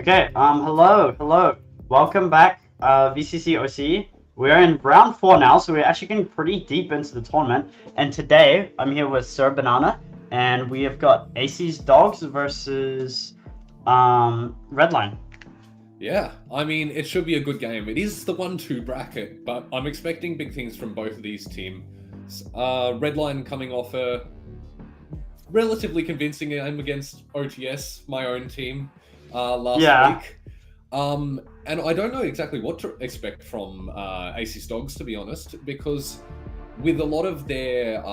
Okay, hello. Welcome back, VCC OCE. We're in round 4 now, so we're actually getting pretty deep into the tournament. And today, I'm here with Sir Banana, and we have got AcZy's Dogs versus Redline. Yeah, I mean, it should be a good game. It is the 1-2 bracket, but I'm expecting big things from both of these teams. Redline coming off a relatively convincing game against OTS, my own team, last week. And I don't know exactly what to expect from AcZy's Dogs, to be honest, because with a lot of their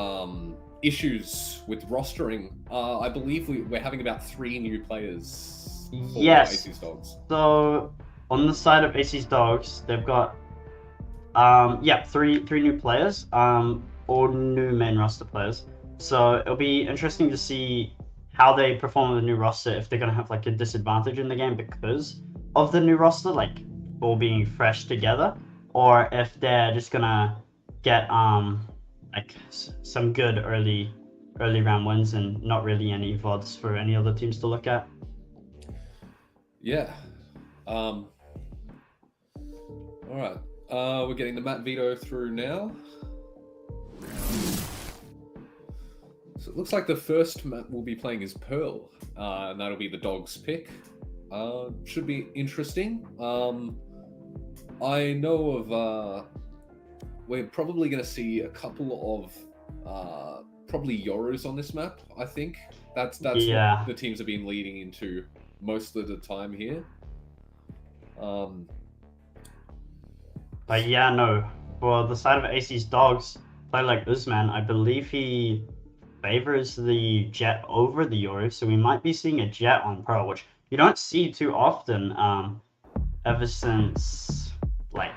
issues with rostering, I believe we're having about 3 new players for AcZy's Dogs. So on the side of AcZy's Dogs, they've got three new players, all new main roster players. So it'll be interesting to see how they perform with the new roster, if they're gonna have like a disadvantage in the game because of the new roster, like all being fresh together, or if they're just gonna get like some good early round wins and not really any VODs for any other teams to look at. Yeah. All right. We're getting the map veto through now. So it looks like the first map we'll be playing is Pearl, and that'll be the Dogs pick. Should be interesting. I know of we're probably going to see a couple of probably Yorus on this map. I think that's what the teams have been leading into most of the time here. But yeah, no. For the side of AcZy's Dogs, play like Usman, I believe he favors the Jet over the Yoru, so we might be seeing a Jet on Pearl, which you don't see too often ever since like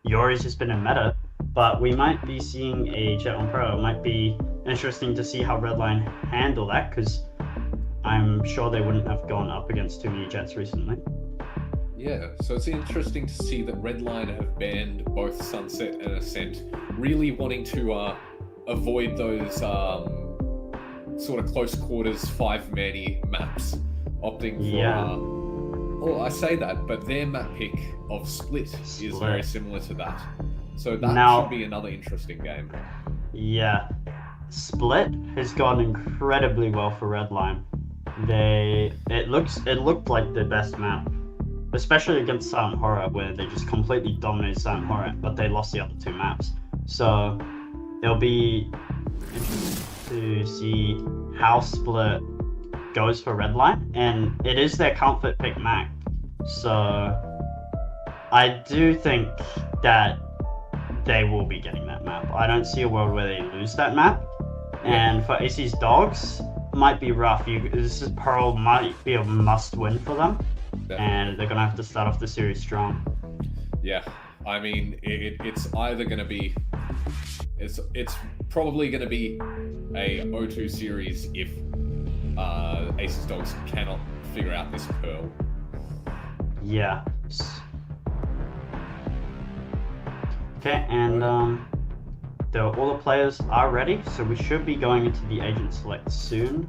Yoru's just been in meta, but we might be seeing a Jet on Pearl. It might be interesting to see how Redline handle that, because I'm sure they wouldn't have gone up against too many Jets recently. Yeah, so it's interesting to see that Redline have banned both Sunset and Ascent, really wanting to avoid those sort of close quarters 5-many maps, opting for well, I say that, but their map pick of Split is very similar to that, so that should be another interesting game. Yeah, Split has gone incredibly well for Redline. It looked like the best map, especially against Silent Horror, where they just completely dominated Silent Horror, but they lost the other 2 maps. So it'll be interesting to see how Split goes for Redline, and it is their comfort pick map. So I do think that they will be getting that map. I don't see a world where they lose that map. And for AcZy's Dogs, might be rough. This is Pearl might be a must-win for them. Definitely. And they're gonna have to start off the series strong. Yeah, I mean, it's either gonna be, it's probably gonna be a O2 series if AcZy's Dogs cannot figure out this Pearl. Yeah. Okay, and all the players are ready, so we should be going into the agent select soon.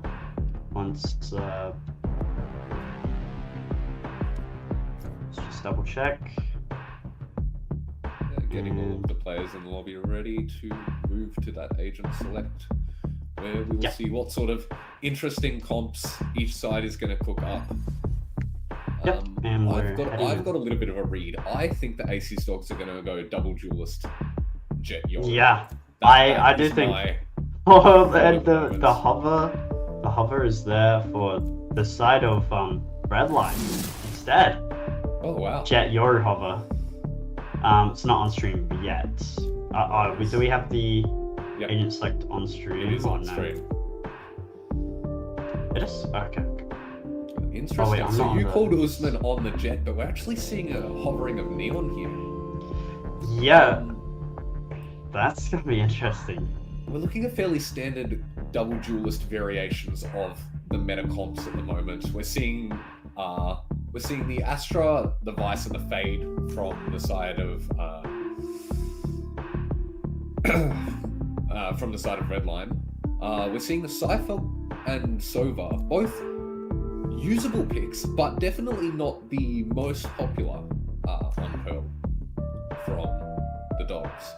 Once let's just double check. Getting all of the players in the lobby ready to move to that agent select, where we will see what sort of interesting comps each side is going to cook up. And I've got a little bit of a read. I think the AcZy's Dogs are going to go double dualist Jet Yoru. Yeah, I do think. Oh, and the hover is there for the side of Redline instead. Oh wow. Jet Yoru hover. It's not on stream yet. Do we have the agent select on stream? It is on stream. It is? Okay. Interesting. Oh, wait, so you called Usman on the Jet, but we're actually seeing a hovering of Neon here. Yeah. That's gonna be interesting. We're looking at fairly standard double duelist variations of the meta comps at the moment. We're seeing the Astra, the Vice, and the Fade from the side of Redline. We're seeing the Cypher and Sova both usable picks, but definitely not the most popular on Pearl from the Dogs.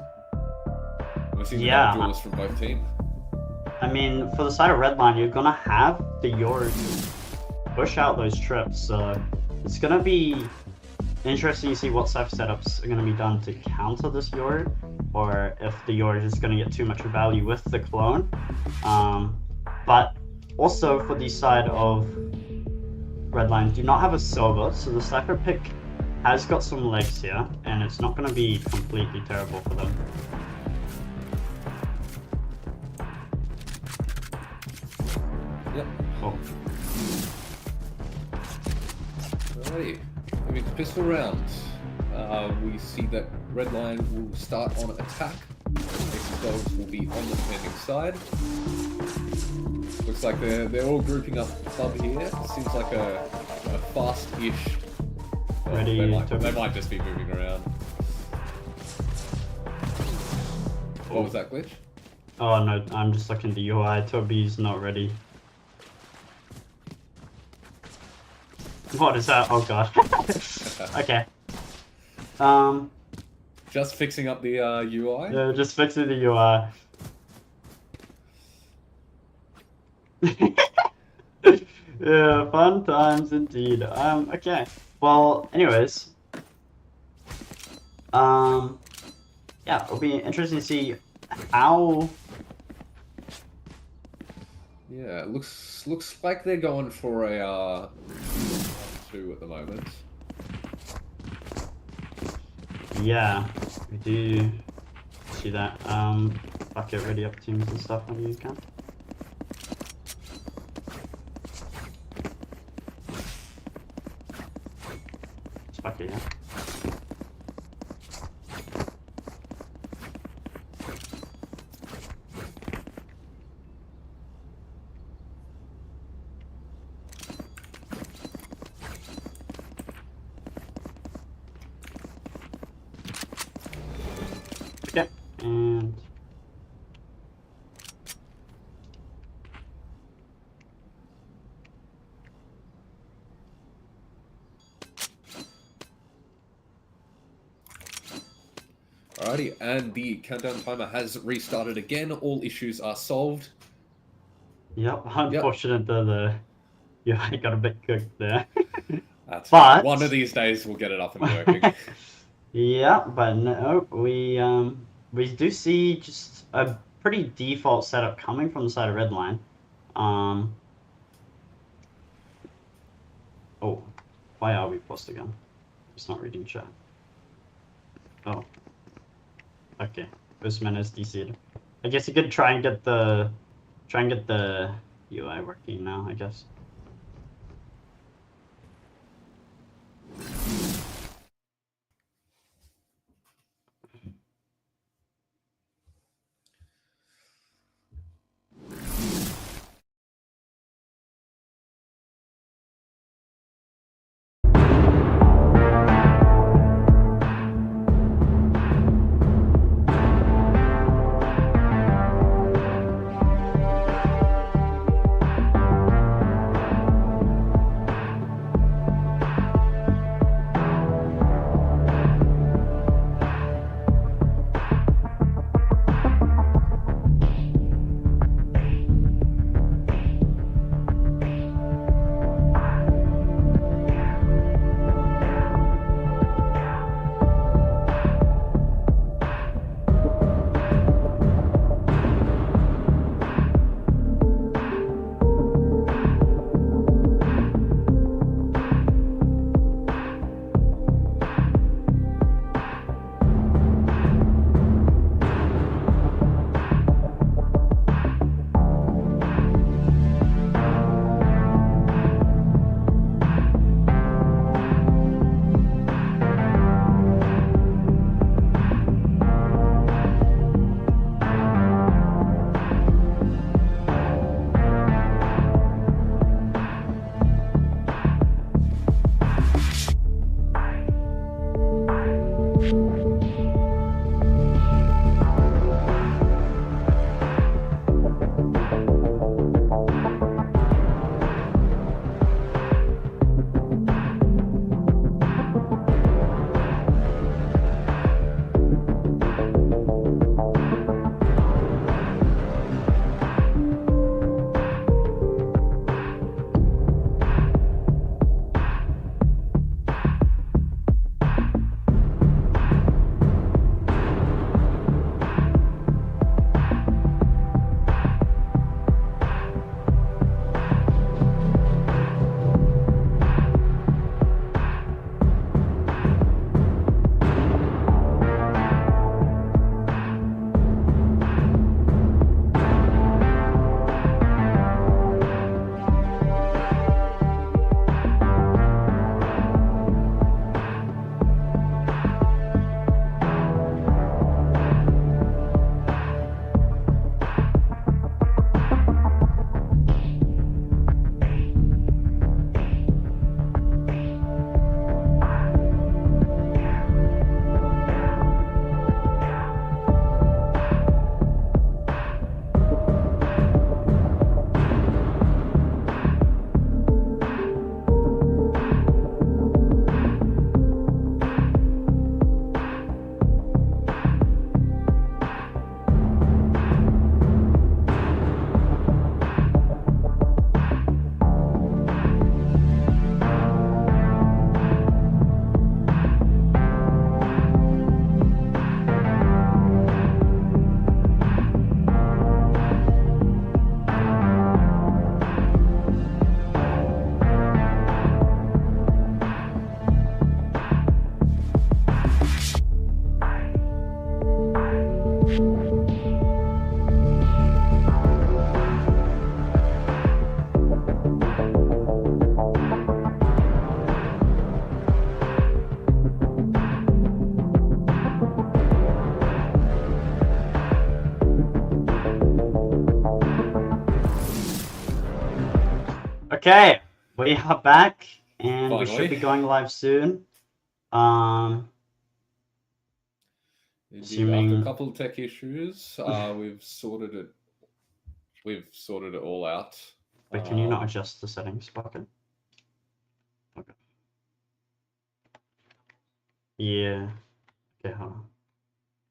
We're seeing the double duelists from both teams. I mean, for the side of Redline, you're gonna have the Yord push out those trips, so it's gonna be interesting to see what type of setups are gonna be done to counter this Yord, or if the Yord is gonna get too much value with the clone. But also for the side of Redline, do not have a silver, so the sniper pick has got some legs here, and it's not gonna be completely terrible for them. Yep. Oh. Alrighty. Moving to pistol rounds. We see that Redline will start on attack. AcZy's Dogs will be on the defending side. Looks like they're all grouping up club here. Seems like a fast-ish. Ready they might just be moving around. What was that glitch? Oh no, I'm just looking at the UI. Toby's not ready. What is that? Oh god. Okay. Just fixing up the UI? Yeah, just fixing the UI. Yeah, fun times indeed. Okay. Well, anyways. Yeah, it'll be interesting to see how. Yeah, it looks like they're going for a 2 at the moment. Yeah, we do see that. Bucket ready up teams and stuff when you can. It's bucket, yeah. Okay, and Alrighty, and the countdown timer has restarted again. All issues are solved. yep, unfortunate that the UI got a bit cooked there. That's but right. One of these days we'll get it up and working. Yeah, but no, we do see just a pretty default setup coming from the side of Redline. Oh, why are we paused again? It's not reading chat. Oh, okay. Usman is DC'd. I guess you could try and get the UI working now, I guess. Okay, we are back, and we should Finally. be going live soon. Indeed, Assuming- after a couple of tech issues, we've sorted it. We've sorted it all out. Wait, can you not adjust the settings bucket? Okay. Yeah. Okay, hold on.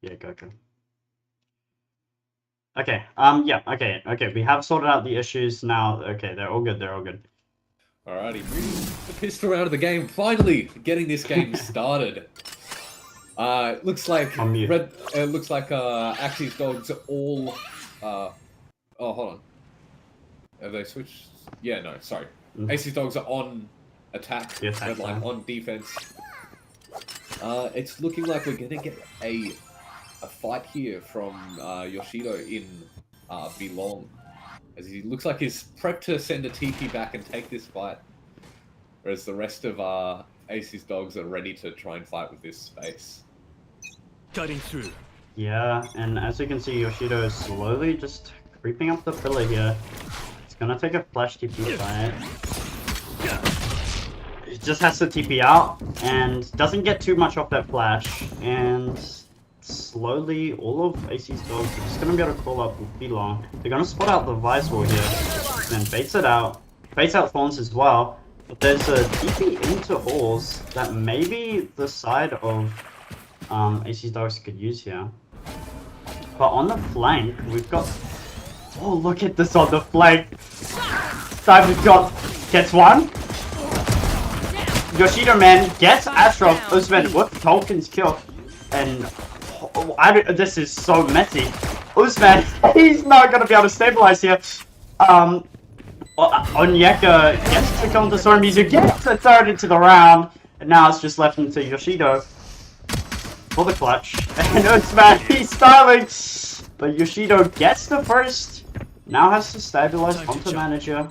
Yeah, go. Okay, yeah, okay, we have sorted out the issues now. Okay, they're all good, Alrighty, moving the pistol out of the game. Finally, getting this game started. It looks like On mute. AcZy's dogs are all. Oh, hold on. Have they switched? Yeah, no, sorry. AcZy's dogs are on attack. The attack Redline side. on defense. It's looking like we're gonna get a fight here from Yoshido in Belong. As he looks like he's prepped to send a TP back and take this fight. Whereas the rest of AcZy's dogs are ready to try and fight with this space. Cutting through. Yeah, and as you can see, Yoshido is slowly just creeping up the pillar here. It's gonna take a flash TP fight. He just has to TP out, and doesn't get too much off that flash, and slowly all of AcZy's dogs are just gonna be able to call up with Belong. They're gonna spot out the Vice Wall here, then baits it out. Baits out Thorns as well, but there's a TP into Halls that maybe the side of AcZy's dogs could use here. But on the flank, we've got... Oh, look at this on the flank! Gets one. Yoshido man gets Astro Usman with Tolkien's kill. And this is so messy. Usman, he's not going to be able to stabilize here. Onyeka gets to come to Stormizu, gets a third into the round. And now it's just left into Yoshido for the clutch. And Usman, he's styling. But Yoshido gets the first. Now has to stabilize onto manager.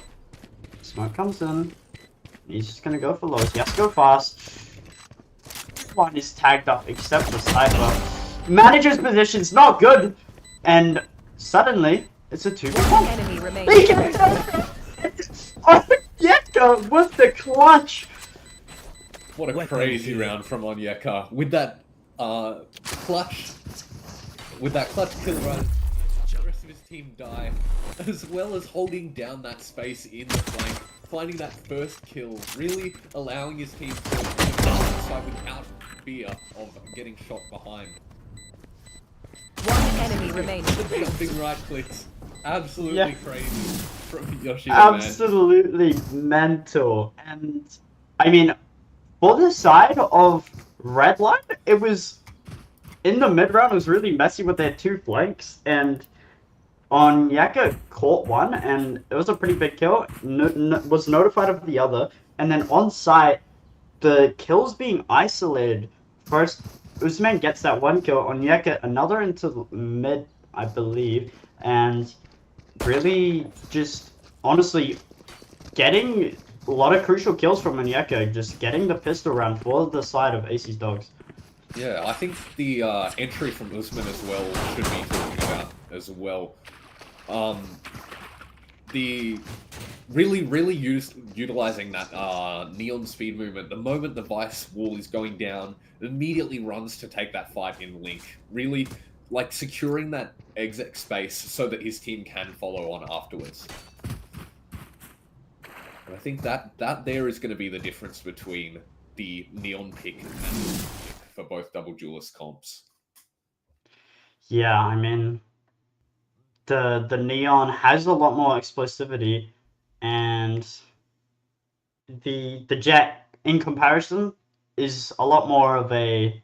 Smoke comes in. He's just gonna go for lows. He has to go fast. One is tagged up except for Cypher. Manager's position's not good. And suddenly, it's a 2v1. Enemy remains. Onyeka with the clutch. What a crazy round from Onyeka. With that clutch kill run, the rest of his team die, as well as holding down that space in the flank, finding that first kill, really allowing his team to side without fear of getting shot behind. One enemy remains. The jumping right clicks, absolutely Yeah. crazy from Yoshido, Absolutely mental. And I mean, for the side of Redline, it was in the mid round. It was really messy with their two flanks, and Onyeka caught one, and it was a pretty big kill. Was notified of the other, and then on site, the kills being isolated. First, Usman gets that one kill. Onyeka another into mid, I believe, and really just honestly getting a lot of crucial kills from Onyeka, just getting the pistol round for the side of AcZy's dogs. Yeah, I think the entry from Usman as well should be talked about as well. The really utilizing that neon speed movement. The moment the Vice wall is going down, it immediately runs to take that fight in link. Really, like securing that exit space so that his team can follow on afterwards. And I think that there is going to be the difference between the neon pick and for both double duelist comps. Yeah, I mean, the neon has a lot more explosivity, and the jet in comparison is a lot more of a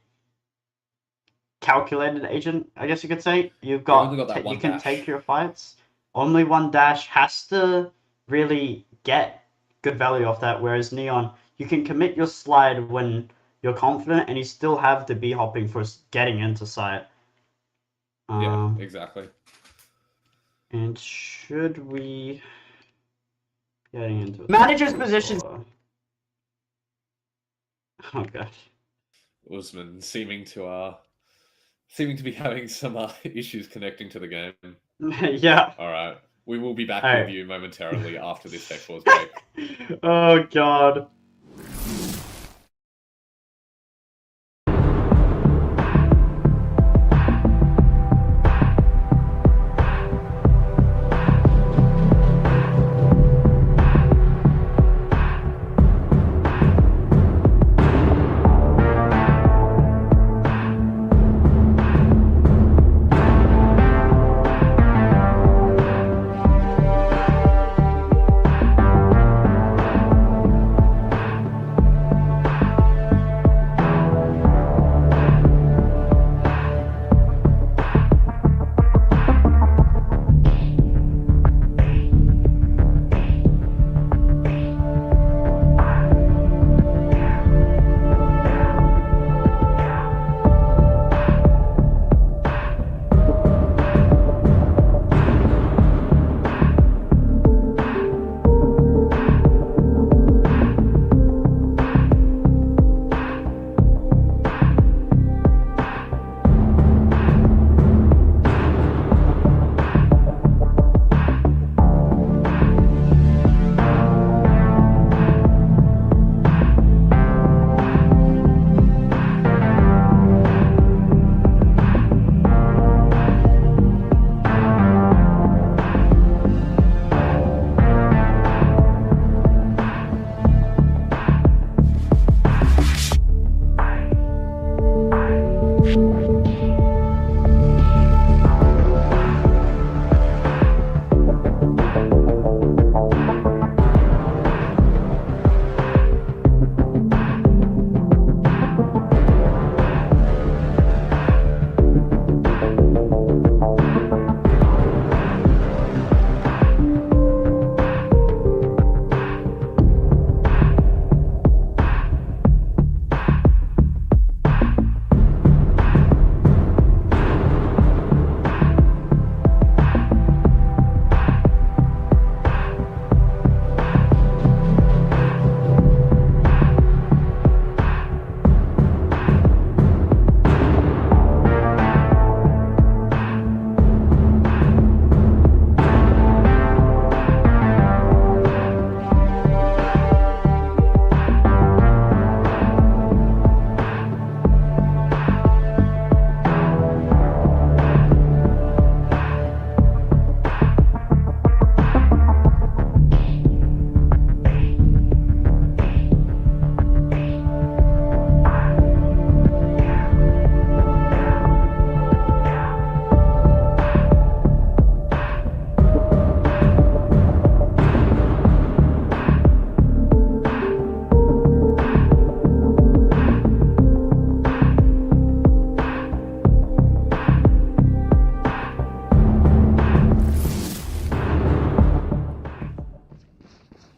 calculated agent, I guess you could say. You've got, only got that one you can dash. take your fights. Only one dash has to really get good value off that, whereas neon, you can commit your slide when you're confident, and you still have the B hopping for getting into sight. Yeah, exactly. And should we getting into manager's positions? Oh gosh. Usman seeming to be having some issues connecting to the game. Yeah. All right, we will be back All with right. you momentarily after this Tech Wars break. Oh god.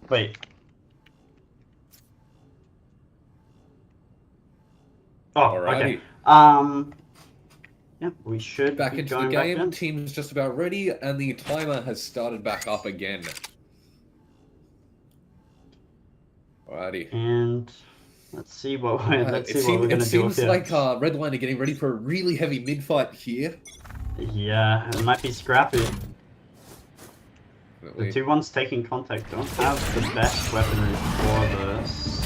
Wait. Oh, okay. Alrighty. Yep, we should Back be into the going back game. in. Team's just about ready, and the timer has started back up again. Alrighty. And let's see what we're gonna do. It seems here. like Redline are getting ready for a really heavy mid fight here. Yeah, it might be scrappy. Definitely. The 2-1s taking contact don't have the best weaponry for this.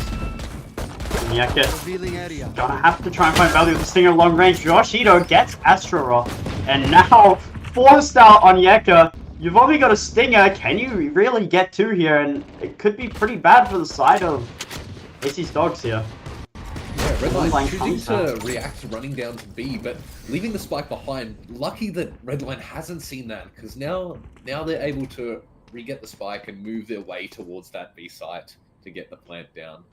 Yeket gonna have to try and find value with the Stinger long range. Yoshido gets Astro Rock, and now forced out on Yeka. You've only got a Stinger. Can you really get 2 here? And it could be pretty bad for the side of AC's dogs here. Yeah, Redline choosing to react running down to B, but leaving the spike behind. Lucky that Redline hasn't seen that, because now they're able to re-get the spike and move their way towards that B site to get the plant down.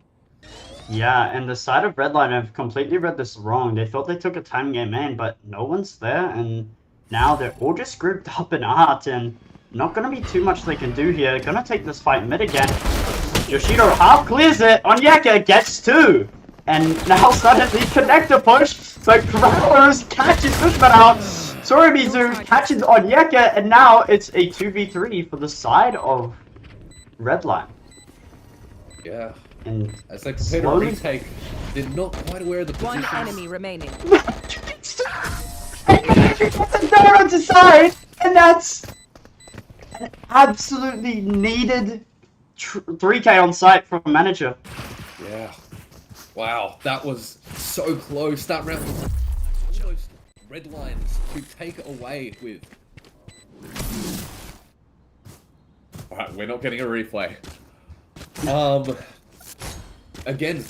Yeah, and the side of Redline have completely read this wrong. They thought they took a time game in, but no one's there, and now they're all just grouped up in art, and not gonna be too much they can do here. Gonna take this fight mid again. Yoshido half clears it, Onyeka gets 2. And now suddenly connector push, but Growlers catches Fishman out. Sorimizu catches Onyeka, and now it's a 2v3 for the side of Redline. Yeah. And As they prepare to slowly- retake, they're not quite aware of the One positions. enemy remaining. there on the side, and that's an absolutely needed 3k on site from manager. Yeah. Wow, that was so close. That round was almost red lines to take away with. Alright, we're not getting a replay. Again,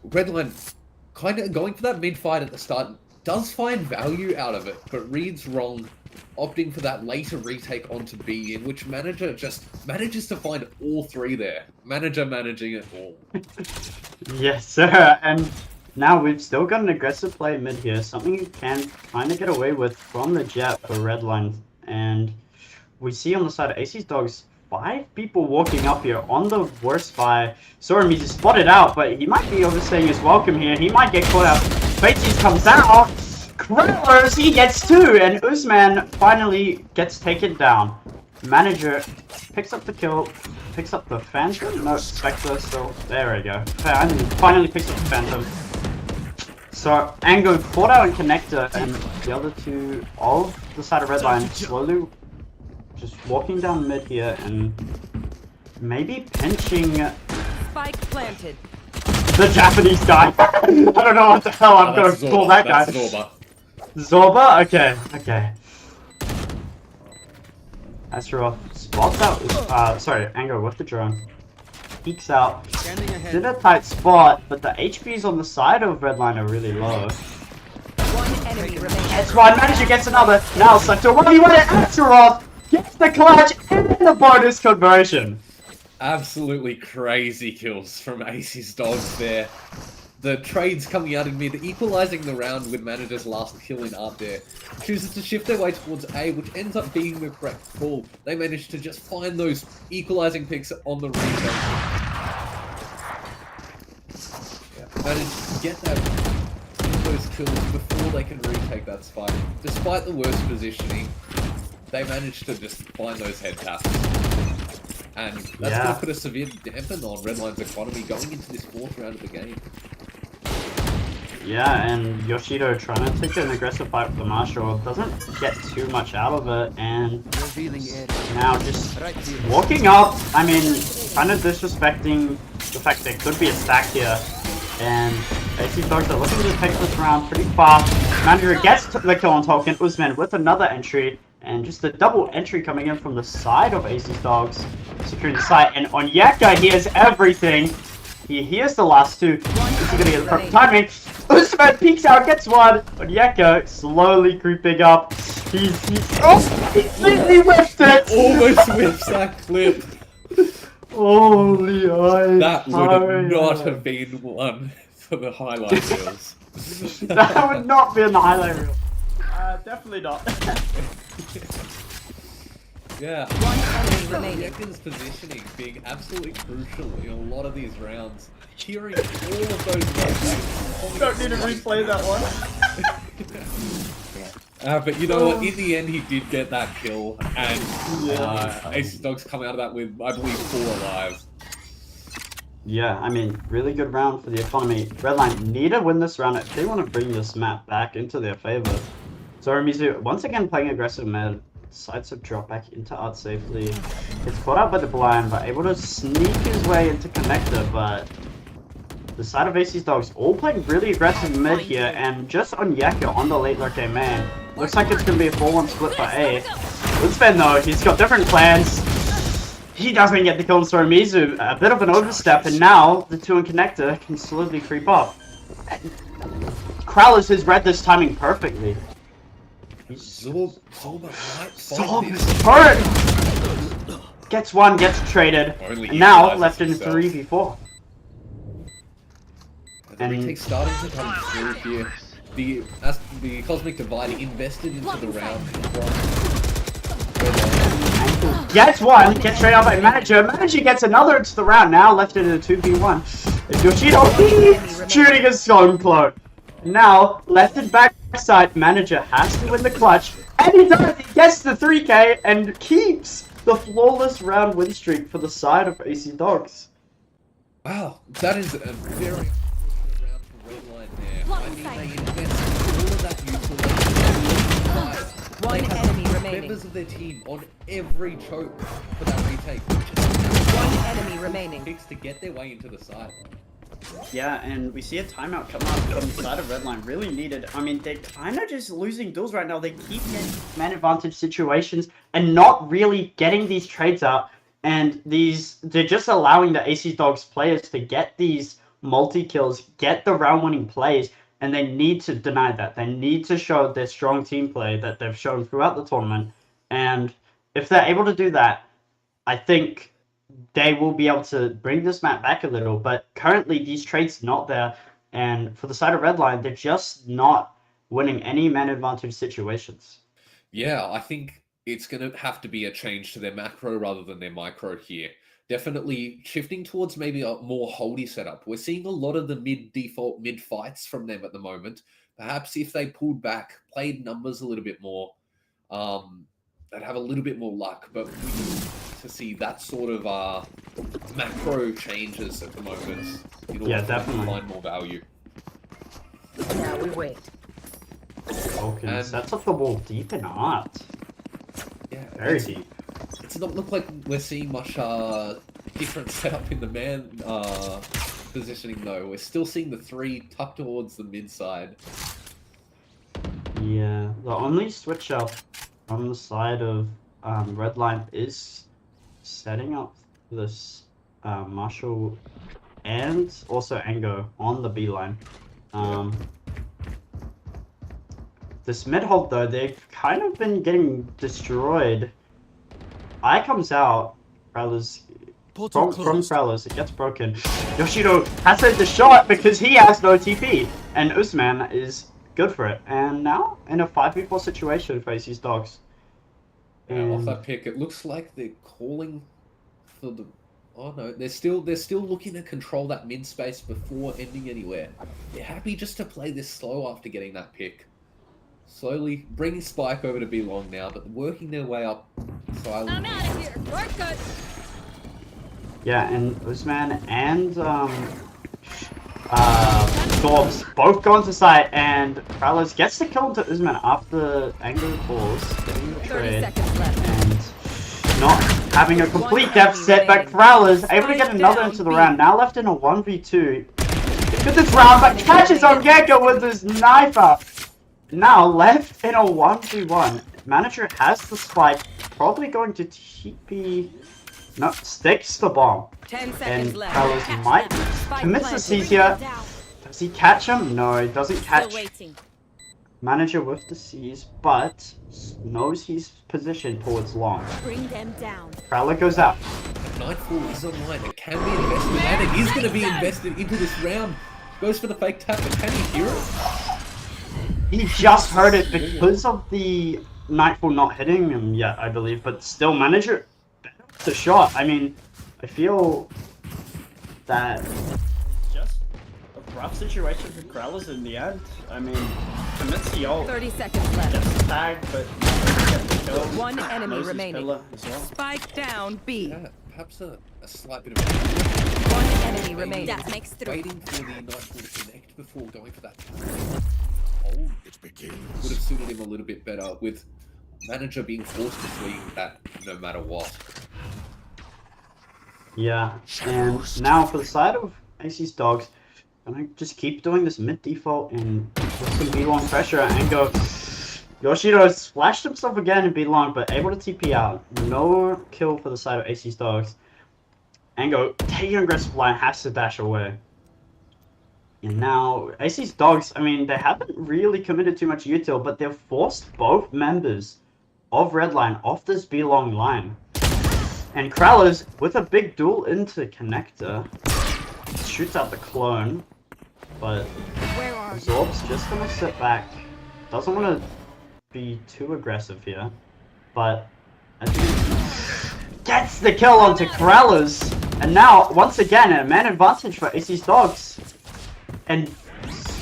Redline kind of going for that mid fight at the start, does find value out of it, but reads wrong, opting for that later retake onto B, in which manager just manages to find all three there. Manager managing it all. Yes, sir. And now we've still got an aggressive play mid here, something you can kind of get away with from the jet for Redline. And we see on the side of AC's Dogs, 5 people walking up here on the worst by Sorimizu spotted out, but he might be overstaying his welcome here. He might get caught out. Faces comes out. Crowlers, he gets 2, and Usman finally gets taken down. Manager picks up the kill, picks up the Phantom. No, Spectre still. There we go. Finally picks up the Phantom. So, Ango caught out in Connector, and the other 2 of the side of Redline slowly just walking down mid here and maybe pinching Spike planted. the Japanese guy. I don't know what the hell I'm going to call that guy. That's Zorba. Zorba? Okay, okay. Astaroth spots out. Sorry, Ango with the drone. Peeks out. Did a tight spot, but the HPs on the side of Redline are really low. One enemy remaining. That's why Manager gets another. Now, Sector 1v1 at Astaroth gets the clutch and the bonus conversion. Absolutely crazy kills from AC's Dogs there. The trades coming out in mid, equalizing the round with Manager's last kill in art there. Chooses to shift their way towards A, which ends up being the correct call. They manage to just find those equalizing picks on the retake. Yeah, manage to get those kills before they can retake that spike. Despite the worst positioning, they managed to just find those head taps. And that's going to put a severe dampen on Redline's economy going into this 4th round of the game. Yeah, and Yoshido trying to take an aggressive fight with the Marshall doesn't get too much out of it, and now just walking up, I mean, kind of disrespecting the fact there could be a stack here, and AC Dogs are looking to take this round pretty fast. Manager gets the kill on Tolkien, Usman with another entry, and just a double entry coming in from the side of AC's Dogs, securing the site, and Onyeka hears everything. He hears the last 2. Is he gonna get the perfect timing? Usman peeks out, gets 1. Onyeka slowly creeping up. He whiffed it! Almost whiffs that clip. Holy eyes. That would not have been one for the highlight reels. That would not be in the highlight reel. Definitely not. Yeah. One enemy remaining. Onyeka's positioning being absolutely crucial in a lot of these rounds. Hearing all of those rotations. Don't need to replay that one. But you know what? In the end, he did get that kill, and Ace Dogs come out of that with, I believe, 4 alive. Yeah, I mean, really good round for the economy. Redline need to win this round if they want to bring this map back into their favor. Sorimizu once again playing aggressive mid. Decides to drop back into art safely. Gets caught out by the blind, but able to sneak his way into Connector, but the side of AC's Dogs all playing really aggressive mid here, and just Onyeka on the late lurk main. Looks like it's going to be a 4-1 split for A. Woodsman though, he's got different plans. He doesn't get the kill on Sorimizu, a bit of an overstep, and now the 2 in Connector can slowly creep up. Krallis has read this timing perfectly. Zorba might find Zorba's this. hurt! Gets 1, gets traded, Only and now equalizes left in himself. 3v4. The retake starting to come through here. As the Cosmic Divide invested into the round from Gets 1, gets traded out by Manager. Manager gets another into the round, now left in a 2v1. And Yoshido, he's shooting a Storm Cloak. Now, left in backside, Manager has to win the clutch. And he does! He gets the 3K and keeps the flawless round win streak for the side of AC Dogs. Wow, that is a very unfortunate round for Redline there. I mean, they invested all of that utility. One They enemy have remaining. members of their team on every choke for that retake. One enemy remaining. Picks to get their way into the side. Yeah, and we see a timeout come up from the side of Redline. Really needed. I mean, they're kind of just losing duels right now. They keep getting man advantage situations and not really getting these trades out. And they're just allowing the AC Dogs players to get these multi-kills, get the round-winning plays, and they need to deny that. They need to show their strong team play that they've shown throughout the tournament. And if they're able to do that, I think they will be able to bring this map back a little, but currently these trades not there, and for the side of Redline, they're just not winning any man advantage situations. Yeah, I think it's going to have to be a change to their macro rather than their micro here. Definitely shifting towards maybe a more holdy setup. We're seeing a lot of the mid-default, mid-fights from them at the moment. Perhaps if they pulled back, played numbers a little bit more, they'd have a little bit more luck, but we need to see that sort of macro changes at the moment in order for them to find more value. Now we wait. Okay, sets up the wall deep in art. Yeah, Very deep. It's not look like we're seeing much different setup in the man positioning though. We're still seeing the 3 tucked towards the mid side. Yeah, the only switch up on the side of Redline is setting up this Marshall and also Ango on the B line. This mid hold though, they've kind of been getting destroyed. Eye comes out, Prowlers from Prowlers, it gets broken. Yoshido has hit the shot because he has no TP, and Usman is good for it. And now in a 5v4 situation for AC's Dogs. And off that pick, it looks like they're calling for the. Oh no, they're still looking to control that mid space before ending anywhere. They're happy just to play this slow after getting that pick. Slowly bringing Spike over to be long now, but working their way up silently. I'm out of here. We're good. Yeah, and Usman and Dorbs both go into sight, and Prowlers gets the kill into Usman after Angle falls, getting the 30 trade, seconds left. and not having a complete deficit, but Prowlers able to get another into the round, now left in a 1v2. Good this round, but catches on Gecko with his knife up. Now left in a 1v1. Manager has the spike, probably going to TP. No, sticks the bomb. 10 seconds And left. Prowlers might commit the seize here. Does he catch him? No, he doesn't catch Manager with the seize, but knows he's positioned towards long. Bring them down. Prowler goes out. Nightfall is online. It can be invested, and it is going to be invested into this round. Goes for the fake tap, but can he hear it? He just heard it because of the Nightfall not hitting him yet, I believe, but still Manager the shot. I mean, I feel that just a rough situation for Krellers in the end. I mean, commits the ult. 30 seconds left. Gets tagged, but gets the kill. One enemy Knows his remaining. pillar as well. Spike down B. Yeah, perhaps a slight bit of One enemy remaining. That makes waiting for the Nightfall to connect before going for that hold. Would have suited him a little bit better with Manager being forced to swing that no matter what. Yeah, and now for the side of AC's Dogs, gonna just keep doing this mid default and put some B long pressure and go. Yoshido splashed himself again in B long, but able to TP out. No kill for the side of AC's Dogs. Ango taking aggressive line, has to dash away. And now AC's Dogs, I mean, they haven't really committed too much util, but they've forced both members of Redline off this B long line. And Krellers, with a big duel into connector, shoots out the clone, but Zorb's just gonna sit back. Doesn't want to be too aggressive here, but I think gets the kill onto Krellers. And now, once again, a man advantage for AC's Dogs. And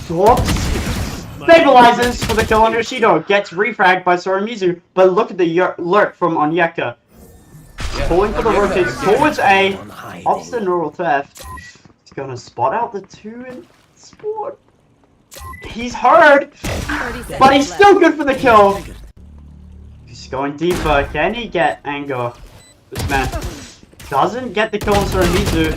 Zorb's Stabilizes for the kill on Yoshido. Gets refragged by Soramizu. But look at the lurk from Onyeka. Calling for the rotates towards A. Ops the neural theft. He's gonna spot out the 2 in spawn. He's hurt! 30 seconds But he's left. still good for the kill. He's going deeper. Can he get Ango? This man doesn't get the kill on Soramizu.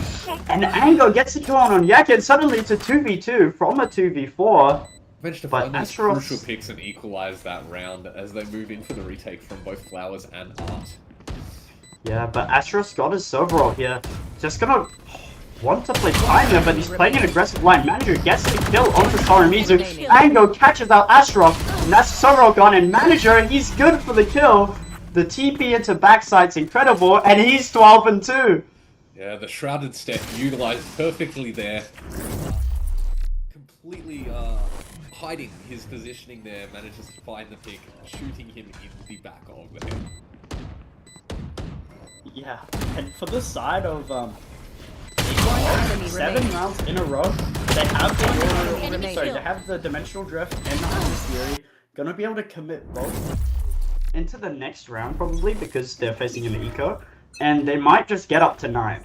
And Ango gets the kill on Onyeka. And suddenly it's a 2v2 from a 2v4. Managed to But find those Astros- crucial picks and equalize that round as they move in for the retake from both Flowers and Art. Yeah, but Astros got his Silverall here. Just gonna want to play Timer, but he's playing an aggressive line. Manager gets the kill onto Soramizu. Ango catches out Astros, and that's Silverall gone. And Manager, he's good for the kill. The TP into backside's incredible, and he's 12 and 2. Yeah, the Shrouded Step utilized perfectly there. Completely hiding his positioning there, manages to find the pick, shooting him in the back of the head. Yeah, and for the side of Enemy 7 remaining. rounds in a row, they have Enemy they kill. have the Dimensional Drift and the Hunter's Fury. Gonna be able to commit both. Into the next round, probably, because they're facing an eco. And they might just get up to 9.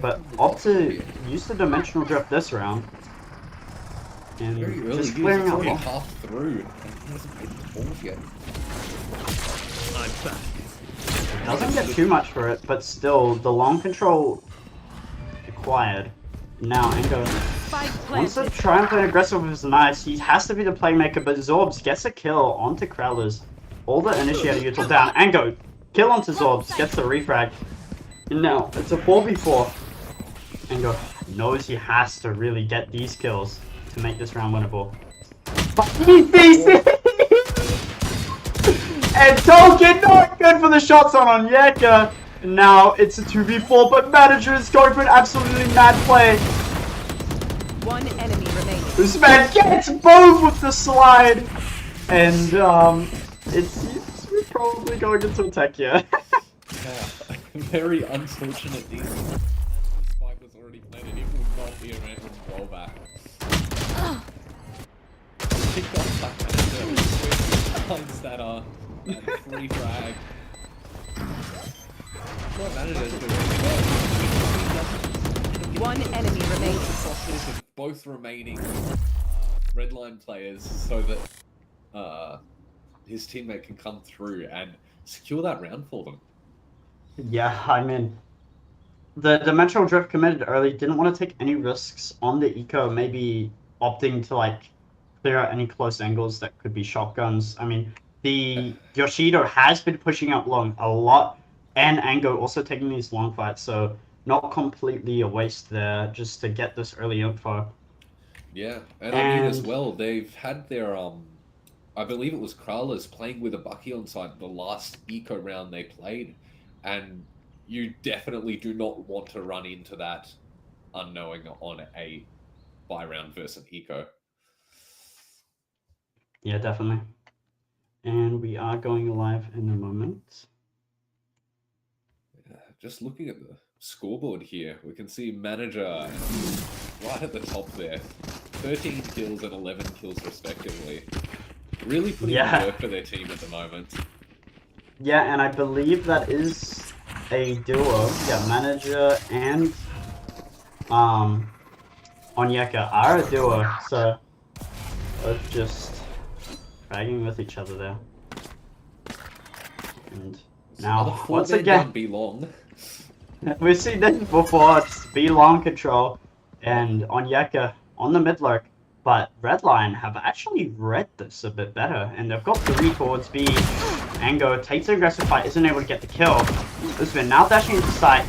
But opt to use the Dimensional Drift this round. And Very early, just he's clearing out already long. half through, and he hasn't made the balls yet. I'm back. Doesn't get too much for it, but still, the long control acquired. Now, Ango Spike wants to planted. try and play aggressive with his knives. He has to be the playmaker, but Zorbs gets a kill onto Crowlers. All the initiator util down. Ango, kill onto Zorbs, gets the refrag. And now, it's a 4v4. Ango knows he has to really get these kills to make this round winnable. But he beats it! And Tolkien not good for the shots on Onyeka. Now it's a 2v4, but Manager is going for an absolutely mad play. One enemy remaining. This man gets both with the slide. And it's we're probably going into attack here. Yeah, very unfortunate these. The spike was already planted, it would not be a random rollback. Picked off that manager, finds that free frag. What manager is doing well. One enemy remaining. Crosses of both remaining Redline players so that his teammate can come through and secure that round for them. Yeah, I mean, the Dimensional Drift committed early, didn't want to take any risks on the eco, maybe opting to like clear out any close angles that could be shotguns. I mean, the Yoshido has been pushing out long a lot, and Ango also taking these long fights, so not completely a waste there just to get this early info. Yeah, and I mean as And- well, they've had their I believe it was Kralers playing with a Bucky on side the last eco round they played, and you definitely do not want to run into that unknowing on a buy round versus an eco. Yeah, definitely. And we are going live in a moment. Just looking at the scoreboard here, we can see Manager right at the top there. 13 kills and 11 kills respectively. Really putting in work for their team at the moment. Yeah, and I believe that is a duo. Yeah, Manager and Onyeka are a duo, so both just dragging with each other there. And now, Another four once men again, don't be long. we've seen this before. It's B long control and Onyeka on the mid lurk. But Redline have actually read this a bit better, and they've got 3 towards B. Ango takes an aggressive fight, isn't able to get the kill. Usman now dashing into sight,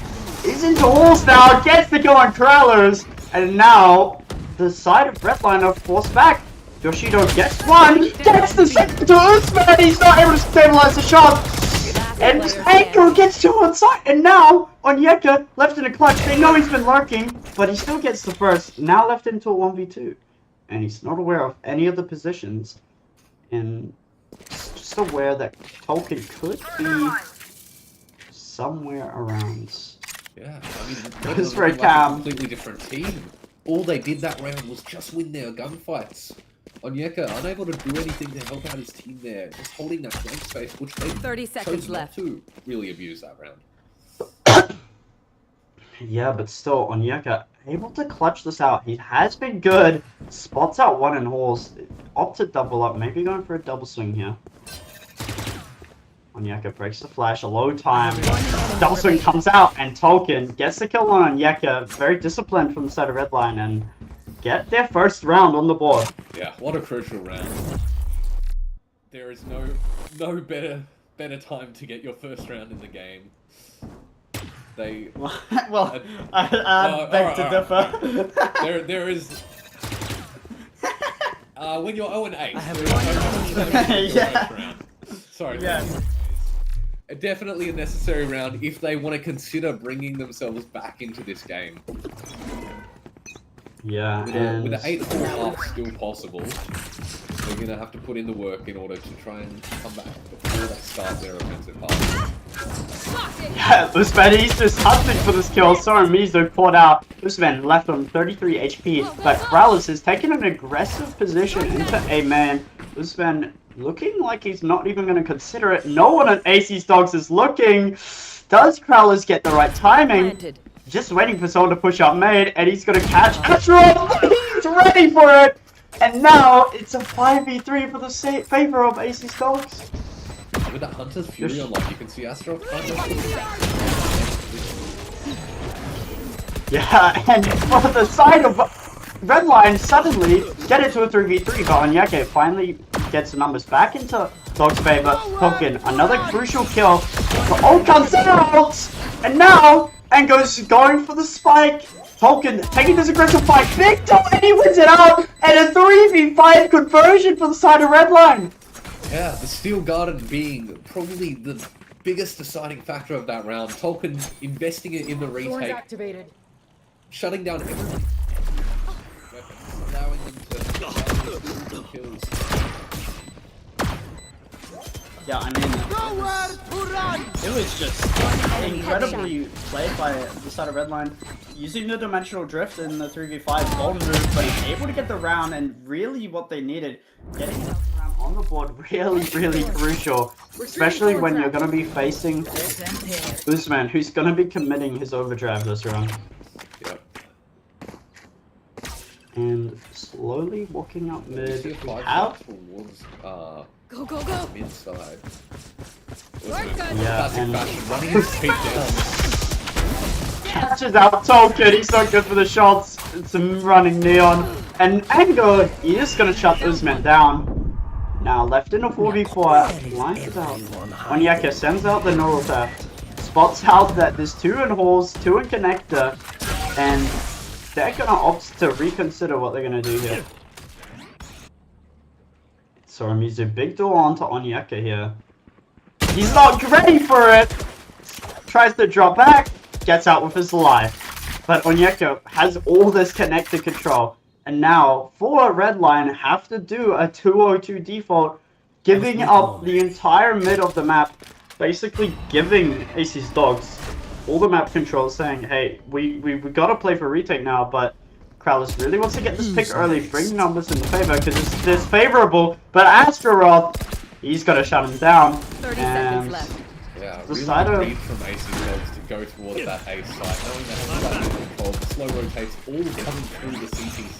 is into walls now, gets the kill on Crowlers, and now the side of Redline are forced back. Yoshido gets one, gets the second to Usman, he's not able to stabilize the shot. And Ango gets 2 on site, and now Onyeka left in a clutch. They know he's been lurking, but he still gets the first. Now left into a 1v2. And he's not aware of any of the positions, and just aware that Tolkien could be somewhere around. Yeah, I mean, This it's red like a cam. completely different team. all they did that round was just win their gunfights. Onyeka unable to do anything to help out his team there, just holding that flank space, which they 30 seconds chose not left. to really abuse that round. Yeah, but still, Onyeka able to clutch this out. He has been good. Spots out one in halls. Opt to double up. Maybe going for a double swing here. Onyeka breaks the flash. A low time. Double swing comes out, and Tolkien gets the kill on Onyeka. Very disciplined from the side of Redline, and get their first round on the board. Yeah, what a crucial round. There is no better time to get your first round in the game. They Well, I beg to differ. there is when you're 0-8. I have Yeah. Sorry. Yeah. Definitely a necessary round if they want to consider bringing themselves back into this game. Yeah, With and an 8-4 half still possible, they're going to have to put in the work in order to try and come back before they start their offensive half. yeah, Usman, he's just hunting for this kill. Sorry, Mizu poured out. Usman left on 33 HP, but Krallis has taken an aggressive position into A man. Usman looking like he's not even going to consider it. No one on AcZy's Dogs is looking. Does Krallis get the right timing? Planted. Just waiting for someone to push up mid, and he's going to catch Astrolf. He's ready for it. And now it's a 5v3 for the favor of AcZy's Dogs. With that Hunter's Fury on, like, you can see Astro kind of... Yeah, and for the side of Redline, suddenly get it to a 3v3, but Onyeka finally gets the numbers back into Dog's favor. Tolkien, another crucial kill. The ult comes out, and now Engo's going for the spike. Tolkien taking this aggressive fight. Victor, and he wins it out, and a 3v5 conversion for the side of Redline. Yeah, the Steel Garden being probably the biggest deciding factor of that round. Tolkien investing it in the retake, activated. shutting down everything. Weapons, allowing them to kills. Yeah, I mean, it was just incredibly played by the side of Redline, using the dimensional drift in the 3v5 ball move, but able to get the round, and really what they needed, getting it round on the board, really crucial, especially when you're going to be facing Usman, who's going to be committing his overdrive this round. Yep. And slowly walking up You mid, see a we five have... towards Go, go, go. mid side. Yeah, Classic and fashion, running his feet down. catches out Tolkien, he's so good for the shots. It's a running Neon. And Ango, he is going to shut Usman down. Now left in a 4v4, lines it out. Onyeka sends out the neural theft. Spots out that there's 2 in halls, 2 in connector. And they're going to opt to reconsider what they're going to do here. So Mizu, big door onto Onyeka here. He's not ready for it! Tries to drop back, gets out with his life. But Onyeka has all this connected control. And now, for Redline, have to do a 202 default, giving up the entire mid of the map. Basically giving AcZy's Dogs all the map control, saying, hey, we gotta play for retake now, but Krallis really wants to get this pick early, bring numbers in favor, because it's favorable, but Astaroth, he's got to shut him down. 30 and seconds left. Yeah, The really side of- read from AcZy's Dogs to go towards that A side, knowing that has that control, the slow rotates all coming through the CT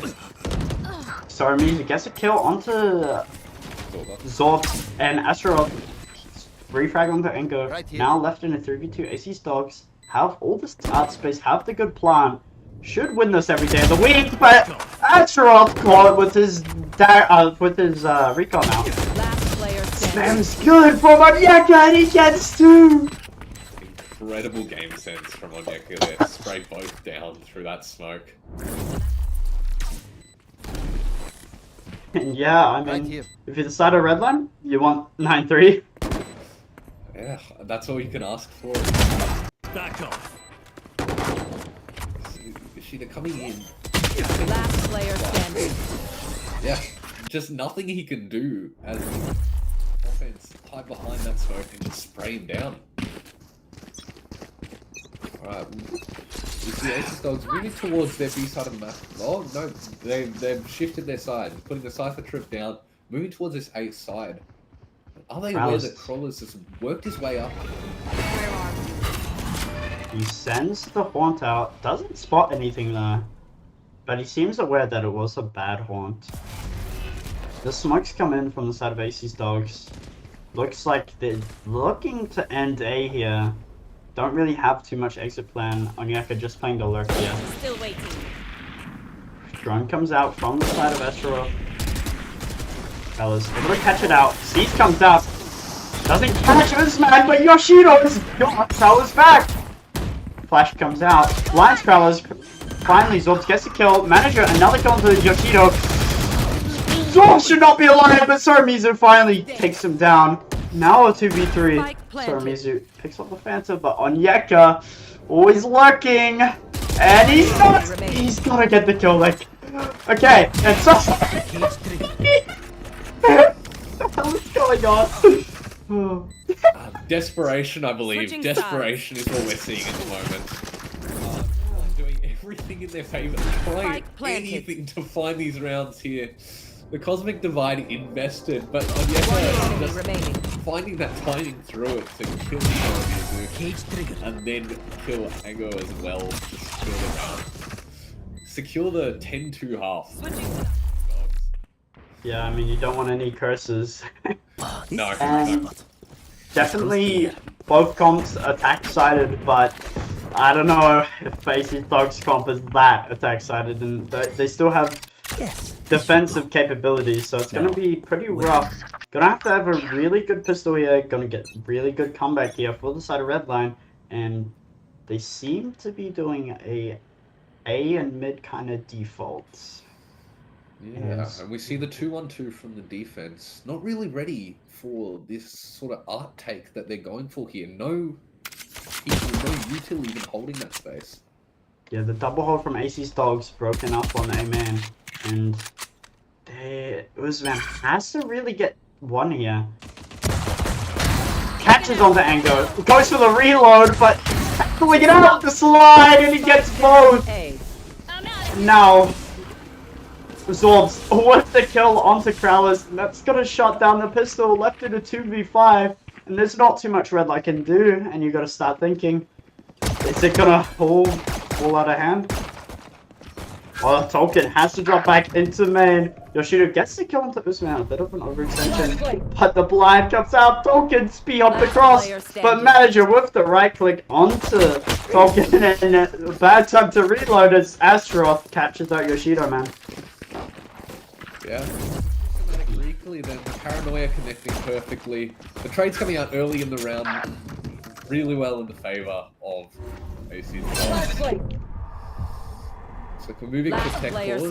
side. So Armenia gets a kill onto Zorb, and Astaroth refrag onto Engo. Now left in a 3v2, AcZy's Dogs have all this art space, have the good plan. Should win this every day of the week, but Astaroth caught with his recon out. Last player standing. Spam's good from Onyeka, and he gets 2! Incredible game sense from Onyeka there to spray both down through that smoke. Yeah, I mean, if you decide a Redline, you want 9-3. Yeah, that's all you can ask for. Back off. Ishida coming in. Last player standing. Yeah, just nothing he can do as offense hide behind that smoke and just spray him down. Alright, We see AcZy's Dogs moving towards their B side of the map. Oh no, they've shifted their side, putting the Cypher trip down, moving towards this A side. Are they aware that Crawlers has worked his way up? He sends the haunt out, doesn't spot anything there, but he seems aware that it was a bad haunt. The smokes come in from the side of AcZy's Dogs. Looks like they're looking to end A here. Don't really have too much exit plan. Onyeka just playing the lurk here. Still waiting. Drone comes out from the side of Astaroth. Fellas, able to catch it out. Cease comes out. Doesn't catch this man, but Yoshido is got Prowler's back. Flash comes out. Blinds Prowlers. Finally, Zorbs gets a kill. Manager, another kill into Yoshido. Zorb should not be alive, but Soramizu finally takes him down. Now a 2v3. Soramizu picks up the Phantom, but Onyeka always lurking. And he's gotta get the kill, like. Okay, and so what the hell is going on? Desperation, I believe. Switching Desperation is what we're seeing at the moment. Doing everything in their favor, trying anything to find these rounds here. The Cosmic Divide invested, but Onyeka just finding that timing through it to kill Soramizu, and then kill Ango as well to secure the round. Secure the 10-2 half. Yeah, I mean, you don't want any curses. No, And definitely both comps attack-sided, but I don't know if AcZy's Dogs comp is that attack-sided, and they still have defensive capabilities, so it's gonna be pretty rough. Gonna have a really good pistol here, gonna get really good comeback here for the side of Redline, and they seem to be doing A and mid kind of defaults. yeah, and we see the 2-1-2 from the defense. Not really ready for this sort of art take that they're going for here. No people, no util even holding that space. Yeah, the double hold from AcZy's Dogs broken up on A man, and Uzman has to really get one here. Catches onto Ango, goes for the reload, but pulling it out the slide, and he gets both. Now, Zorbs with the kill onto Crowlers, and that's gonna shut down the pistol, left it a 2v5, and there's not too much Redline can do, and you gotta start thinking, is it gonna fall out of hand? Oh, Tolkien has to drop back into main. Yoshido gets the kill into Usman, a bit of an overextension, but the blind comes out. Tolkien speed up the cross, but Manager with the right click onto Tolkien, and a bad time to reload as Astaroth catches out Yoshido, man. Yeah. Systematically, then the paranoia connecting perfectly. The trade's coming out early in the round, really well in the favor of AcZy's Dogs. So we're moving to tech cores.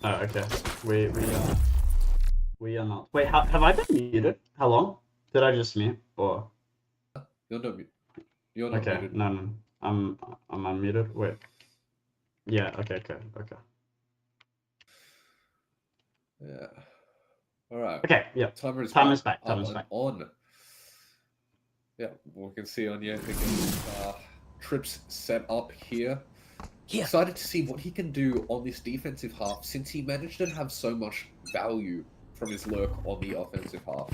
Oh, okay. We are not. Wait, have I been muted? How long? Did I just mute? Or You're not okay? muted. No. I'm unmuted. Wait. Yeah. Okay. Yeah. All right. Okay. Yeah. Timer is back. Timer's back. On. Yeah, we can see on trips set up here. Excited to see what he can do on this defensive half, since he managed to have so much value from his lurk on the offensive half.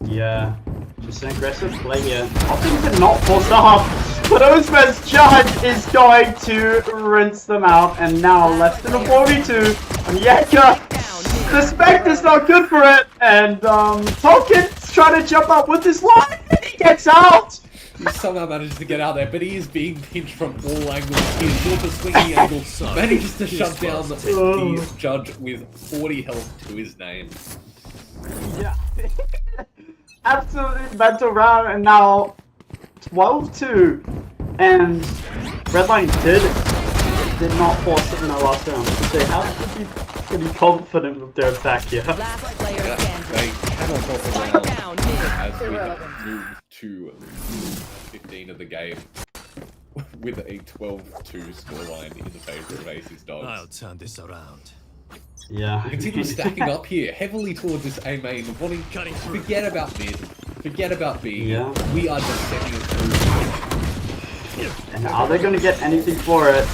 Yeah, just an aggressive play here. Opting to not force the half, but Osman's judge is going to rinse them out, and now left in a 4v2. And Yeka, the Spectre's not good for it, and Tolkien's trying to jump up with his line, and he gets out! He somehow manages to get out there, but he is being pinched from all angles. He is with a swinging angle, manages to shut down the judge with 40 health to his name. Yeah. Absolutely mental round, and now 12-2. And Redline did not force it in the last round. They have to be pretty confident with their attack here. Last player standing. They cannot drop around as we move to 15 of the game with a 12-2 scoreline in the favor of AcZy's Dogs. I'll turn this around. Yeah. You can see them stacking up here, heavily towards this A main, wanting to forget about mid, Forget about B. Yeah. We are just sending it through. And are they going to get anything for it?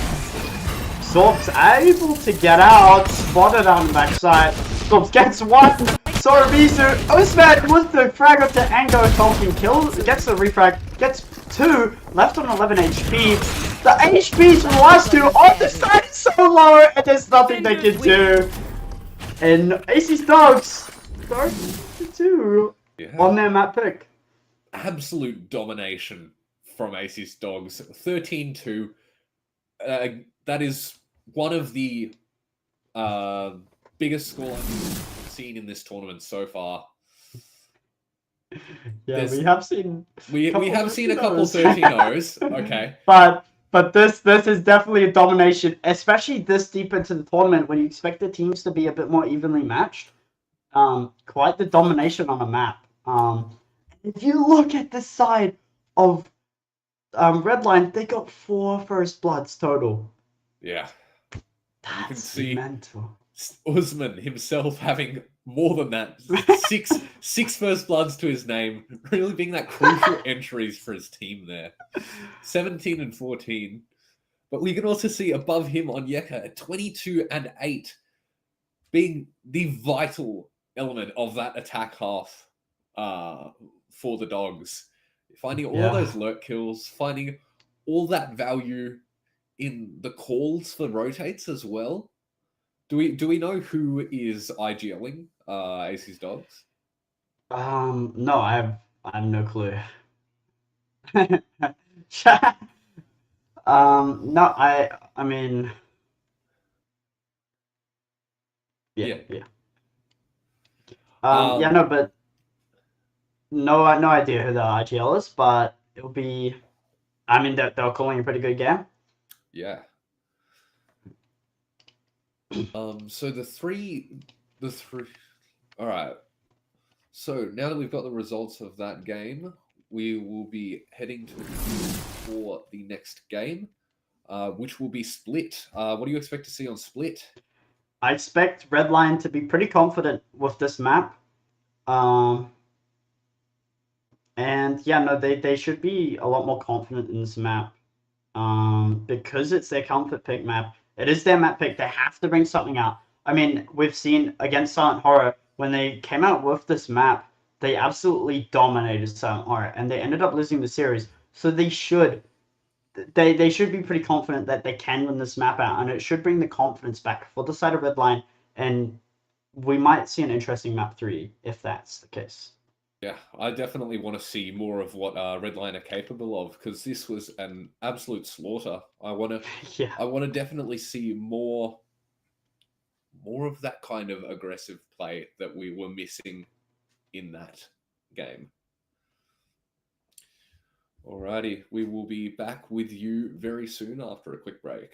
Sorb's able to get out, spotted on the backside. Sorbs gets one. Sorobisu, Osman with the frag up to Ango, Tolkien kills, gets the refrag, gets 2, left on 11 HP. The HP's last 2 on the side is so low, and there's nothing they can do. And AcZy's Dogs start to 2 on their map pick. Absolute domination from AcZy's Dogs. 13-2. That is one of the biggest scorelines seen in this tournament so far. Yeah, we have seen we have seen a couple 13-0s. Okay. But this is definitely a domination, especially this deep into the tournament when you expect the teams to be a bit more evenly matched. Quite the domination on a map. If you look at the side of Redline, they got 4 first bloods total. Yeah. That's you can see mental. Usman himself having more than that. six first bloods to his name. Really being that crucial entries for his team there. 17 and 14. But we can also see above him on Yeka at 22 and 8. Being the vital element of that attack half for the Dogs. Finding all those lurk kills. Finding all that value in the calls for rotates as well. Do we know who is IGLing AcZy's Dogs? No, I have no clue. No, I mean, yeah. No, but no idea who the IGL is, but it'll be. I mean, they're calling a pretty good game. Yeah. So the three. All right. So now that we've got the results of that game, we will be heading for the next game, which will be Split. What do you expect to see on Split? I expect Redline to be pretty confident with this map. And yeah, no, they should be a lot more confident in this map. Because it's their comfort pick map. It is their map pick. They have to bring something out. I mean, we've seen against Silent Horror, when they came out with this map, they absolutely dominated Silent Horror, and they ended up losing the series. So they should be pretty confident that they can win this map out, and it should bring the confidence back for the side of Redline, and we might see an interesting map 3 if that's the case. Yeah, I definitely want to see more of what Redline are capable of, because this was an absolute slaughter. I want to definitely see more of that kind of aggressive play that we were missing in that game. Alrighty, we will be back with you very soon after a quick break.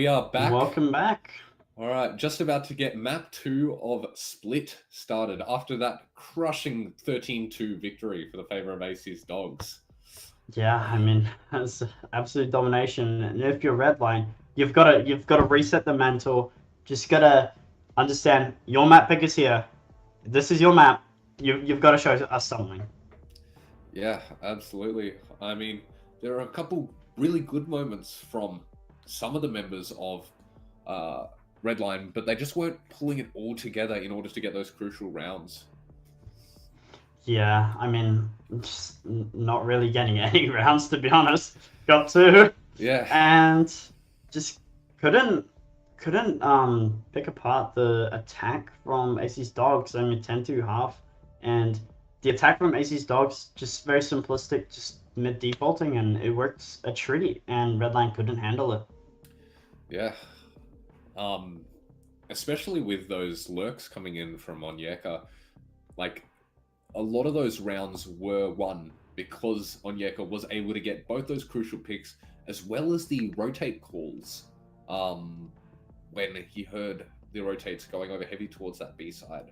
are back. Welcome back. All right, just about to get map 2 of Split started after that crushing 13-2 victory for the favor of AC's Dogs. Yeah, I mean, that's absolute domination. And if you're Redline, you've got to reset the mental. Just gotta understand your map pick is here. This is your map. You've got to show us something. Yeah, absolutely. I mean, there are a couple really good moments from some of the members of Redline, but they just weren't pulling it all together in order to get those crucial rounds. Yeah, I mean, just not really getting any rounds, to be honest. Got to. Yeah. And just couldn't pick apart the attack from AC's Dogs. I mean, 10-2 half, and the attack from AC's Dogs just very simplistic, just mid defaulting, and it worked a treat, and Redline couldn't handle it. Yeah. Especially with those lurks coming in from Onyeka, like a lot of those rounds were won because Onyeka was able to get both those crucial picks as well as the rotate calls. When he heard the rotates going over heavy towards that B side.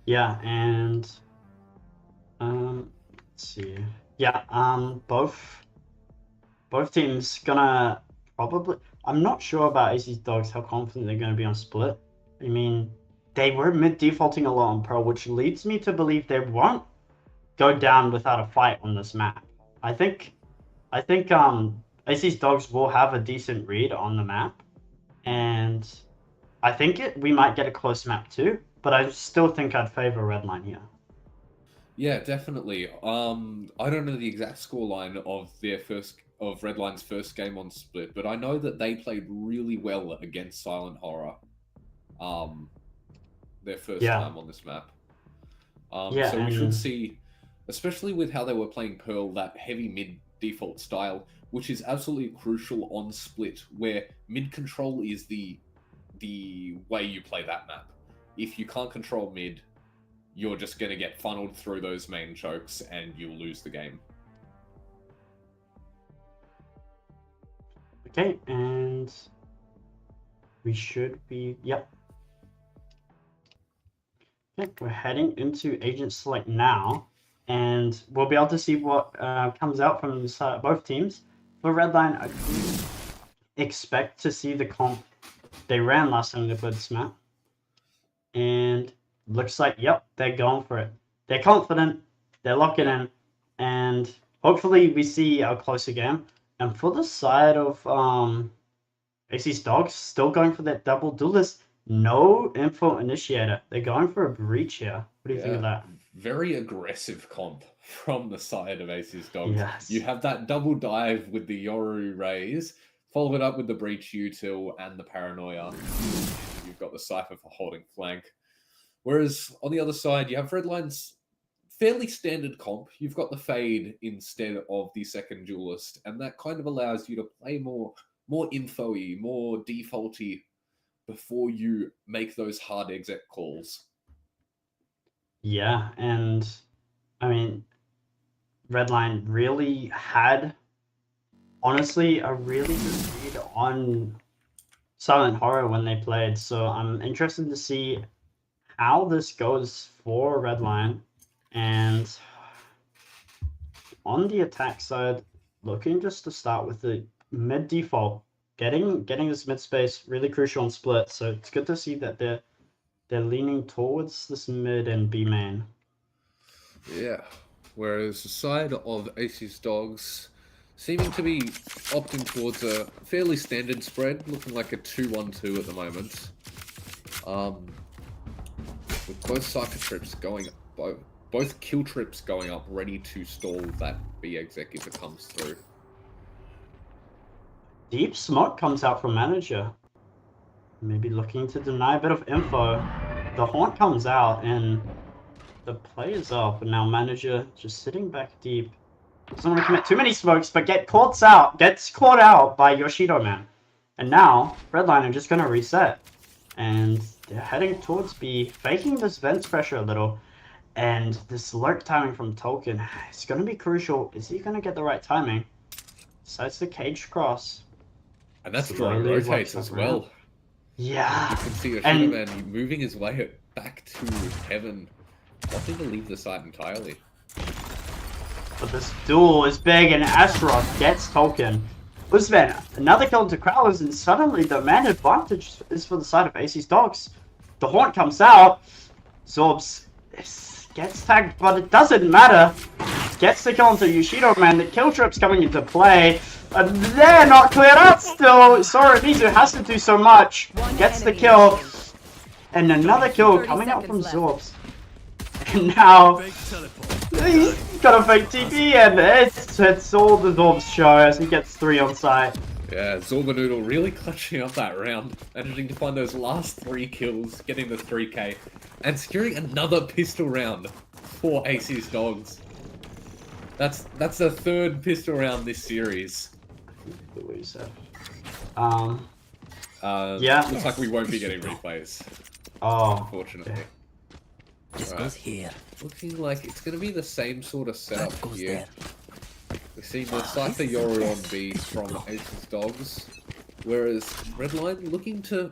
Yeah, and let's see. Yeah, both teams gonna probably. I'm not sure about AC's Dogs how confident they're gonna be on Split. I mean, they were mid defaulting a lot on Pro, which leads me to believe they won't go down without a fight on this map. I think AC's Dogs will have a decent read on the map, and I think we might get a close map too, but I still think I'd favor Redline here. Yeah, definitely. I don't know the exact scoreline of Redline's first game on Split, but I know that they played really well against Silent Horror. Their first time on this map. So we should see, especially with how they were playing Pearl, that heavy mid default style, which is absolutely crucial on Split, where mid control is the way you play that map. If you can't control mid, you're just going to get funneled through those main chokes and you'll lose the game. Okay, and we should be, yep. Okay, we're heading into Agent Select now, and we'll be able to see what comes out from both teams. For Redline, I expect to see the comp they ran last time they played this map. And looks like, yep, they're going for it. They're confident, they're locking in, and hopefully we see a closer game. And for the side of AC's Dogs, still going for that double duelist, no info initiator. They're going for a breach here. What do you think of that? Very aggressive comp from the side of AC's Dogs. Yes. You have that double dive with the Yoru Rays, followed up with the breach util and the paranoia. You've got the Cypher for holding flank. Whereas on the other side, you have Redline's fairly standard comp. You've got the Fade instead of the second duelist, and that kind of allows you to play more info-y, more defaulty before you make those hard exit calls. Yeah, and I mean, Redline really had, honestly, a really good read on Silent Horror when they played. So I'm interested to see how this goes for Redline. And on the attack side, looking just to start with the mid default, getting this mid space really crucial on Split. So it's good to see that they're leaning towards this mid and B main. Yeah. Whereas the side of AC's Dogs seeming to be opting towards a fairly standard spread, looking like a 2-1-2 at the moment. With both Cypher trips going, both kill trips going up, ready to stall that B exec if it comes through. Deep smoke comes out from Manager. Maybe looking to deny a bit of info. The Haunt comes out and the play is up, and now Manager just sitting back deep. Doesn't want to commit too many smokes, but gets caught out by Yoshido Man. And now, Redline are just going to reset. And they're heading towards B, faking this vents pressure a little. And this lurk timing from Tolkien is going to be crucial. Is he going to get the right timing? decides to cage cross. And that's drawing Slowly rotates works as up well. around. Yeah. You can see a And- shooter man moving his way back to heaven, wanting to leave the site entirely. But this duel is big, and Astaroth gets Tolkien. Usman, another kill into Crowlers, and suddenly the man advantage is for the side of AC's Dogs. The Haunt comes out. Zorbs gets tagged, but it doesn't matter. Gets the kill into Yoshido, man. The kill trip's coming into play. And they're not cleared out still. Soramizu has to do so much. Gets the kill. And another kill coming out from Zorbs. And now Fake teleport. he's got a fake TP, and it's all the Zorbs show as he gets 3 on site. Yeah, Zorbanoodle really clutching up that round, managing to find those last 3 kills, getting the 3k, and securing another pistol round for AC's Dogs. That's the 3rd pistol round this series. What you said. Yeah. Looks like we won't be getting replays, Oh. unfortunately. This Alright. goes here. Looking like it's going to be the same sort of setup That goes here. there. We're seeing the Cypher Yoru on B from AC's Dogs, whereas Redline looking to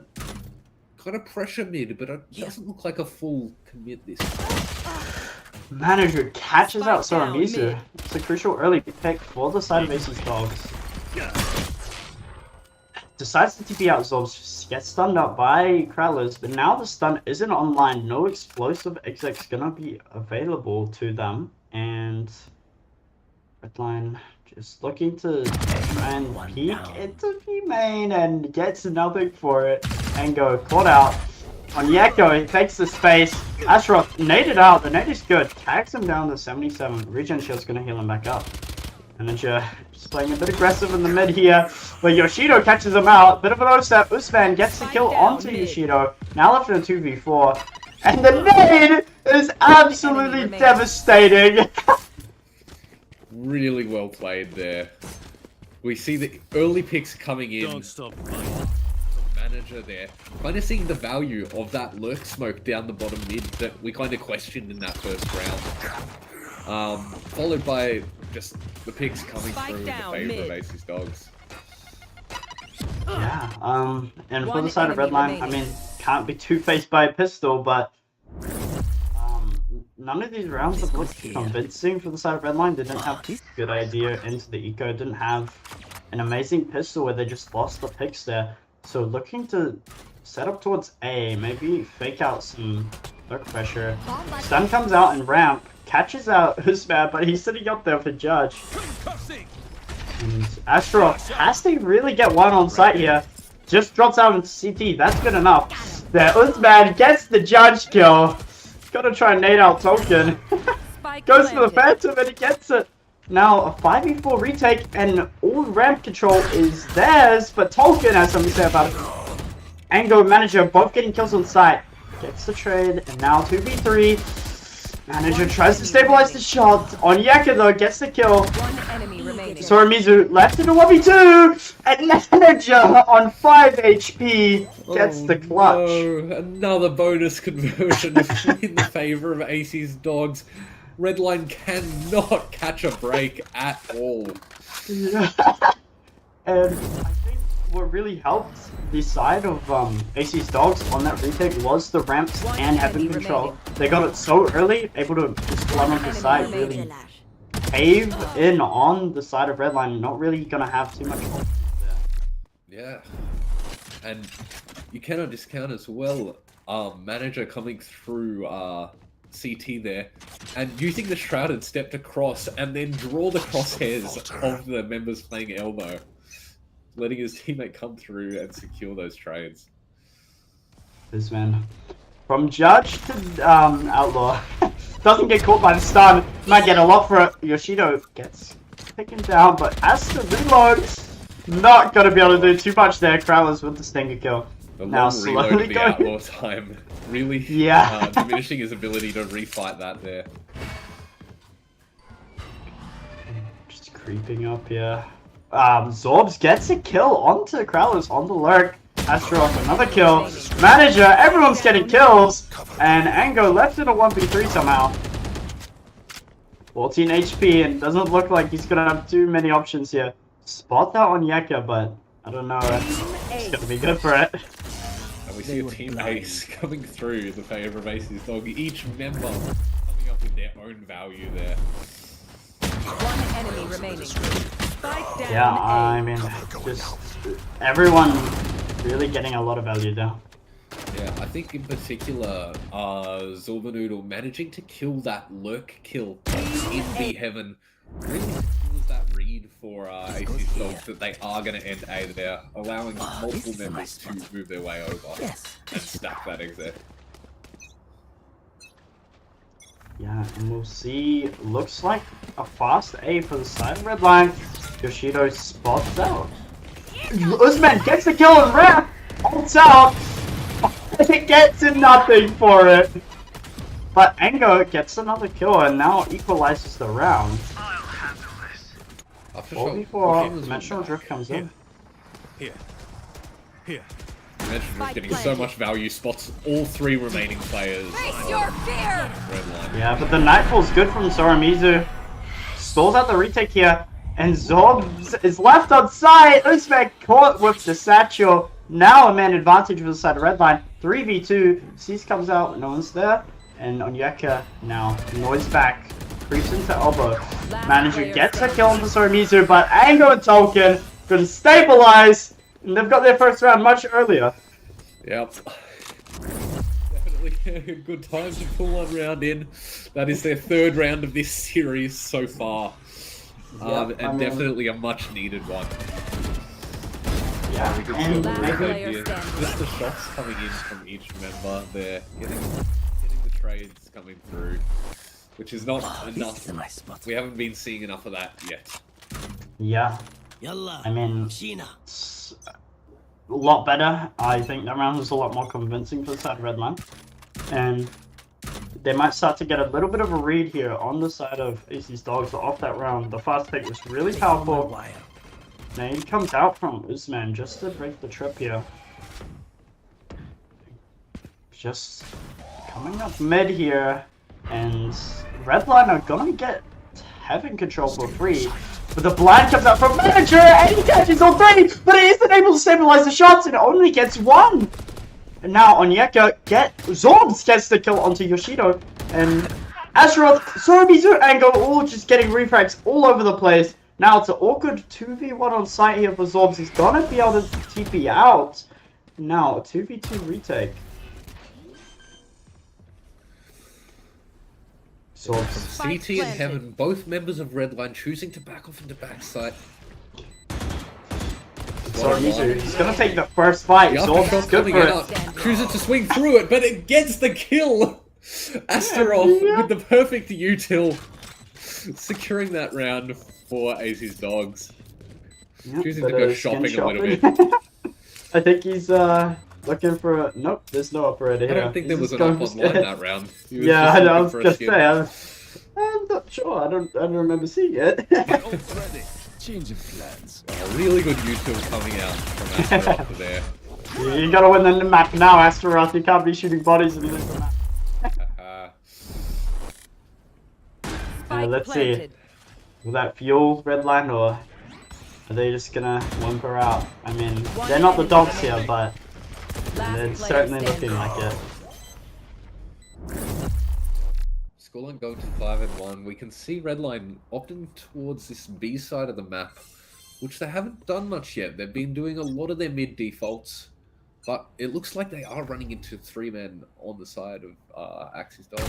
kind of pressure mid, but it doesn't look like a full commit this time. Manager catches out Spike down Soramizu. mid. It's a crucial early pick for the side of AC's Dogs. Decides to TP out Zorbs, gets stunned up by Kralers, but now the stun isn't online. No explosive exec's gonna be available to them, and Redline just looking to try and One peek down. into B main and gets nothing for it. And go caught out on Yeko. He takes the space. Astaroth naded out. The nade is good. Tags him down to 77. Regen shield's gonna heal him back up. Manager just playing a bit aggressive in the mid here, but Yoshido catches him out. Bit of an O-step. Usman gets the kill onto Yoshido. Now left in a 2v4. And the nade is absolutely Enemy devastating. Really well played there. We see the early picks coming in. Don't stop fighting. Manager there, kind of seeing the value of that lurk smoke down the bottom mid that we kind of questioned in that first round. Followed by just the picks coming Spike through in the down favor of mid. AC's Dogs. Yeah, and for One the side of enemy Redline, I remaining. mean, can't be two-faced by a pistol, but none of these rounds have looked convincing for the side of Redline. They didn't have a good idea into the eco, didn't have an amazing pistol where they just lost the picks there. So looking to set up towards A, maybe fake out some lurk pressure. Stun comes out and ramp, catches out Usman, but he's sitting up there for Judge. And Astaroth has to really get one on site here. Just drops out into CT, that's good enough. There, Usman gets the Judge kill. Gotta try and nade out Tolkien. Spike Goes for the planted. Phantom and he gets it. Now a 5v4 retake and all ramp control is theirs, but Tolkien has something to say about it. Ango and Manager both getting kills on site. Gets the trade, and now 2v3. Manager tries to stabilize the shot. On Yaka though, gets the kill. One enemy remaining. Soramizu left in a 1v2, and Manager on 5 HP gets the clutch. No, another bonus conversion in the favor of AC's Dogs. Redline cannot catch a break at all. And I think what really helped the side of AC's Dogs on that retake was the ramps One and heaven enemy control. remaining. They got it so early, able to just run onto the Enemy side, remaining. really cave in on the side of Redline, not really gonna have too much options there. Yeah. And you cannot discount as well, Manager coming through CT there and using the shrouded step to cross and then draw the crosshairs of the members playing Elbow, letting his teammate come through and secure those trades. This man. From Judge to Outlaw. Doesn't get caught by the stun. Might get a lot for it. Yoshido gets taken down, but has to reload. Not gonna be able to do too much there. Crowlers with the stinger kill. The Now long reload slowly of the going. Outlaw time really Yeah. diminishing his ability to refight that there. Just creeping up here. Zorbs gets a kill onto Crowlers on the lurk. Astaroth another kill. Manager, everyone's getting kills. And Ango left in a 1v3 somehow. 14 HP and doesn't look like he's gonna have too many options here. spot that on Yeka, but I don't know. It's gonna be good for it. And we see a team ace coming through in the favor of AcZy's dog. Each member coming up with their own value there. One enemy remaining. Spike down. Yeah, A. I mean, just everyone really getting a lot of value there. Yeah, I think in particular, Zorbanoodle managing to kill that lurk kill in the heaven really was that read for AcZy's dogs that they are going to end A there, allowing multiple members to move their way over and stack that exit. Yeah, and we'll see. Looks like a fast A for the side of Redline. Yoshido spots out. Usman gets the kill and ramp. Holds out. It gets him nothing for it. But Ango gets another kill and now equalizes the round. 4v4, Dimensional Drift comes in. Here. Dimensional Drift getting so much value, spots all three remaining players. Face your fear! Redline. Yeah, but the Nightfall's good from Soramizu. Stalls out the retake here. And Zorbs is left on side. Usman caught with the satchel. Now a man advantage for the side of Redline. 3v2. Cease comes out, no one's there. And Onyeka now noise back. Creeps into elbow. Manager gets a kill onto Soramizu, but Ango and Tolkien gonna stabilize. And they've got their first round much earlier. Yep. Definitely a good time to pull one round in. That is their third round of this series so far. And definitely a much needed one. Yeah, We can and see Last the player here. standing. Just the shots coming in from each member there, getting the trades coming through, which is not enough. This is a nice spot. We haven't been seeing enough of that yet. yeah, Yalla. I mean, Sheena. it's a lot better. I think that round was a lot more convincing for the side of Redline. And they might start to get a little bit of a read here on the side of AC's dogs off that round. The fast pick was really powerful. Wire. Now he comes out from Usman just to break the trip here. Just coming up mid here. And Redline are gonna get Heaven control for free. But the blind comes out from Manager and he catches all three, but it isn't able to stabilize the shots and it only gets one. And now Onyeka Zorbs gets the kill onto Yoshido, and Azeroth, Soramizu, Ango all just getting refrags all over the place. Now it's an awkward 2v1 on site here for Zorbs. He's gonna be able to TP out. Now a 2v2 retake. Zorbs. CT and Heaven, both members of Redline, choosing to back off into backside. Soramizu, he's gonna take the first fight. The Zorbs aftershock is good coming for it. out, chooses to swing through it, but it gets the kill! Asteroth with the perfect util, securing that round for AC's dogs. Yep, Choosing to bit go of skin shopping a little shopping. I think he's looking for a... Nope, there's no operator I here. don't think He's there was just an up going for online skin. that round. He was Yeah, just I looking was for a gonna skin. say, I'm not sure. I don't remember seeing it. Ready. Change of plans. A really good util coming out from Asteroth there. You gotta win the map now, Asteroth. You can't be shooting bodies and lose the map. Spike let's see. planted. Will that fuel Redline, or are they just gonna whimper out? I mean, they're not the dogs here, but Last it's player certainly standing. looking like it. Scoreline going to 5-1. We can see Redline opting towards this B side of the map, which they haven't done much yet. They've been doing a lot of their mid defaults, but it looks like they are running into 3 men on the side of AcZy's dog.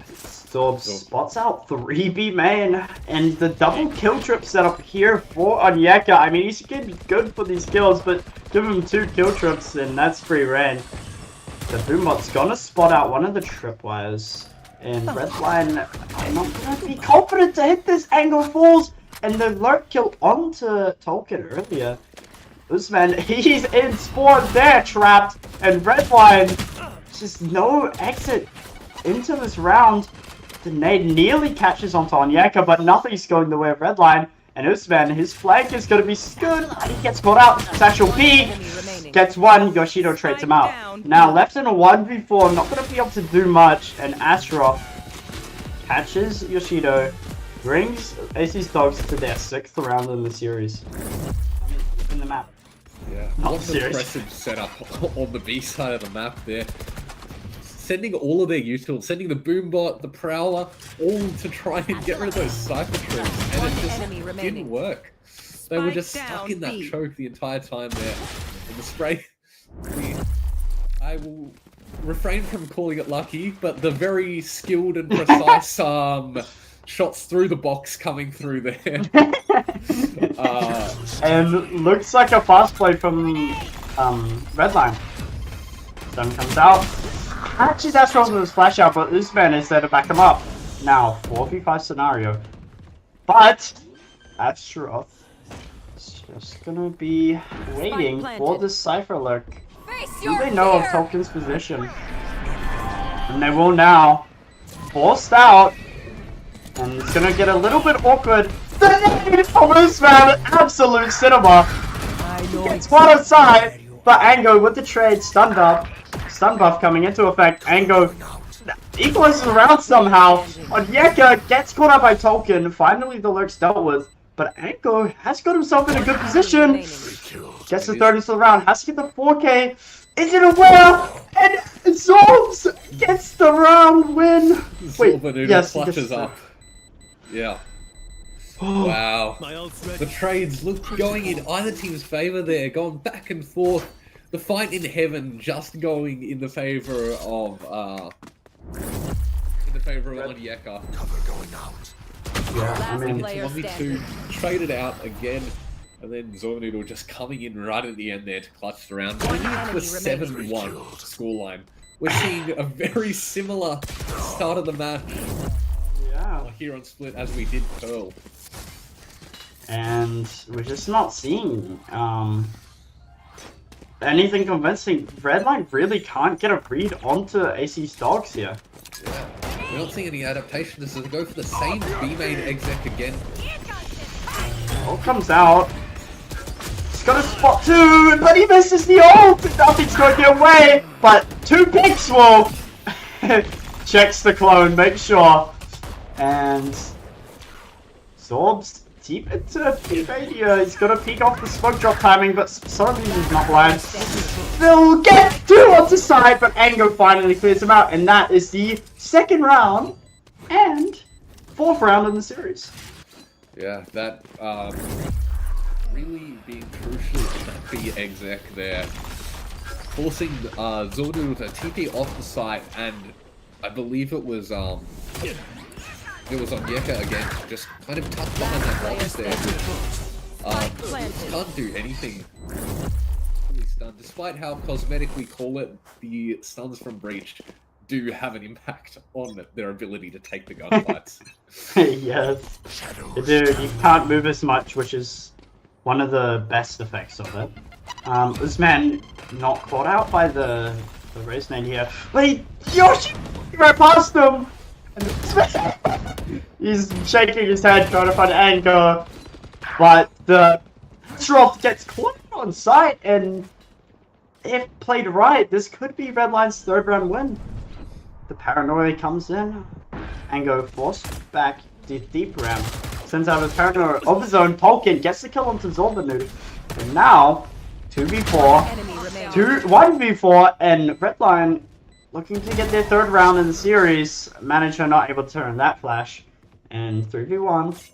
Zorb spots out 3B main, and the double kill trip setup here for Onyeka. I mean, he's gonna be good for these kills, but give him 2 kill trips and that's free reign. The Boombot's gonna spot out one of the tripwires, and Redline are not gonna be confident to hit this. Angle falls, and the lurk kill onto Tolkien earlier. Usman, he's in spawn there, trapped, and Redline, just no exit into this round. The nade nearly catches onto Onyeka, but nothing's going the way of Redline. And Usman, his flank is going to be good. He gets caught out. Satchel B Enemy remaining. gets one. Yoshido trades him out. Now left in a 1v4, not going to be able to do much. And Asteroth catches Yoshido. brings AC's Dogs to their 6th round in the series. In the map. Yeah, Not what an serious. impressive setup on the B side of the map there. Sending all of their utils, sending the Boombot, the Prowler, all to try and get rid of those Cypher troops, and it just enemy remaining. didn't work. They were just Spike stuck down in that B. choke the entire time there. And the spray... I will refrain from calling it lucky, but the very skilled and precise shots through the box coming through there. And looks like a fast play from Redline. Sun comes out. Actually, that's wrong with his flash out, but Usman is there to back him up. Now, 4v5 scenario. But Astaroth is just gonna be waiting for the Cypher lurk. Face Do your they know of fear. Tolkien's position? And they will now. Forced out. And it's gonna get a little bit awkward. The nade from Usman! Absolute cinema! It's one aside, but Ango with the trade, stun buff coming into effect. Ango equalizes around somehow. Onyeka gets caught out by Tolkien. Finally the lurk's dealt with. But Ango has got himself in a good position. Gets the 30th of the round, has to get the 4K. Is it aware? And Zorbs gets the round win. Wait, yes, he clutches gets up. Yeah. Wow. My ult's ready. The trades look going in either team's favor there, going back and forth. The fight in heaven just going in the favor of Onyeka. Yeah, I Last mean, player Want me to standing. trade it out again, and then Zornoodle just coming in right at the end there to clutch the round, bringing it to a 7-1 scoreline. We're seeing a very similar start of the match yeah. here on Split as we did Pearl. And we're just not seeing anything convincing. Redline really can't get a read onto AC's Dogs here. Yeah. We're not seeing any adaptation. This is go for the same B main exec again. All comes out. He's got a spot too, but he misses the ult. Nothing's going to get away, but 2 picks will checks the clone, make sure, and Zorbs deep into P-Mania. He's got to peek off the smoke drop timing, but sorry he's not blind. They'll get 2 onto side, but Ango finally clears him out, and that is the 2nd round and 4th round in the series. Yeah, that really being crucial in that B exec there. Forcing Zornoodle to TP off the site, and I believe it was Onyeka again, just kind of tucked behind that box there. Can't do anything. Fully stunned. Despite how cosmetic we call it, the stuns from Breach do have an impact on their ability to take the gunfights. Yes, they do. You can't move as much, which is one of the best effects of it. Usman not caught out by the race nade here. Wait, Yoshi right past him! And he's shaking his head trying to find Ango, but the drop gets caught on site, and if played right, this could be Redline's 3rd round win. The paranoia comes in. Ango forced back deep round. Sends out his paranoia of his own. Tolkien gets the kill onto Zornoodle. And now, 2v4. Enemy remaining. 1v4, and Redline looking to get their 3rd round in the series. Manager not able to turn that flash. And 3v1,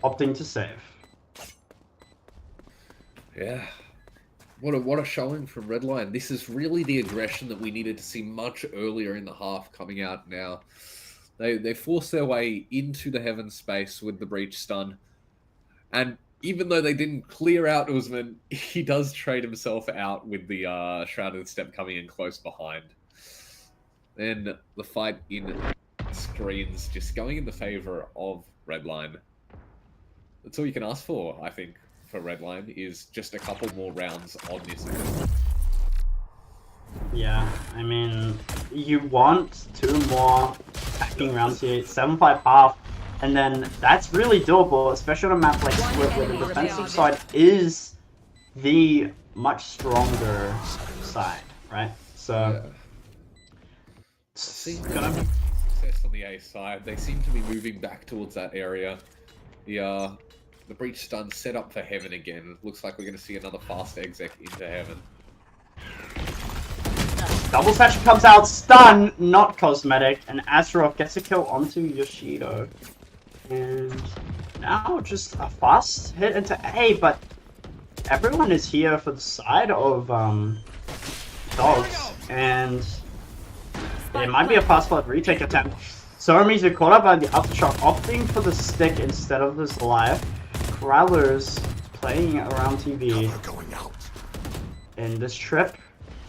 opting to save. Yeah. What a showing from Redline. This is really the aggression that we needed to see much earlier in the half coming out now. They forced their way into the heaven space with the breach stun. And even though they didn't clear out Usman, he does trade himself out with the Shrouded Step coming in close behind. Then the fight in screens just going in the favor of Redline. That's all you can ask for, I think, for Redline, is just a couple more rounds on this. Yeah, I mean, you want 2 more backing rounds here, 7-5 half, and then that's really doable, especially on a map like Split, where the defensive side is the much stronger side, right? So, Yeah. it's gonna be success on the A side. They seem to be moving back towards that area. The breach stun set up for heaven again. Looks like we're going to see another fast exec into heaven. Double satchel comes out, stun, not cosmetic, and Azeroth gets a kill onto Yoshido. And now just a fast hit into A, but everyone is here for the side of Dogs, and it might be a fast blood retake attempt. Soramizu caught up by the aftershock, opting for the stick instead of his life. Crowler's playing around TV. And this trip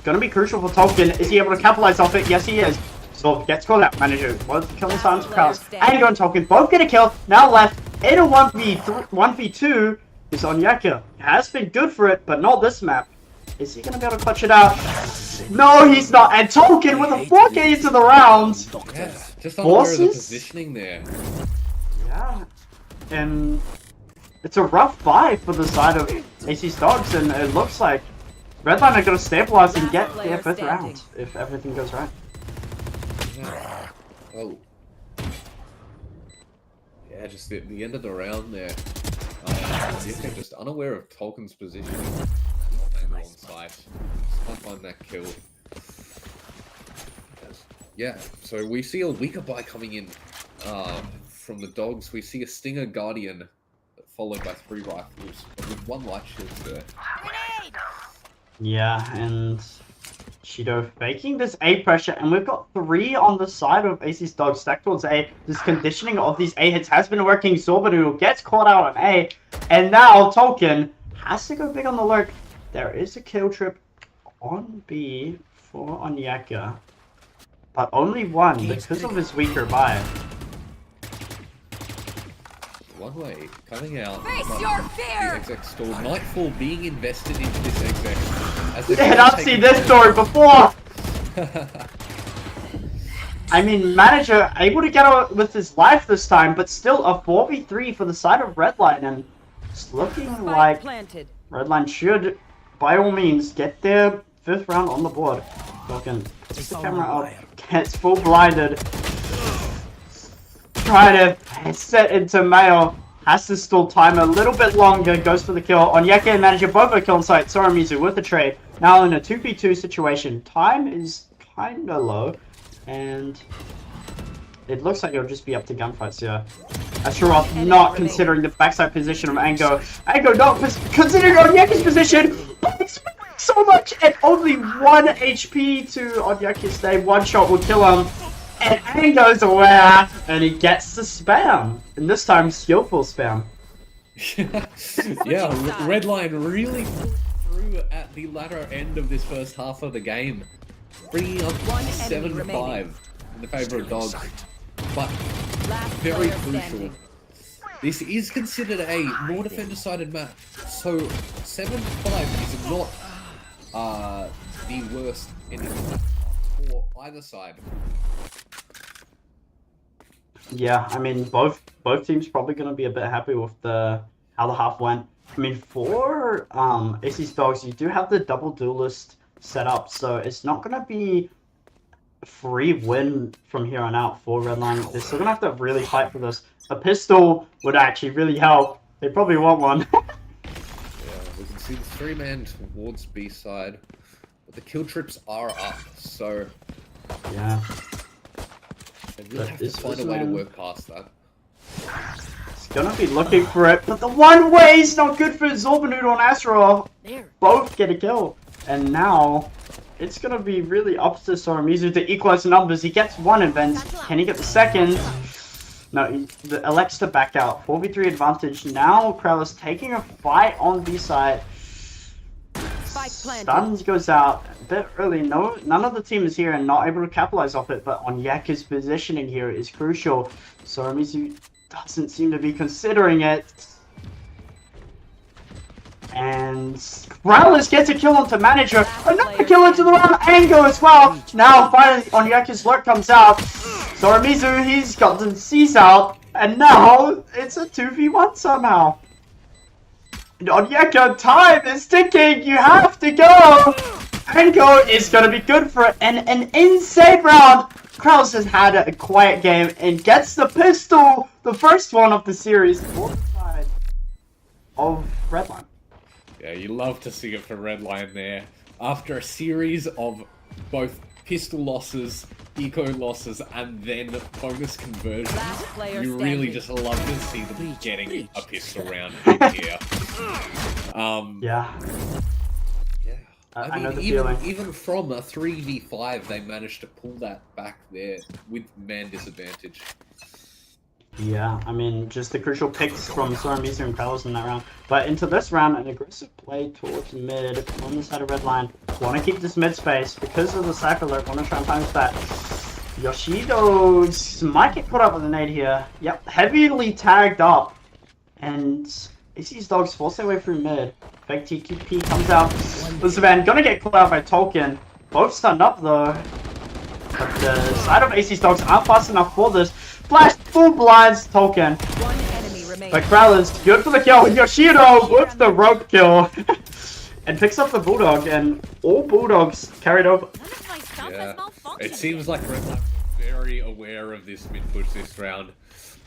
gonna be crucial for Tolkien. Is he able to capitalize off it? Yes, he is. So gets called out. Manager was killing silence for Crowlers. And going Tolkien both get a kill. Now left in a 1v2 is Onyeka. Has been good for it, but not this map. Is he gonna be able to clutch it out? No, he's not. And Tolkien with a 4K into the round. Yeah, just unaware of the positioning there. Yeah, and it's a rough buy for the side of AC's Dogs, and it looks like Redline are going to stabilize and get their 5th round if everything goes right. Yeah. Oh. Yeah, just the end of the round there. Yeah, just unaware of Tolkien's position. On site. Can't find that kill. Yeah, so we see a weaker buy coming in from the Dogs. We see a Stinger Guardian followed by 3 rifles, but with 1 light shield there. Yeah, and Shido faking this A pressure, and we've got 3 on the side of AC's Dogs stacked towards A. This conditioning of these A hits has been working. Zorbanoodle gets caught out on A, and now Tolkien has to go big on the lurk. There is a kill trip on B for Onyeka, but only 1 because of his weaker buy. One way coming out. Face your fear! The exec stall. Nightfall being invested into this exec. I've seen this story before! I mean, Manager able to get out with his life this time, but still a 4v3 for the side of Redline, and it's looking like Redline should, by all means, get their 5th round on the board. Tolkien puts the camera up, gets full blinded. Try to set into Mail, has to stall time a little bit longer, goes for the kill. Onyeka and Manager both are kill on site. Soramizu with the trade. Now in a 2v2 situation. Time is kinda low, and it looks like it'll just be up to gunfights here. Azeroth not considering the backside position of Ango. Ango not considering Onyeka's position, but it's so much, and only 1 HP to Onyeka's stay. 1 shot will kill him. And Ango's aware, and he gets the spam. And this time, skillful spam. Yeah, Redline really pulled through at the latter end of this first half of the game. Bringing up 7-5 in the favor of Dogs. But very crucial. This is considered a more defender-sided map. So 7-5 is not the worst ending for either side. Yeah, I mean, both teams probably going to be a bit happy with how the half went. I mean, for AC's Dogs, you do have the double duelist set up, so it's not going to be a free win from here on out for Redline. They're still going to have to really fight for this. A pistol would actually really help. They probably want one. Yeah, we can see the 3-man towards B side, but the kill trips are up, so yeah. They really have to find a way to work past that. He's gonna be looking for it, but the one way is not good for Zorbanoodle and Azeroth. Both get a kill. And now, it's gonna be really up to Soramizu to equalize the numbers. He gets 1 event. Can he get the 2nd? No, he elects to back out. 4v3 advantage. Now, Krell's taking a fight on B side. Stuns goes out a bit early. None of the team is here and not able to capitalize off it, but Onyeka's positioning here is crucial. Soramizu doesn't seem to be considering it. And Growlers gets a kill onto Manager. Another kill into the round. Ango as well. Now finally Onyeka's lurk comes out. Soramizu, he's got the C's out. And now it's a 2v1 somehow. Onyeka, time is ticking. You have to go. Ango is gonna be good for an insane round. Kraus has had a quiet game and gets the pistol, the first one of the series, for the side of Redline. Yeah, you love to see it for Redline there. After a series of both pistol losses, eco losses, and then bonus conversions, Last player you really standing. just love to see them getting a pistol round in here. Yeah. Yeah. I know the even, feeling. even from a 3v5, they managed to pull that back there with man disadvantage. Yeah, I mean, just the crucial picks from Soramizu and Kraus in that round. But into this round, an aggressive play towards mid on the side of Redline. Want to keep this mid space because of the Cypher Lurk. Want to try and punish that. Yoshido might get caught up with a nade here. Yep, heavily tagged up. And AC's dogs force their way through mid. Fake TQP comes out. Elizabeth gonna get caught out by Tolkien. Both stunned up though. But the side of AC's dogs aren't fast enough for this. Flash full blinds Tolkien. One enemy remaining. But Kraulin's good for the kill. Yoshido with the rope kill. And picks up the Bulldog, and all Bulldogs carried over. None of my stuff Yeah. has malfunctioned. It seems like Redline was very aware of this mid push this round.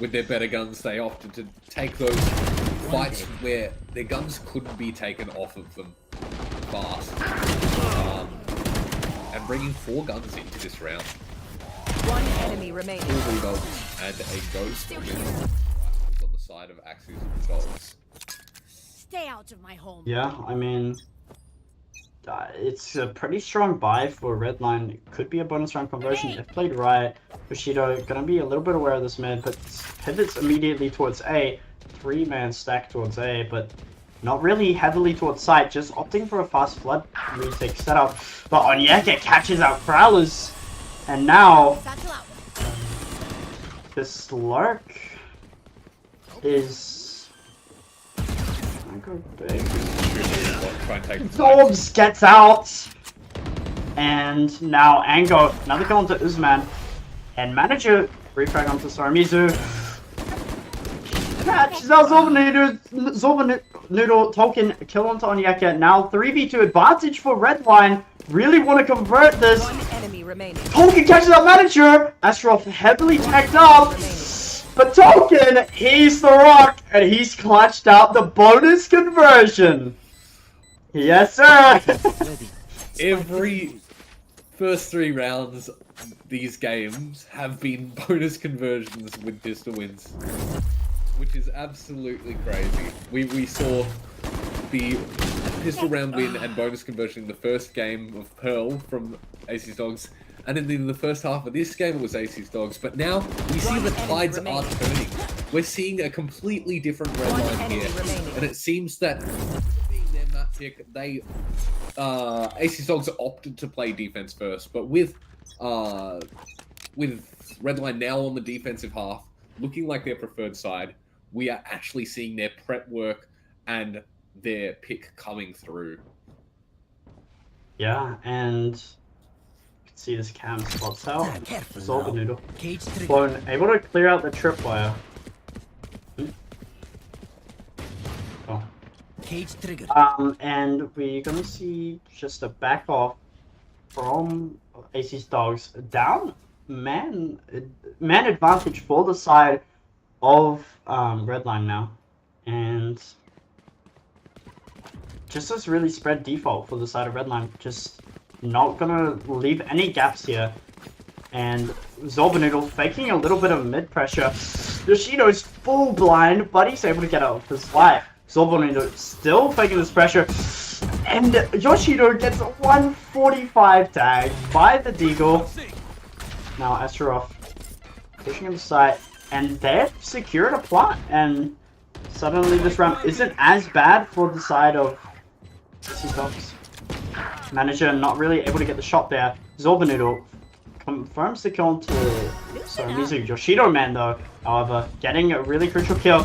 With their better guns, they opted to take those fights where their guns couldn't be taken off of them fast. And bringing 4 guns into this round. One enemy remaining. 4 Bulldogs and a Ghost with rifles on the side of AcZy's dogs. Stay out of my home. Yeah, I mean, it's a pretty strong buy for Redline. It could be a bonus round conversion if played right. Bushido gonna be a little bit aware of this mid, but pivots immediately towards A. 3-man stack towards A, but not really heavily towards side, just opting for a fast flood retake setup. But Onyeka catches out Prowlers, and now Satchel out. this Lurk is... I go big. Try and take the fight. Dobbs gets out, and now Ango, another kill onto Uzman, and manager refrag onto Soramizu. Catches out Zorba Tolkien, kill onto Onyeka. Now 3v2 advantage for Redline. Really want to convert this. One enemy remaining. Tolkien catches out manager. Astroff heavily tagged up. But Tolkien, he's the rock, and he's clutched out the bonus conversion. Yes, sir. Every first 3 rounds, these games have been bonus conversions with pistol wins, which is absolutely crazy. We saw the pistol round win and bonus conversion in the first game of Pearl from AC's Dogs, and then in the first half of this game it was AC's Dogs, but now we see the tides are turning. We're seeing a completely different Redline here, and it seems that being their map pick, they AC's Dogs opted to play defense first, but with Redline now on the defensive half, looking like their preferred side, we are actually seeing their prep work and their pick coming through. Yeah, and you can see this cam spots out. Zorba Noodle. Cage trigger. Flown, able to clear out the tripwire. Oh. Cage trigger. And we're gonna see just a back off from AC's Dogs down man advantage for the side of Redline now, and just this really spread default for the side of Redline, just not gonna leave any gaps here. And Zorbanoodle faking a little bit of mid pressure. Yoshido's full blind, but he's able to get out of his life. Zorbanoodle still faking this pressure, and Yoshido gets a 145 tag by the Deagle. Now Astaroth pushing him aside, and they've secured a plot, and suddenly this round isn't as bad for the side of AC's Dogs. Manager not really able to get the shot there. Zorbanoodle confirms the kill to Soramizu. Yoshido man though, however, getting a really crucial kill.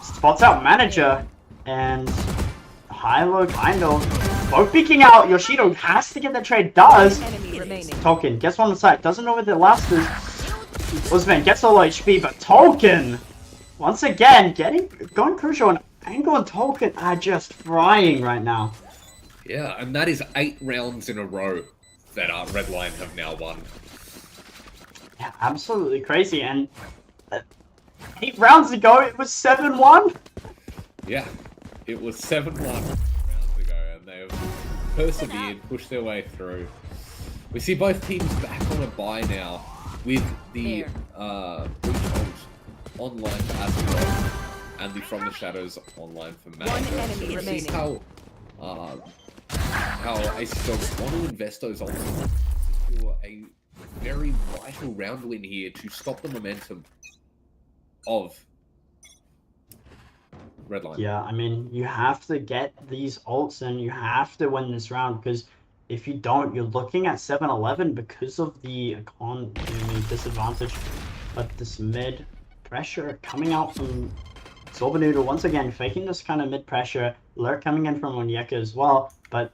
Spots out manager, and high-low kind of both peeking out. Yoshido has to get the trade, does. Enemy remaining. Tolkien gets one on the side, doesn't know where the last is. Usman gets all HP, but Tolkien, once again, going crucial, and Angle and Tolkien are just frying right now. Yeah, and that is 8 rounds in a row that Redline have now won. Yeah, absolutely crazy. And 8 rounds ago, it was 7-1. Yeah, it was 7-1 rounds ago, and they have persevered, pushed their way through. We see both teams back on a bye now, with the online for AcZy's and the From the Shadows online for Magic. One enemy So we remaining. see how AcZy's want to invest those ults to secure a very vital round win here to stop the momentum of Redline. Yeah, I mean, you have to get these ults and you have to win this round, because if you don't, you're looking at 7-11 because of the economy disadvantage. But this mid pressure coming out from Zorbanoodle once again, faking this kind of mid pressure. Lurk coming in from Onyeka as well, but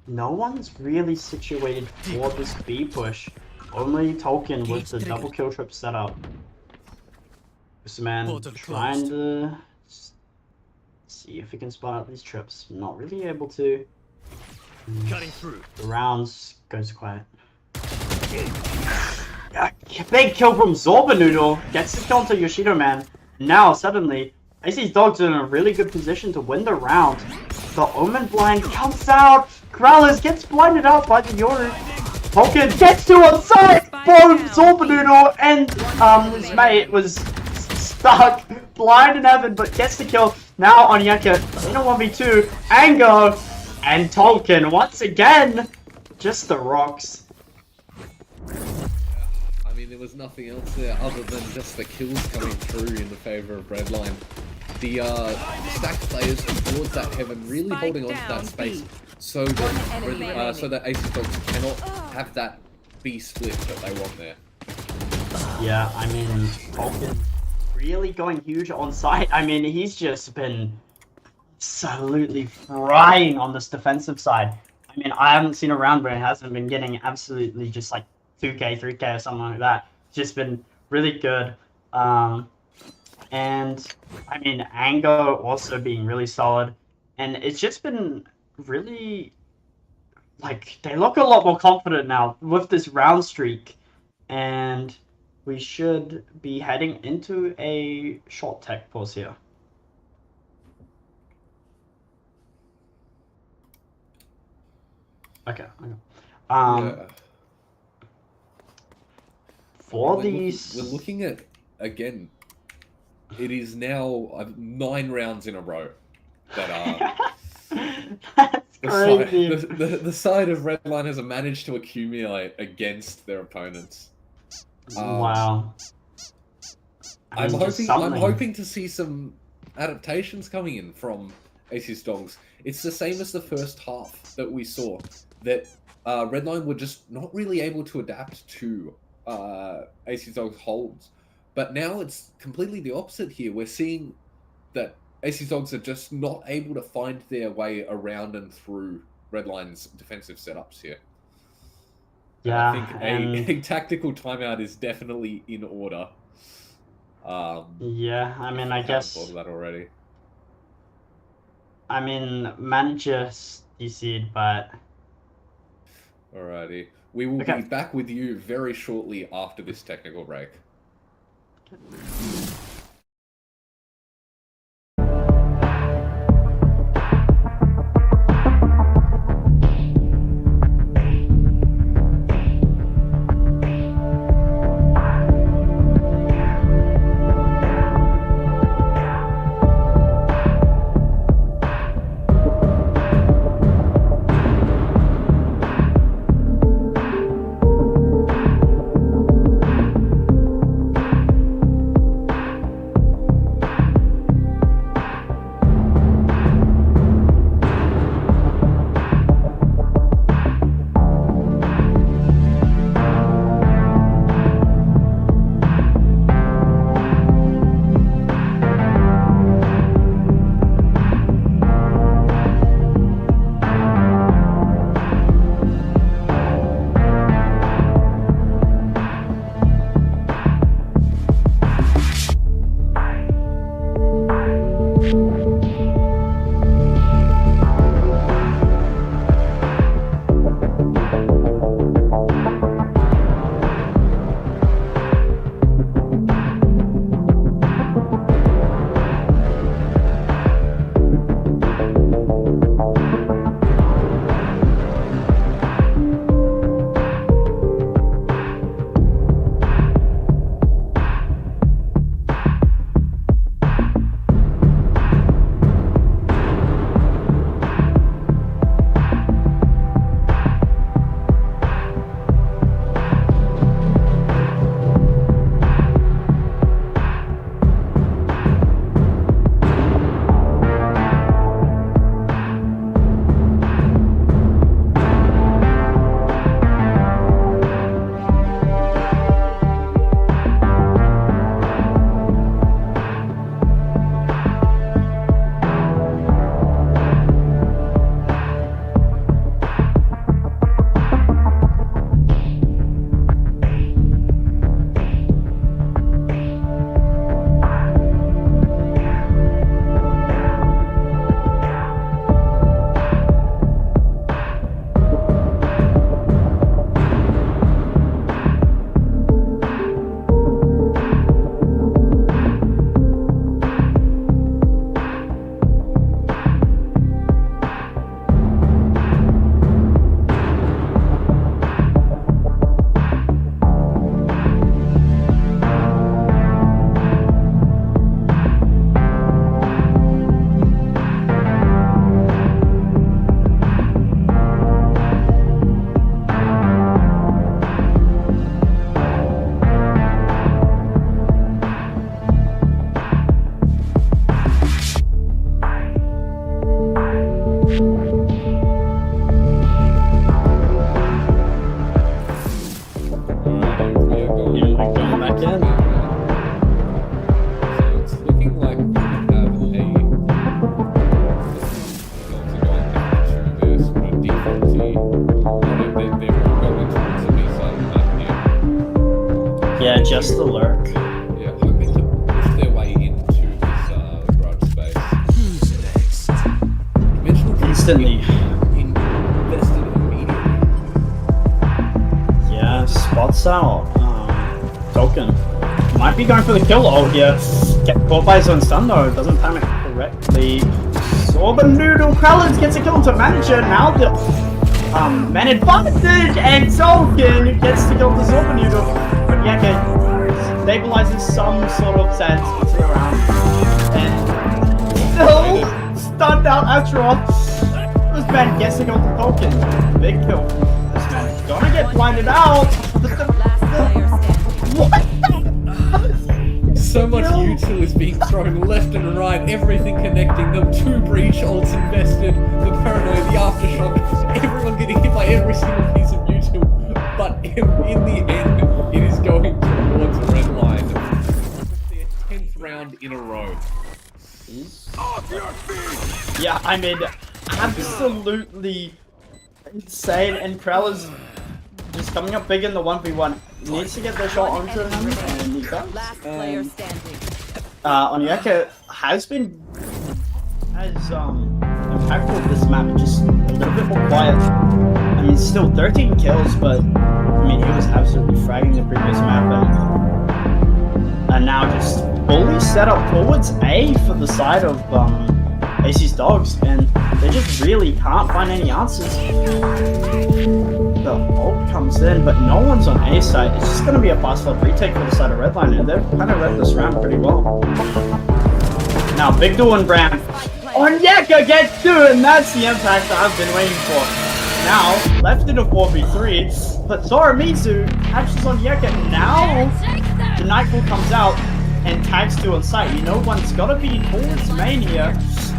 no one's really situated for this B push. Only Tolkien with the double kill trip setup. This man Portal trying closed. to see if he can spot out these trips. Not really able to. Cutting through. The rounds goes quiet. Big kill from Zorbanoodle. Gets the kill onto Yoshido Man. Now suddenly, AC's Dogs are in a really good position to win the round. The Omen blind comes out. Growlers gets blinded out by the Yoru. Tolkien gets to on side. Boom! Zorbanoodle and his mate was stuck, blind in heaven, but gets the kill. Now Onyeka in a 1v2. Ango and Tolkien once again. Just the rocks. I mean, there was nothing else there other than just the kills coming through in the favor of Redline. The stacked players towards that heaven really Spike holding on to down, that space B. so that enemy remaining. so that AcZy's Dogs cannot have that B split that they want there. Yeah, I mean, Tolkien really going huge on site. I mean, he's just been absolutely frying on this defensive side. I mean, I haven't seen a round where he hasn't been getting absolutely just like 2k, 3k or something like that. It's just been really good. And I mean, Ango also being really solid. And it's just been really, like, they look a lot more confident now with this round streak. And we should be heading into a short tech pause here. Okay. Yeah. For We're these... we're looking at, again, it is now 9 rounds in a row that That's crazy. the side of Redline has managed to accumulate against their opponents. Wow. I I'm mean, just hoping something. to see some adaptations coming in from AcZy's Dogs. It's the same as the first half that we saw, that Redline were just not really able to adapt to AcZy's Dogs holds. But now it's completely the opposite here. We're seeing that AcZy's Dogs are just not able to find their way around and through Redline's defensive setups here. Yeah, And I think a tactical timeout is definitely in order. yeah, I mean, I haven't guess... thought of that already. I mean, manager DC'd, but... Alrighty. We will Okay. be back with you very shortly after this technical break. Yeah, just the lurk. Yeah, hoping to push their way into this garage space. Dimensional Drift Instantly. invested immediately. Yeah, spots out. Token. Might be going for the kill. Oh, yeah. Get caught by his own stun though. Doesn't time it correctly. Sorba Noodle Krellins gets a kill into manager. Now the man advantage and Token gets to kill the Sorba Noodle. But yeah, okay. Stabilizes some sort of sense into the round. And still stunned out Atroth. This man gets to kill the Token. Big kill. This man is gonna get blinded out. Last player standing. What? So much util is being thrown left and right, everything connecting them. 2 breach ults invested, the paranoia, the aftershock, everyone getting hit by every single piece of util. But in the end, it is going towards Redline. Their 10th round in a row. Yeah, I mean, absolutely insane. And Kreller's just coming up big in the 1v1. Needs to get the shot onto him, and he does. Last player standing. Onyeka has been as impactful this map, just a little bit more quiet. I mean, still 13 kills, but I mean, he was absolutely fragging the previous map, and now just fully set up towards A for the side of AcZy's dogs, and they just really can't find any answers. The ult comes in, but no one's on A side. It's just going to be a fast flip retake for the side of Redline, and they've kind of read this round pretty well. Now, big duel and Bram. Onyeka gets 2, and that's the impact that I've been waiting for. Now, left in a 4v3, but Zoramizu catches Onyeka. Now, the Nightfall comes out and tags 2 on sight. You know one's got to be towards main here.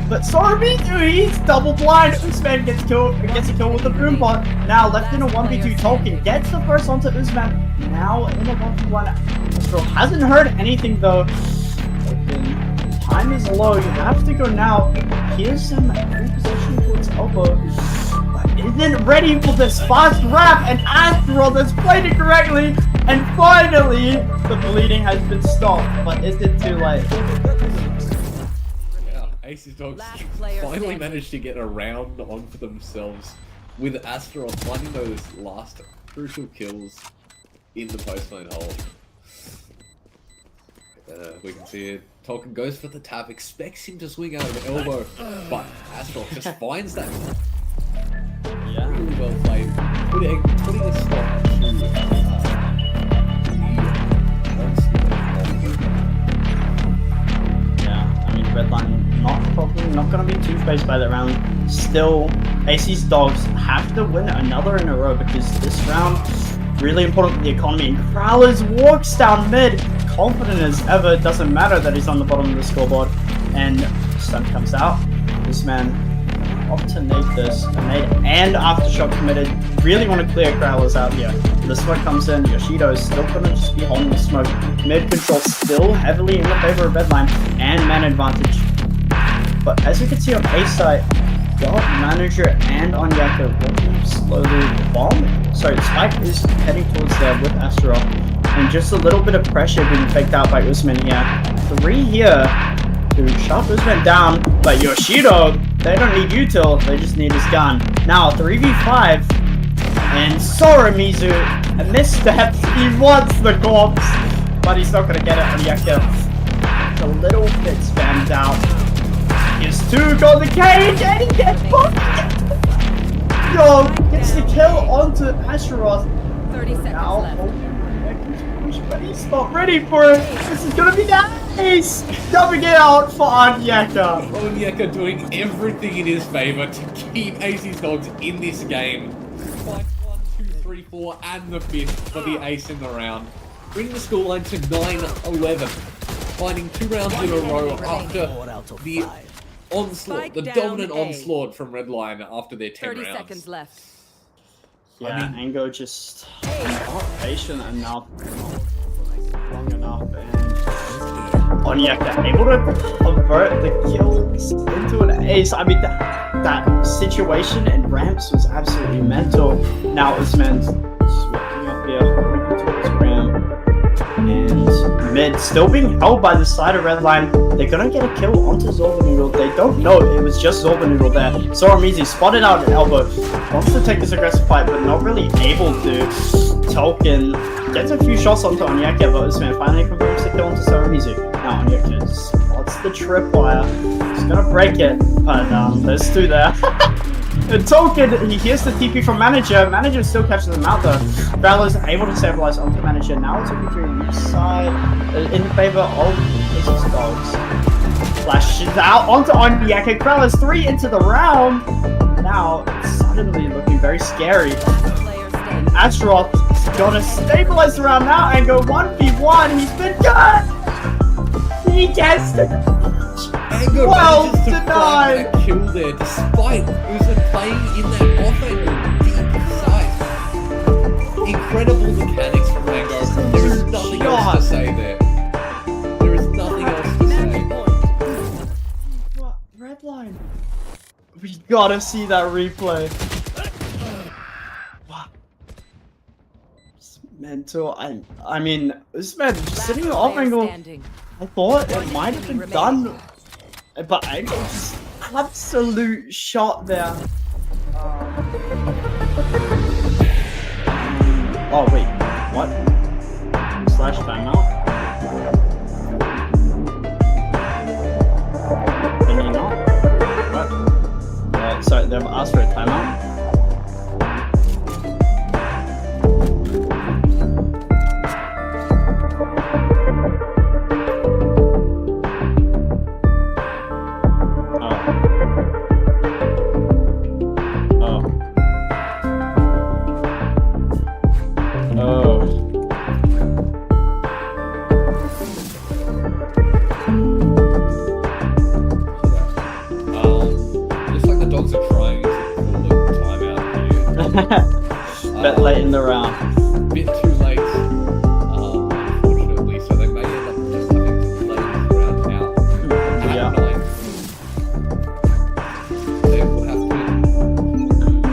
But Zoramizu, he's double blind. Usman gets a kill with the boom bot. Now left in a 1v2, Tolkien gets the first onto Usman. Now in a 1v1, Astro hasn't heard anything though. Time is low. You have to go now. Here's some reposition towards elbow. But isn't ready for this fast wrap, and Astro has played it correctly. And finally, the bleeding has been stopped. But is it too late? AcZy's dogs finally managed to get a round onto themselves with Astaroth finding those last crucial kills in the post-lane hole. We can see it. Tolkien goes for the tap, expects him to swing out of the elbow, but Astaroth just finds that. Yeah. Really well played. Putting a stop to Redline not gonna be too phased by that round. Still, AcZy's dogs have to win another in a row because this round really important for the economy. And Crowlers walks down mid, confident as ever. Doesn't matter that he's on the bottom of the scoreboard. And stun comes out. This man opt to nade this. A nade and aftershock committed. Really want to clear Crowlers out here. The smoke comes in. Yoshido is still gonna just be holding the smoke. Mid control still heavily in the favor of Redline and man advantage. But as you can see on A side, got manager and Onyeka walking slowly. The bomb, sorry, the spike is heading towards there with Astaroth, and just a little bit of pressure being faked out by Usman here. 3 here to shut Usman down, but Yoshido, they don't need util, they just need his gun. Now 3v5, and Zoramizu, a misstep, he wants the corpse, but he's not gonna get it. Onyeka, a little bit spammed out. Here's 2, got the cage, and he gets both. Yo, gets the kill onto Astaroth. 30 seconds left. But he's not ready for it. This is gonna be nice. Dumping it out for Onyeka. Onyeka doing everything in his favor to keep AcZy's dogs in this game. Fight 1, 2, 3, 4, and the 5th for the ace in the round. Bring the scoreline to 9-11. Finding 2 rounds in a row after the onslaught, the dominant onslaught from Redline after their 10 30 rounds. seconds left. Yeah, Ango just not patient enough, long enough, and Onyeka able to convert the kills into an ace. I mean, that situation in ramps was absolutely mental. Now Usman's just walking up here, towards Ram. mid, still being held by the side of Redline. They're gonna get a kill onto Zorbanoodle. They don't know it was just Zorbanoodle there. Soramizi spotted out an elbow, wants to take this aggressive fight, but not really able to. Token gets a few shots onto Onyeka, but this man finally confirms the kill onto Soramizi. Now Onyeka spots the tripwire. He's gonna break it, but there's two there. And Token, he hears the TP from Manager. Manager still catches them out though. Growler's able to stabilize onto Manager. Now it's looking through the side in favor of AcZy's Dogs. Flashes out onto Onyeka. Growler's 3 into the round. Now it's suddenly looking very scary. And Atroth is gonna stabilize the round now and go 1v1. He's been good! He gets the Ango well manages to denied! find a kill there despite Uzi playing in that off-angle deep sight. Incredible mechanics from Ango. There is nothing else to say there. There is nothing else to say. What? Redline. We gotta see that replay. Wow. It's mental. I mean, this man just sitting off angle. I thought it might have been done, but I just absolute shot there. Oh wait, what? Slash timeout? Can you not? What? Sorry, they've asked for a timeout. Bit late in the round. Bit too late, unfortunately, so they may end up just having to play this round out. Yeah. They will have to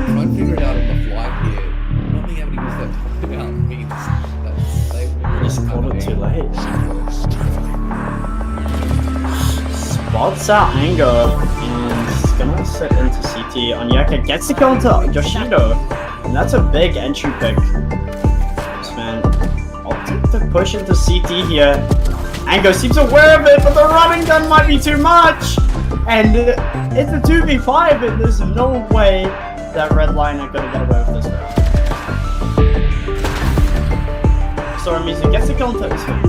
try and figure it out on the fly here. Not being able to use that timeout means that they will Just called it too late. Spots out Ango and he's gonna sit into CT. Onyeka gets the kill into Yoshido. And that's a big entry pick. This man, I'll take the push into CT here. Ango seems aware of it, but the running gun might be too much. And it's a 2v5, and there's no way that Redline are gonna get away with this round. Soramizi gets the kill into this man.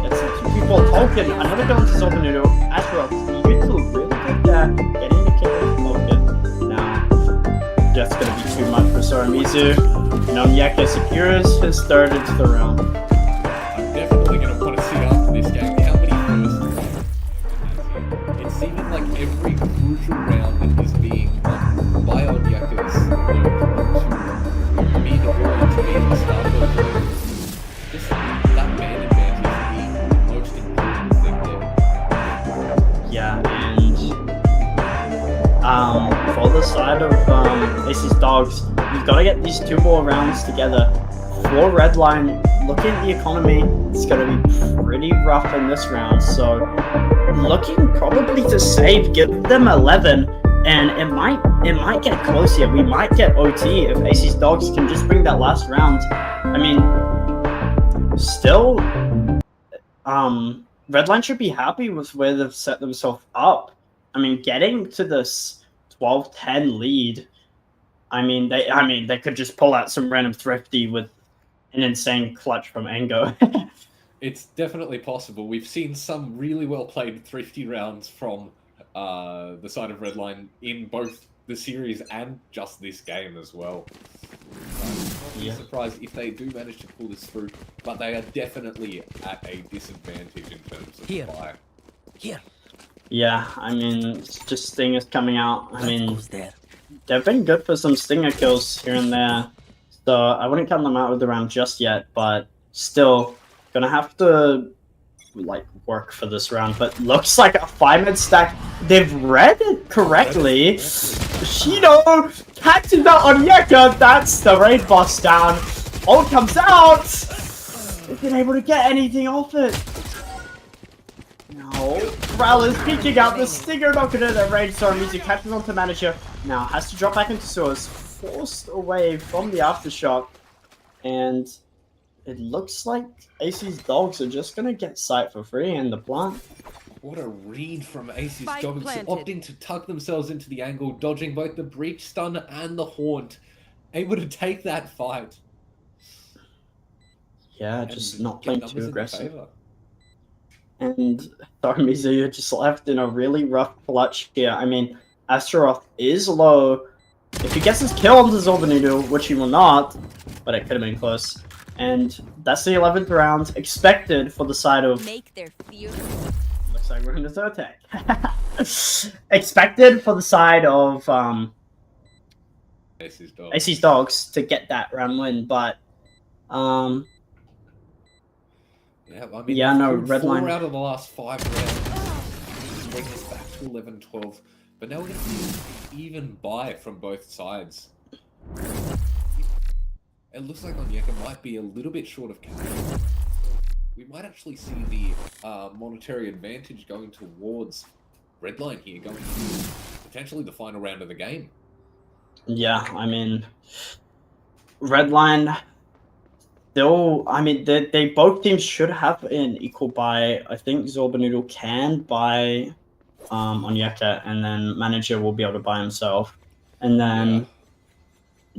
Gets the 2v4 Token, another kill into Zorbanoodle. Atroth, you two really good there, getting the kill with Token. Now, that's gonna be too much for Soramizu. Onyeka secures his third into the round. I'm definitely going to want to see after this game how many firsts. It seems like every crucial round is being won by Onyeka's to be the one to be at the start of the game. Just that man advantage being the most important thing there. Yeah, and for the side of AcZy's Dogs, you've got to get these 2 more rounds together. For Redline, looking at the economy, it's going to be pretty rough in this round. So, looking probably to save, give them 11, and it might get close here. We might get OT if AcZy's Dogs can just bring that last round. I mean, still, Redline should be happy with where they've set themselves up. I mean, getting to this 12-10 lead. I mean, they could just pull out some random thrifty with an insane clutch from Ango. It's definitely possible. We've seen some really well played thrifty rounds from the side of Redline in both the series and just this game as well. I'd be surprised if they do manage to pull this through, but they are definitely at a disadvantage in terms of fire. Here. Yeah, I mean, just Stingers coming out. I mean, they've been good for some Stinger kills here and there, so I wouldn't count them out with the round just yet, but still gonna have to work for this round. But looks like a 5-mid stack. They've read it correctly. Shido catches that Onyeka. That's the raid boss down. Ult comes out. isn't able to get anything off it. No, Rally's peeking out the stinger, not gonna the range. Sorry, Music catches onto Manager. Now has to drop back into sewers, forced away from the aftershock, and it looks like AC's dogs are just gonna get sight for free in the plant. What a read from AC's Spike dogs, planted. opting to tuck themselves into the angle, dodging both the breach stun and the haunt, able to take that fight. Yeah, just and not get playing numbers too in their aggressive. favour. And Mizu, you're just left in a really rough clutch here. I mean, Astaroth is low. If he gets his kill onto Zorbanudu, which he will not, but it could have been close. And that's the 11th round, expected for the side of... Make their fear. Looks like we're in the third tech. Expected for the side of AC's dogs to get that round win, but... Yeah, I mean, yeah, no, Redline. 4 Redline. out of the last 5 rounds. Bring us back to 11-12. But now we're going to see even buy from both sides. It looks like Onyeka might be a little bit short of cash. We might actually see the monetary advantage going towards Redline here, going to potentially the final round of the game. Yeah, I mean, Redline... Still, I mean, they both teams should have an equal buy. I think Zorbanudu can buy Onyeka, and then Manager will be able to buy himself. And then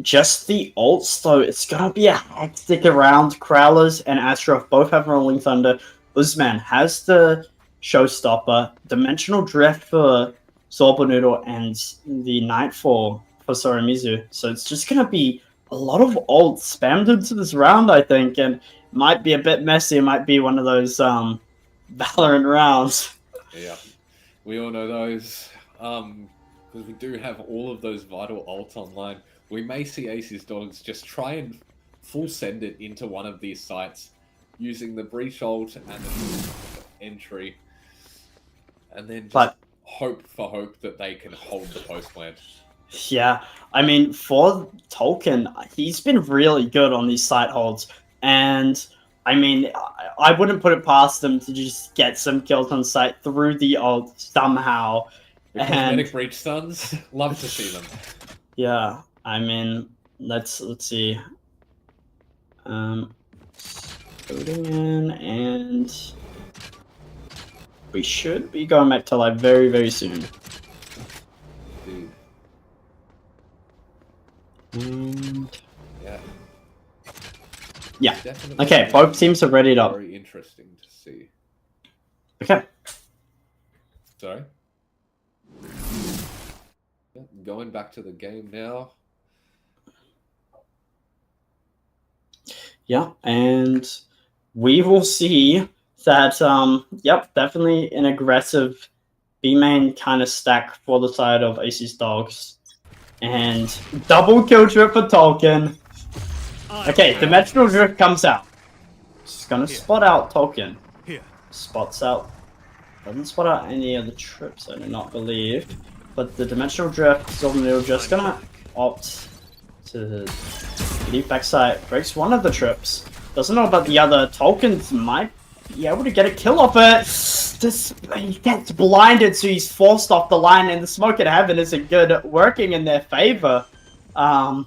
just the ults, though, it's gonna be a hectic around. Crowlers and Astaroth both have Rolling Thunder. Uzman has the Showstopper, Dimensional Drift for Zorbanudu, and the Nightfall for Sorimizu. So it's just gonna be a lot of ults spammed into this round, I think, and might be a bit messy. It might be one of those Valorant rounds. Yeah, we all know those. Because we do have all of those vital ults online. We may see AC's dogs just try and full send it into one of these sites using the breach ult and the entry. And then just hope that they can hold the post plant. Yeah, I mean, for Tolkien, he's been really good on these site holds, and I mean, I wouldn't put it past him to just get some kills on site through the ult somehow. The cosmetic breach stuns, love to see them. Yeah, I mean, let's see. Loading in, and we should be going back to live very, very soon. Dude. Yeah. Yeah. Definitely Okay, both teams are readied up. Very interesting to see. Okay. Sorry. Yeah, going back to the game now. Yeah, and we will see that, yep, definitely an aggressive B-main kind of stack for the side of AC's dogs. And double kill drip for Tolkien. Okay, Dimensional Drift comes out. Just gonna spot out Tolkien. Here. Spots out. Doesn't spot out any of the trips, I do not believe. But the Dimensional Drift, Zorbanudu just gonna opt to leave backside. Breaks one of the trips. Doesn't know about the other. Tolkien might be able to get a kill off it. He gets blinded, so he's forced off the line, and the smoke at heaven isn't good, working in their favor. And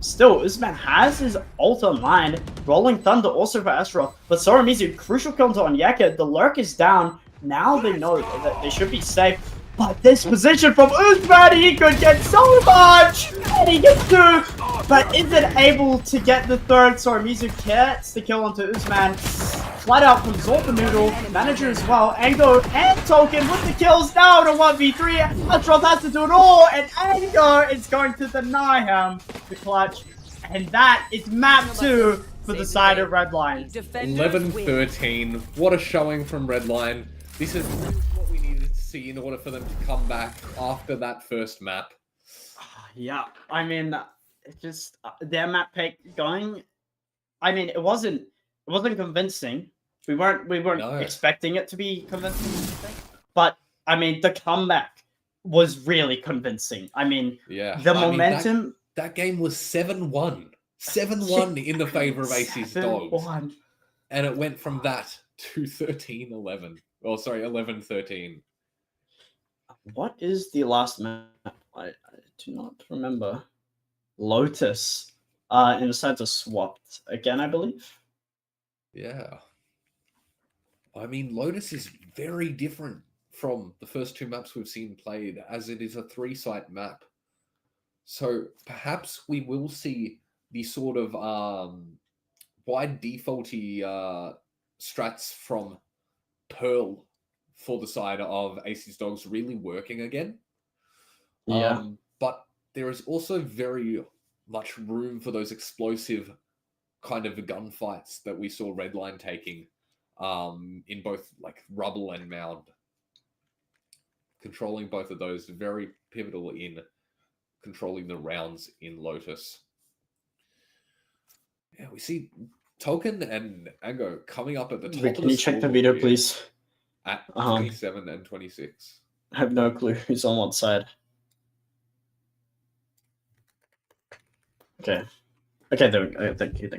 still, Uzman has his ult online. Rolling Thunder also for Astaroth. But Sorimizu, crucial kill into Onyeka. The lurk is down. Now they know that they should be safe. But this position from Uzman, he could get so much! And he gets two, but isn't able to get the third. Sorimizu gets the kill onto Uzman. Flat out from Zorbanudu, Manager as well. Ango and Tolkien with the kills now to 1v3. Astaroth has to do it all, and Ango is going to deny him the clutch. And that is map 2 for the side of Redline. 11-13. What a showing from Redline. This is what we needed to see in order for them to come back after that first map. Yeah, I mean, it just their map pick going. I mean, it wasn't convincing. We weren't expecting it to be convincing, but I mean, the comeback was really convincing. I mean, yeah, the momentum. That game was 7-1. 7-1 in the favor of AcZy's Dogs. 7-1. And it went from that to 13-11. Oh, sorry, 11-13. What is the last map? I do not remember. Lotus. And the sides are swapped again, I believe. Yeah. I mean, Lotus is very different from the first two maps we've seen played, as it is a 3-site map. So perhaps we will see the sort of wide defaulty strats from Pearl for the side of AcZy's Dogs really working again. Yeah. But there is also very much room for those explosive kind of gunfights that we saw Redline taking in both like Rubble and Mound. Controlling both of those, very pivotal in controlling the rounds in Lotus. Yeah, we see Token and Ango coming up at the top of the Can you check the video, please? At 27 and 26. I have no clue who's on what side. Okay. Okay, there we go. Thank you.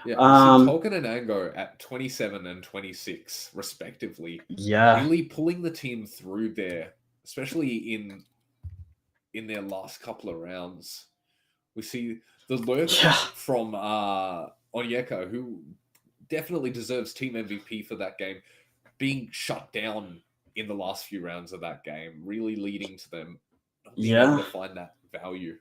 Yeah, so Token and Ango at 27 and 26, respectively. Yeah. Really pulling the team through there, especially in their last couple of rounds. We see the lurk from Onyeka, who definitely deserves team MVP for that game, being shut down in the last few rounds of that game, really leading to them not being able to find that value.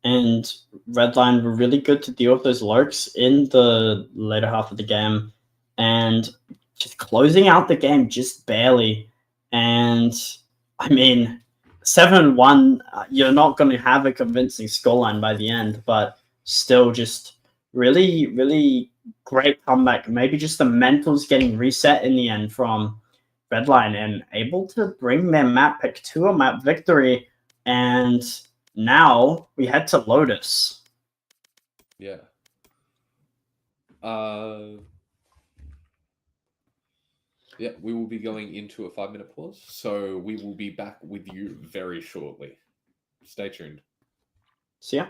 And Redline were really good to deal with those lurks in the later half of the game and just closing out the game just barely. And I mean, 7-1, you're not going to have a convincing scoreline by the end, but still just really, really great comeback. Maybe just the mentals getting reset in the end from Redline and able to bring their map pick to a map victory. And now we head to Lotus. Yeah. Yeah, we will be going into a 5-minute pause, so we will be back with you very shortly. Stay tuned. See ya.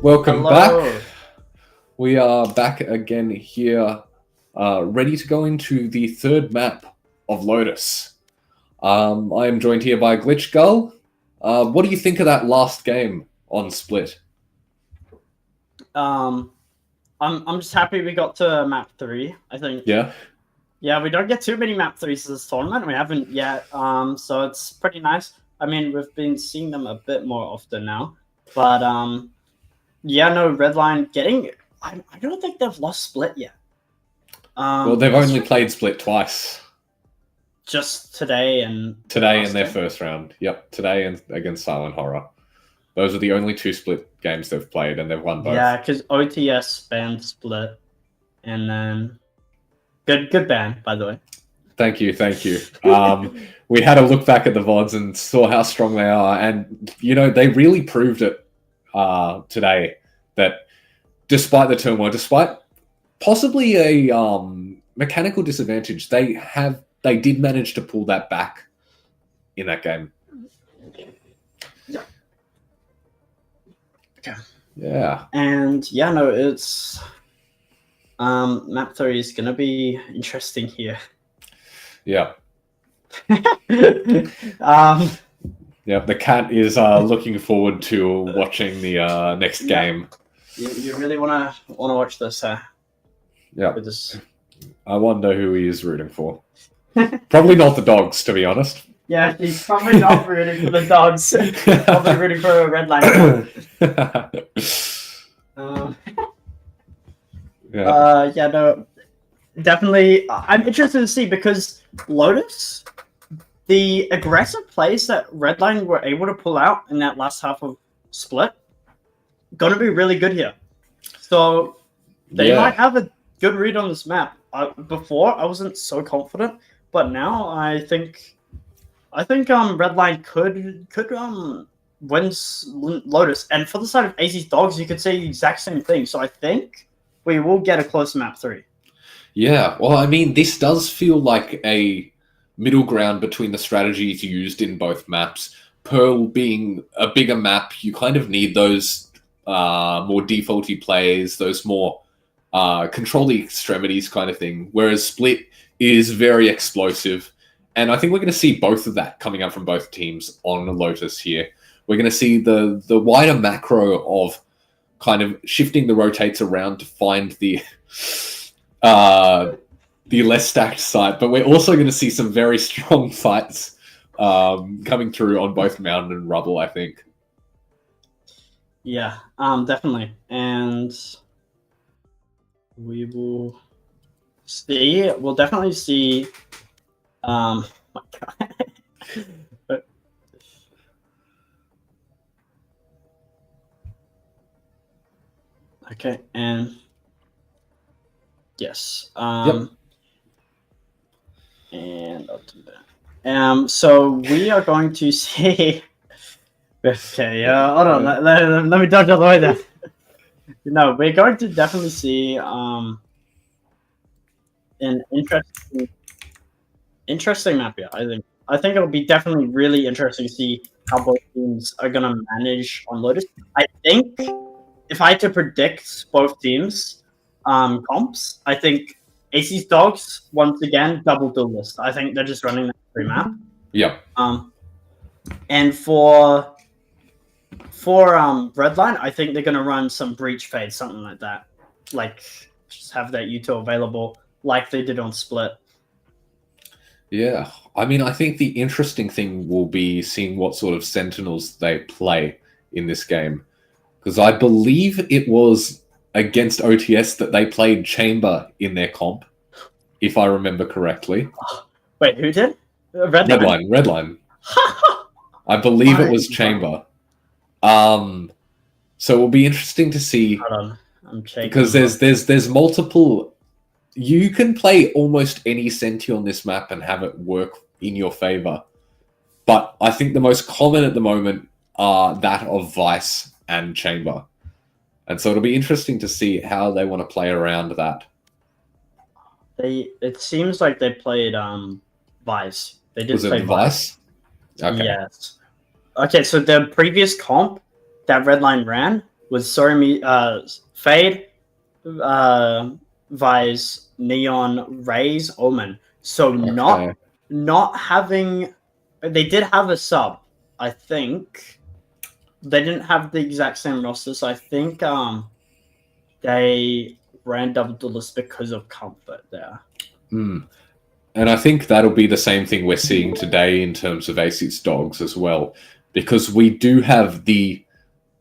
Welcome Hello. back. We are back again here, ready to go into the third map of Lotus. I am joined here by Glitch Gull. What do you think of that last game on Split? I'm just happy we got to map 3. I think. Yeah. Yeah, we don't get too many map 3s this tournament. We haven't yet. So it's pretty nice. I mean, we've been seeing them a bit more often now. But yeah, no, Redline getting. I don't think they've lost Split yet. Well, they've only played Split twice. Just today and Today in their first round. Yep, today and against Silent Horror. Those are the only 2 Split games they've played, and they've won both. Yeah, because OTS banned Split, and then good ban, by the way. Thank you. We had a look back at the VODs and saw how strong they are, and they really proved it today that despite the turmoil, despite possibly a mechanical disadvantage, they did manage to pull that back in that game. Yeah. And yeah, no, it's map 3 is gonna be interesting here. Yeah. Yeah, the cat is looking forward to watching the next game. You really wanna watch this, huh? Yeah. With this. I wonder who he is rooting for. Probably not the dogs, to be honest. Yeah, he's probably not rooting for the dogs. Probably rooting for a Redline. Yeah, no, definitely. I'm interested to see because Lotus, the aggressive plays that Redline were able to pull out in that last half of Split, gonna be really good here. So they might have a good read on this map. Before I wasn't so confident, but now I think Redline could win Lotus. And for the side of AcZy's Dogs, you could say the exact same thing. So I think we will get a close map 3. Yeah, well, I mean, this does feel like a middle ground between the strategies used in both maps. Pearl being a bigger map, you kind of need those more defaulty plays, those more control the extremities kind of thing, whereas Split is very explosive. And I think we're going to see both of that coming up from both teams on Lotus here. We're going to see the wider macro of kind of shifting the rotates around to find the less stacked site, but we're also going to see some very strong fights coming through on both Mountain and Rubble, I think. Yeah, definitely. And we will see. We'll definitely see. My God. Okay, and yes. Yep. And I'll do that. So we are going to see. Okay, hold on. Let me dodge all the way there. No, we're going to definitely see an interesting map here. I think it'll be definitely really interesting to see how both teams are gonna manage on Lotus. I think if I had to predict both teams comps, I think AcZy's Dogs once again double duelist. I think they're just running that free map. Yeah. And for Redline, I think they're gonna run some breach fade, something like that. Like just have that util available like they did on Split. Yeah. I mean, I think the interesting thing will be seeing what sort of Sentinels they play in this game. Because I believe it was against OTS that they played Chamber in their comp, if I remember correctly. Wait, who did? Redline. I believe it was Chamber. So it'll be interesting to see. Hold on. I'm checking. Because there's multiple. You can play almost any Senti on this map and have it work in your favor. But I think the most common at the moment are that of Vice and Chamber. And so it'll be interesting to see how they want to play around that. It seems like they played Vice. They did play Vice? Okay. Yes. Okay, so the previous comp that Redline ran with Sorry Fade, Vise, Neon, Rays, Omen. So not having, they did have a sub, I think. They didn't have the exact same roster, so I think they ran double duelist because of comfort there. And I think that'll be the same thing we're seeing today in terms of AcZy's Dogs as well, because we do have the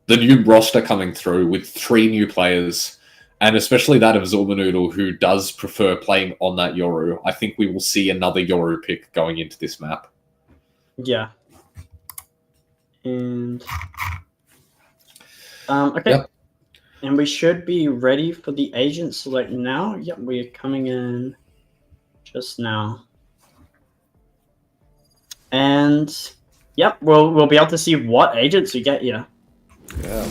new roster coming through with 3 new players, and especially that of Zorbanoodle, who does prefer playing on that Yoru. I think we will see another Yoru pick going into this map. Yeah. And okay. Yep. And we should be ready for the agent select now. Yep, we're coming in just now. And yep, we'll be able to see what agents we get here. Yeah,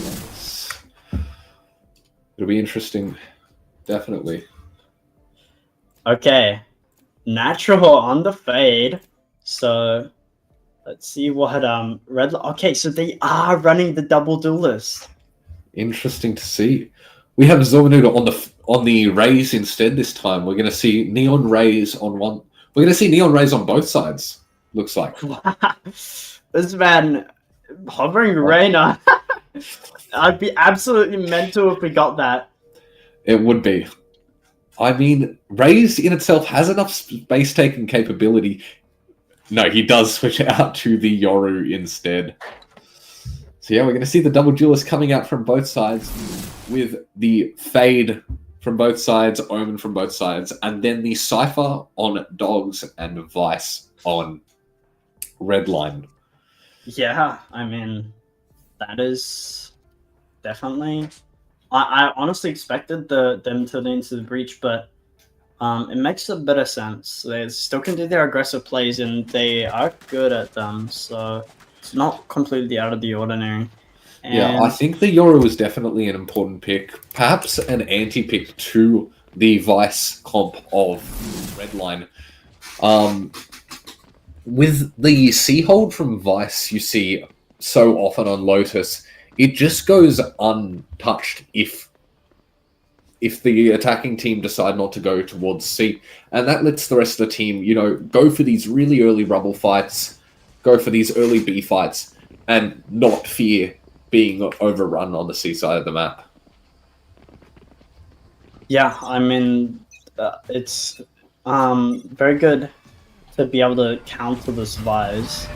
it'll be interesting, definitely. Okay, Natural on the Fade. So let's see what Redline. Okay, so they are running the double duelist. Interesting to see. We have Zorbanoodle on the Rays instead this time. We're going to see Neon Rays on one. We're going to see Neon Rays on both sides. Looks like. This man hovering Reyna. I'd be absolutely mental if we got that. It would be. I mean, Rays in itself has enough space taking capability. No, he does switch out to the Yoru instead. So yeah, we're going to see the double duelist coming out from both sides with the Fade from both sides, Omen from both sides, and then the Cypher on Dogs and Vice on Redline. Yeah, I mean, that is definitely... I honestly expected them to lean to the breach, but it makes a bit of sense. They still can do their aggressive plays, and they are good at them, so it's not completely out of the ordinary. And yeah, I think the Yoru was definitely an important pick. Perhaps an anti-pick to the Vice comp of Redline. With the C-hold from Vice you see so often on Lotus, it just goes untouched if the attacking team decide not to go towards C. And that lets the rest of the team, you know, go for these really early rubble fights, go for these early B fights, and not fear being overrun on the C side of the map. yeah, I mean, it's very good to be able to counter this Vise.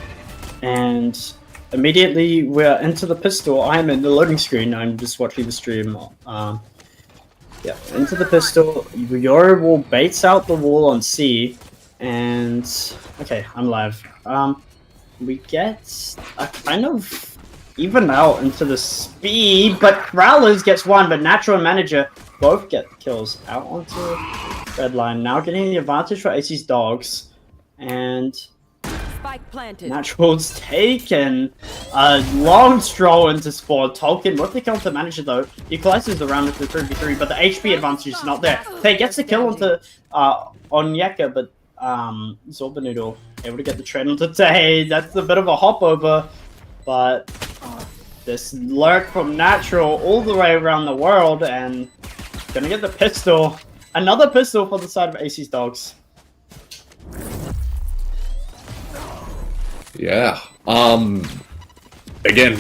And immediately we're into the pistol. I'm in the loading screen. I'm just watching the stream. Yeah, into the pistol. Yoru will baits out the wall on C. And okay, I'm live. We get a kind of even out into the speed, but Growlers gets one, but Natural and Manager both get kills out onto Redline. Now getting the advantage for AcZy's Dogs. And Spike planted. Natural's taken a long stroll into spawn. Tolkien with the kill to Manager though. Equalizes around with the 3v3, but the HP advantage is not there. Tay gets the kill onto Onyeka, but Zorbanoodle able to get the trade onto Tay. That's a bit of a hop over, but this lurk from Natural all the way around the world, and gonna get the pistol. Another pistol for the side of AcZy's Dogs. Yeah. Again,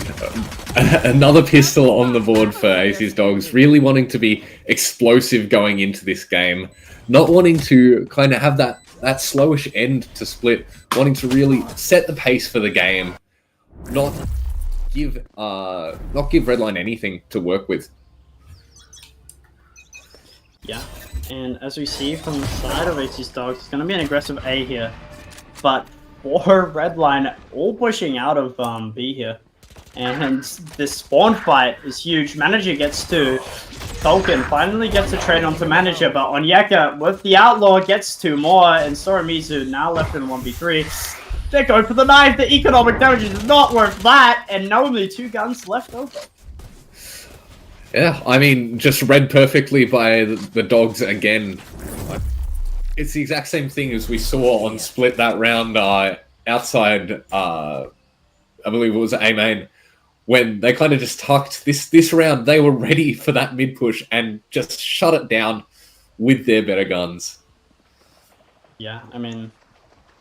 another pistol on the board for AcZy's Dogs. Really wanting to be explosive going into this game. Not wanting to kind of have that slowish end to Split. Wanting to really set the pace for the game. Not give Redline anything to work with. Yeah, and as we see from the side of AcZy's Dogs, it's going to be an aggressive A here. But for Redline, all pushing out of B here. And this spawn fight is huge. Manager gets 2. Tolkien finally gets a trade onto Manager, but Onyeka with the Outlaw gets 2 more. And Soramizu now left in 1v3. They go for the knife. The economic damage is not worth that. And only 2 guns left over. Yeah, I mean, just read perfectly by the Dogs again. It's the exact same thing as we saw on Split that round outside, I believe it was A main, when they kind of just tucked this round. They were ready for that mid push and just shut it down with their better guns. Yeah, I mean,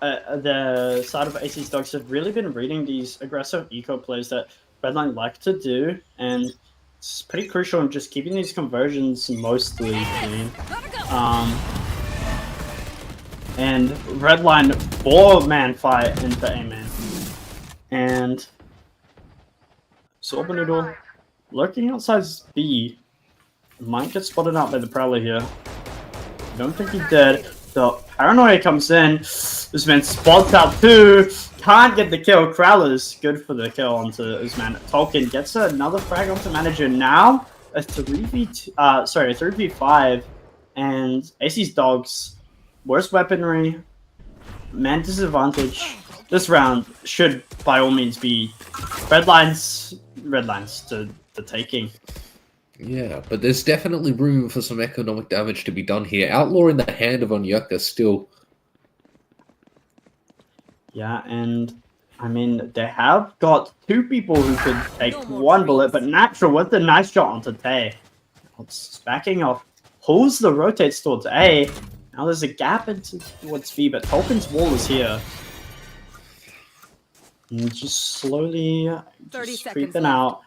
the side of AcZy's Dogs have really been reading these aggressive eco plays that Redline like to do, and it's pretty crucial in just keeping these conversions mostly clean. And Redline 4-man fight into A-man. And Sorbanoodle lurking outside B might get spotted out by the Prowler here. Don't think he did. The paranoia comes in. This man spots out too. Can't get the kill. Crowler's good for the kill onto Usman. Tolkien gets another frag onto Manager. Now a 3v5, and AcZy's Dogs, worse weaponry, man disadvantage. This round should by all means be Redline's to the taking. Yeah, but there's definitely room for some economic damage to be done here. Outlaw in the hand of Onyeka still. Yeah, and I mean, they have got two people who could take one bullet, but Natural with the nice shot onto Tay. It's backing off, pulls the rotates towards A. Now there's a gap into towards B, but Tolkien's wall is here. And just slowly creeping out.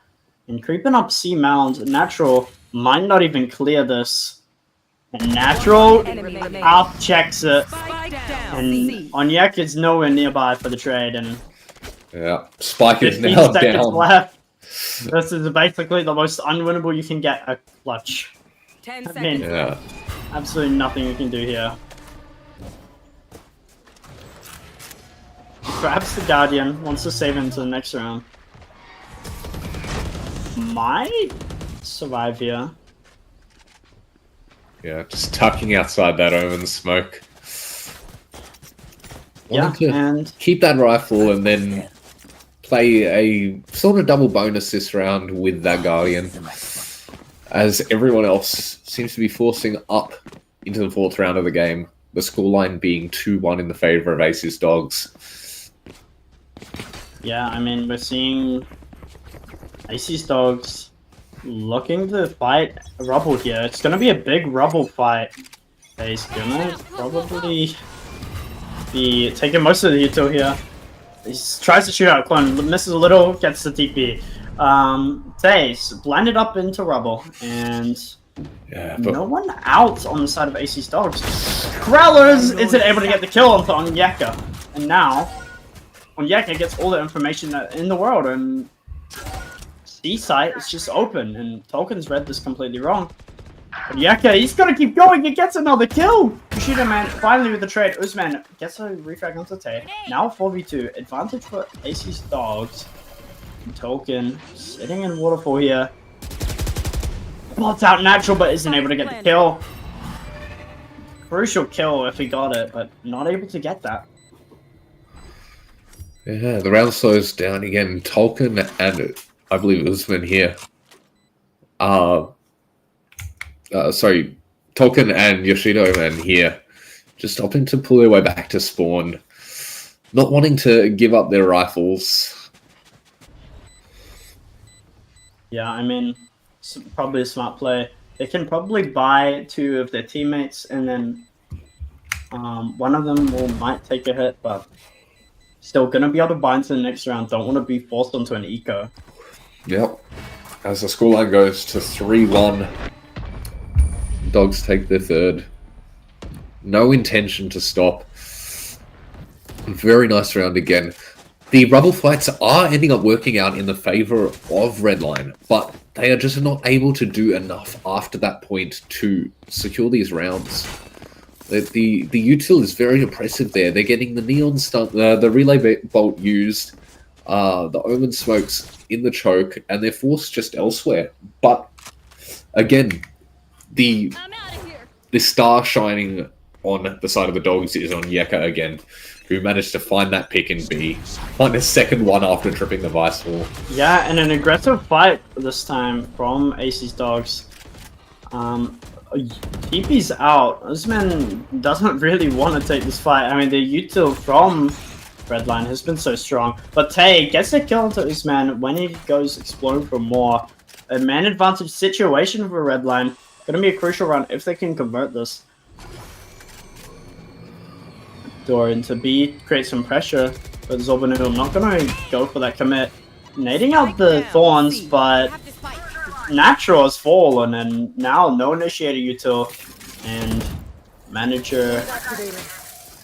And creeping up C mound. Natural might not even clear this. And Natural out checks it. And Onyeka is nowhere nearby for the trade. And yeah, Spike is now down. Left. This is basically the most unwinnable you can get a clutch. 10 seconds. I mean, Yeah. absolutely nothing you can do here. Grabs the Guardian, wants to save him to the next round. Might survive here. Yeah, just tucking outside that Omen smoke. Yeah, and keep that rifle and then play a sort of double bonus this round with that Guardian, as everyone else seems to be forcing up into the fourth round of the game, the scoreline being 2-1 in the favor of AcZy's Dogs. yeah, I mean, we're seeing AcZy's Dogs looking to fight Rubble here. It's going to be a big Rubble fight. He's going to probably be taking most of the util here. He tries to shoot out Clone, misses a little, gets the TP. Taze blended up into Rubble, and Yeah, but no one out on the side of AcZy's Dogs. Growlers isn't able to get the kill onto Onyeka, and now Onyeka gets all the information in the world, and C site is just open, and Tolkien's read this completely wrong. Onyeka, he's got to keep going. He gets another kill. Kushida man finally with the trade. Usman gets a refrag onto Tay. Now 4v2, advantage for AcZy's Dogs. And Tolkien sitting in waterfall here. Blots out Natural, but isn't able to get the kill. Crucial kill if he got it, but not able to get that. yeah, the round slows down again. Tolkien and I believe Usman here. Sorry, Tolkien and Yoshido man here, just opting to pull their way back to spawn, not wanting to give up their rifles. Yeah, I mean, it's probably a smart play. They can probably buy two of their teammates, and then one of them might take a hit, but still gonna be able to buy into the next round. Don't want to be forced onto an eco. Yep. As the scoreline goes to 3-1, Dogs take their third. No intention to stop. Very nice round again. The rubble fights are ending up working out in the favor of Redline, but they are just not able to do enough after that point to secure these rounds. The util is very oppressive there. They're getting the neon stun, the relay bolt used, the omen smokes in the choke, and they're forced just elsewhere. But again, the star shining on the side of the Dogs is on Onyeka again, who managed to find that pick in B, find a second one after tripping the vice wall. Yeah, and an aggressive fight this time from AcZy's Dogs. TP's out. This man doesn't really want to take this fight. I mean, the util from Redline has been so strong. But Tay gets a kill into Usman when he goes exploring for more. A man advantage situation for Redline. Gonna be a crucial run if they can convert this. Door into B, create some pressure, but Zorbanoodle not gonna go for that commit. Nading out the Thorns, but Natural has fallen, and now no Initiator util, and Manager,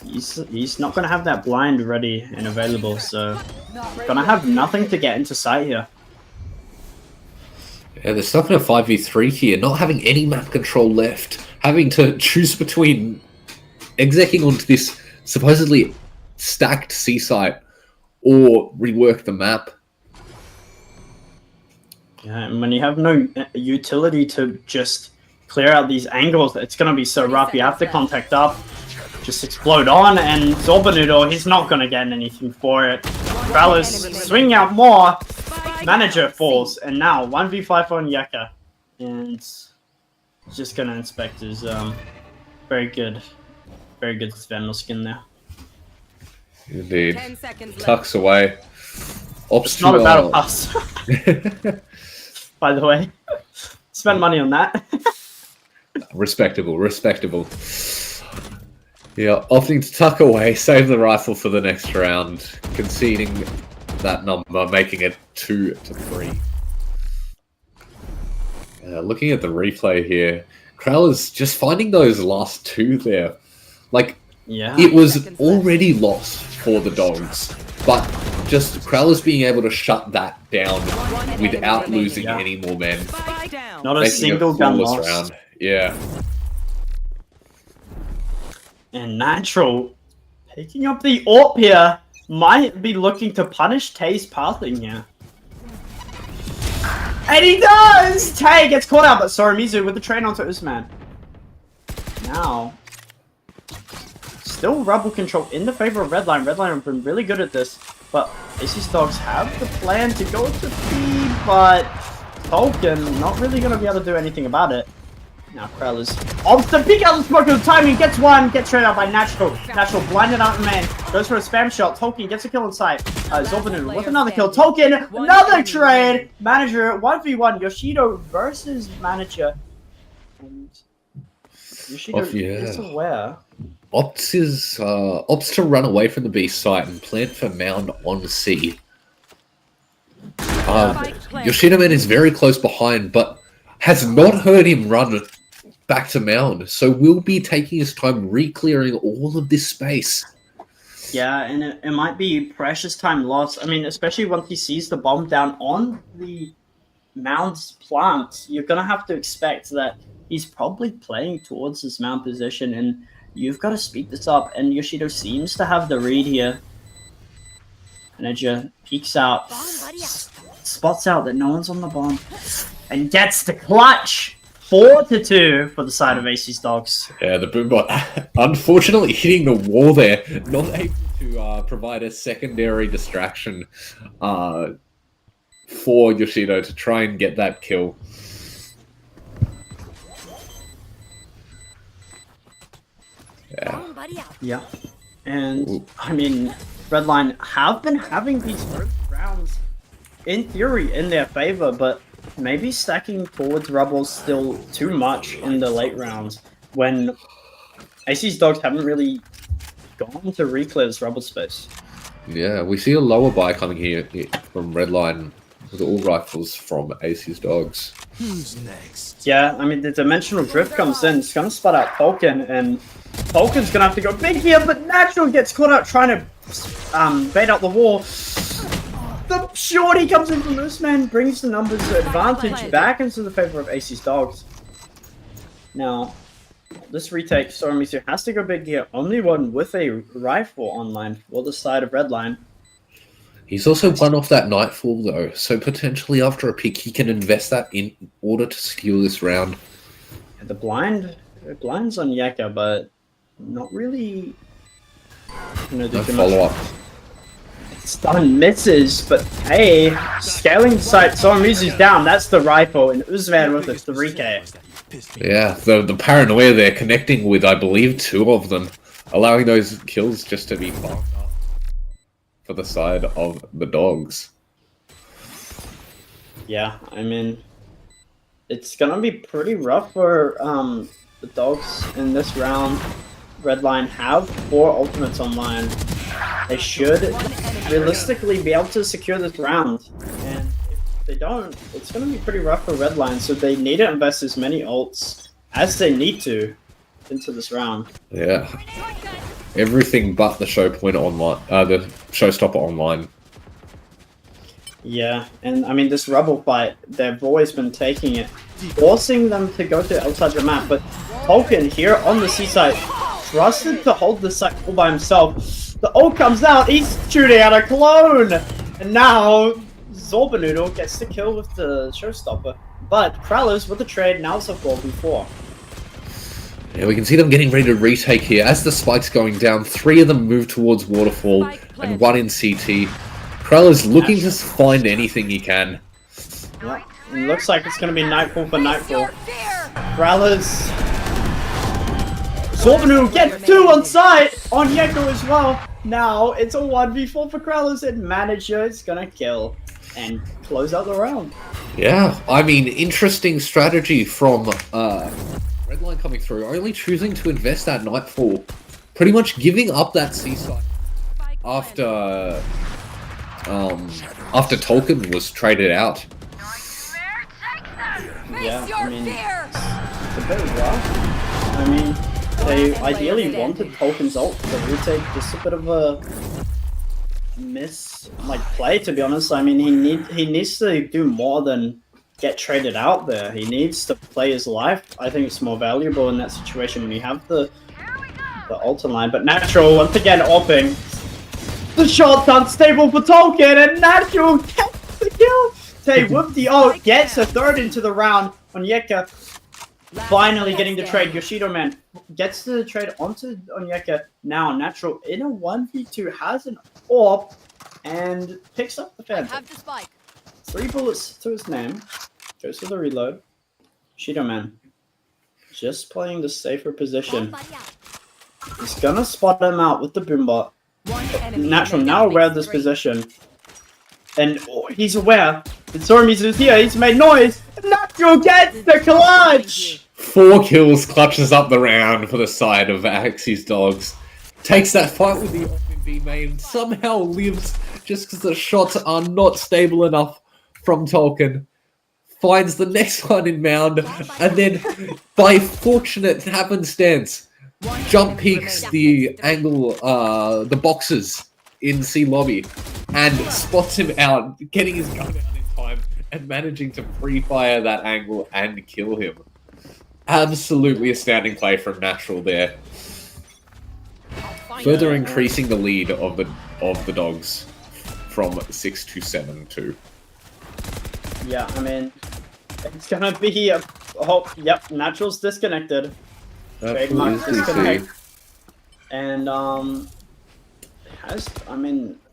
he's not gonna have that blind ready and available, so gonna have nothing to get into sight here. Yeah, they're stuck in a 5v3 here, not having any map control left, having to choose between executing onto this supposedly stacked C site or rework the map. Yeah, and when you have no utility to just clear out these angles, it's going to be so rough. You have to contact up, just explode on, and Zorbanoodle, he's not going to get anything for it. Kral's swinging out more. Manager falls, and now 1v5 on Yaka. And he's just going to inspect his very good Vandal skin there. Indeed. Tucks away. It's not a battle pass. By the way. Spend money on that. Respectable. Yeah, opting to tuck away, save the rifle for the next round, conceding that number, making it 2-3. Looking at the replay here, Kral is just finding those last two there. Like, yeah, it was already lost for the Dogs, but just Kral is being able to shut that down without losing any more men. Not a single gun loss. Round. Yeah. And Natural picking up the AWP here might be looking to punish Tay's pathing here. And he does! Tay gets caught out, but Soramizu with the train onto Usman. Now, still rebel control in the favor of Redline. Redline have been really good at this, but AcZy's Dogs have the plan to go to B, but Tolkien not really going to be able to do anything about it. Now Krell is opts to peek out the smoke of the timing, gets one, gets straight out by Natural. Natural blinded out in man, goes for a spam shot. Tolkien gets a kill inside. Zorbanoodle with another kill. Tolkien, another trade. Manager 1v1. Yoshido versus Manager. And Yoshido is aware. Opts to run away from the B site and plant for Mound on C. Yoshido Man is very close behind, but has not heard him run back to Mound, so will be taking his time re-clearing all of this space. Yeah, and it might be precious time lost. I mean, especially once he sees the bomb down on the Mound's plant, you're going to have to expect that he's probably playing towards his Mound position, and you've got to speed this up. And Yoshido seems to have the read here. Manager peeks out, spots out that no one's on the bomb, and gets the clutch. 4-2 for the side of AcZy's Dogs. Yeah, the Boombot unfortunately hitting the wall there, not able to provide a secondary distraction for Yoshido to try and get that kill. Yeah. And, I mean, Redline have been having these first rounds, in theory, in their favor, but maybe stacking towards Rebels still too much in the late rounds when AcZy's Dogs haven't really gone to re-clear this Rebel space. Yeah, we see a lower buy coming here from Redline with all rifles from AcZy's Dogs. Who's next? Yeah, I mean, the Dimensional Drift comes in. It's going to spot out Tolkien, and Tolkien's going to have to go big here, but Natural gets caught out trying to bait out the wall. The shorty comes in from Usman, brings the numbers advantage back into the favor of AcZy's Dogs. Now, this retake, Soramizu has to go big here. Only one with a rifle online for the side of Redline. He's also won off that Nightfall, though, so potentially after a pick, he can invest that in order to steal this round. The blind's on Yaka, but not really. No follow-up. Stun misses, but hey, scaling the site, Soramizu's down, that's the rifle, and Usman with a 3k. Yeah, the paranoia there, connecting with, I believe, 2 of them, allowing those kills just to be fucked up. for the side of the Dogs. Yeah, I mean, it's gonna be pretty rough for the Dogs in this round. Redline have 4 ultimates online. They should realistically be able to secure this round, and if they don't, it's gonna be pretty rough for Redline. So they need to invest as many ults as they need to into this round. Yeah, everything but the show point online, the showstopper online. Yeah, and I mean, this Rebel fight, they've always been taking it, forcing them to go to outside the map, but Tolkien here on the seaside, trusted to hold the site all by himself. The ult comes out, he's shooting at a clone! And now, Zorbanoodle gets the kill with the showstopper. But Krallis with the trade, now it's a 4v4. Yeah, we can see them getting ready to retake here. As the spike's going down, 3 of them move towards Waterfall, and 1 in CT. Krallis looking to find anything he can. Yeah, it looks like it's going to be Nightfall for Nightfall. Krallis... Zorbanoodle gets 2 on site on Yeko as well. Now it's a 1v4 for Krallis, and Manager is going to kill and close out the round. Yeah, I mean, interesting strategy from Redline coming through, only choosing to invest that Nightfall, pretty much giving up that seaside after Tolkien was traded out. Yeah, I mean, it's a bit rough. I mean, they ideally wanted Tolkien's ult to retake, just a bit of a play, to be honest. I mean, he needs to do more than get traded out there. He needs to play his life. I think it's more valuable in that situation when you have the ult line. But Natural, once again, opping. The shot's unstable for Tolkien, and Natural gets the kill! Tay with the ult, gets a 3rd into the round on Yeka. Finally getting the trade. Yoshido Man gets the trade onto Onyeka. Now Natural in a 1v2 has an AWP and picks up the Phantom. 3 bullets to his name. Goes for the reload. Yoshido Man just playing the safer position. He's gonna spot him out with the boombot. Natural now aware of this position. And he's aware that Zormi's is here. He's made noise. Natural gets the clutch! 4 kills, clutches up the round for the side of AcZy's Dogs. Takes that fight with the open B main, somehow lives just because the shots are not stable enough from Tolkien. Finds the next one in Mound, and then, by fortunate happenstance, jump peeks the angle, the boxes in C lobby, and spots him out, getting his gun out in time, and managing to pre-fire that angle and kill him. Absolutely astounding play from Natural there. Further increasing the lead of the Dogs from 6 to 7-2. Yeah, I mean, it's gonna be a... Oh, yep, Natural's disconnected. Trademark disconnect. And,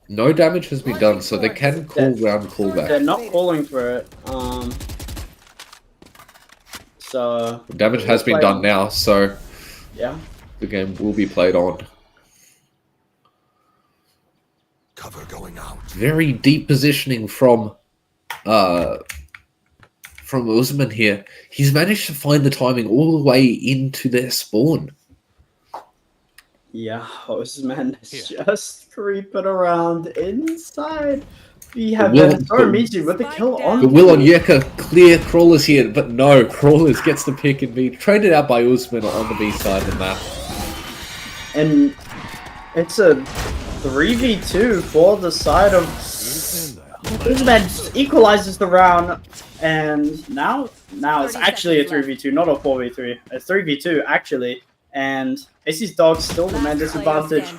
no damage has been done, so they can call round callback. They're not calling for it. So damage has been done now, so yeah, the game will be played on. Cover going out. Very deep positioning from Usman here. He's managed to find the timing all the way into their spawn. Yeah, Usman is just creeping around inside. We have Stormichi with the kill on. The Will on Yeka, clear Crawlers here, but no, Crawlers gets the pick and be traded out by Usman on the B side of the map. And it's a 3v2 for the side of Usman equalizes the round, and now it's actually a 3v2, not a 4v3. A 3v2 actually, and AcZy's Dogs still the man disadvantage.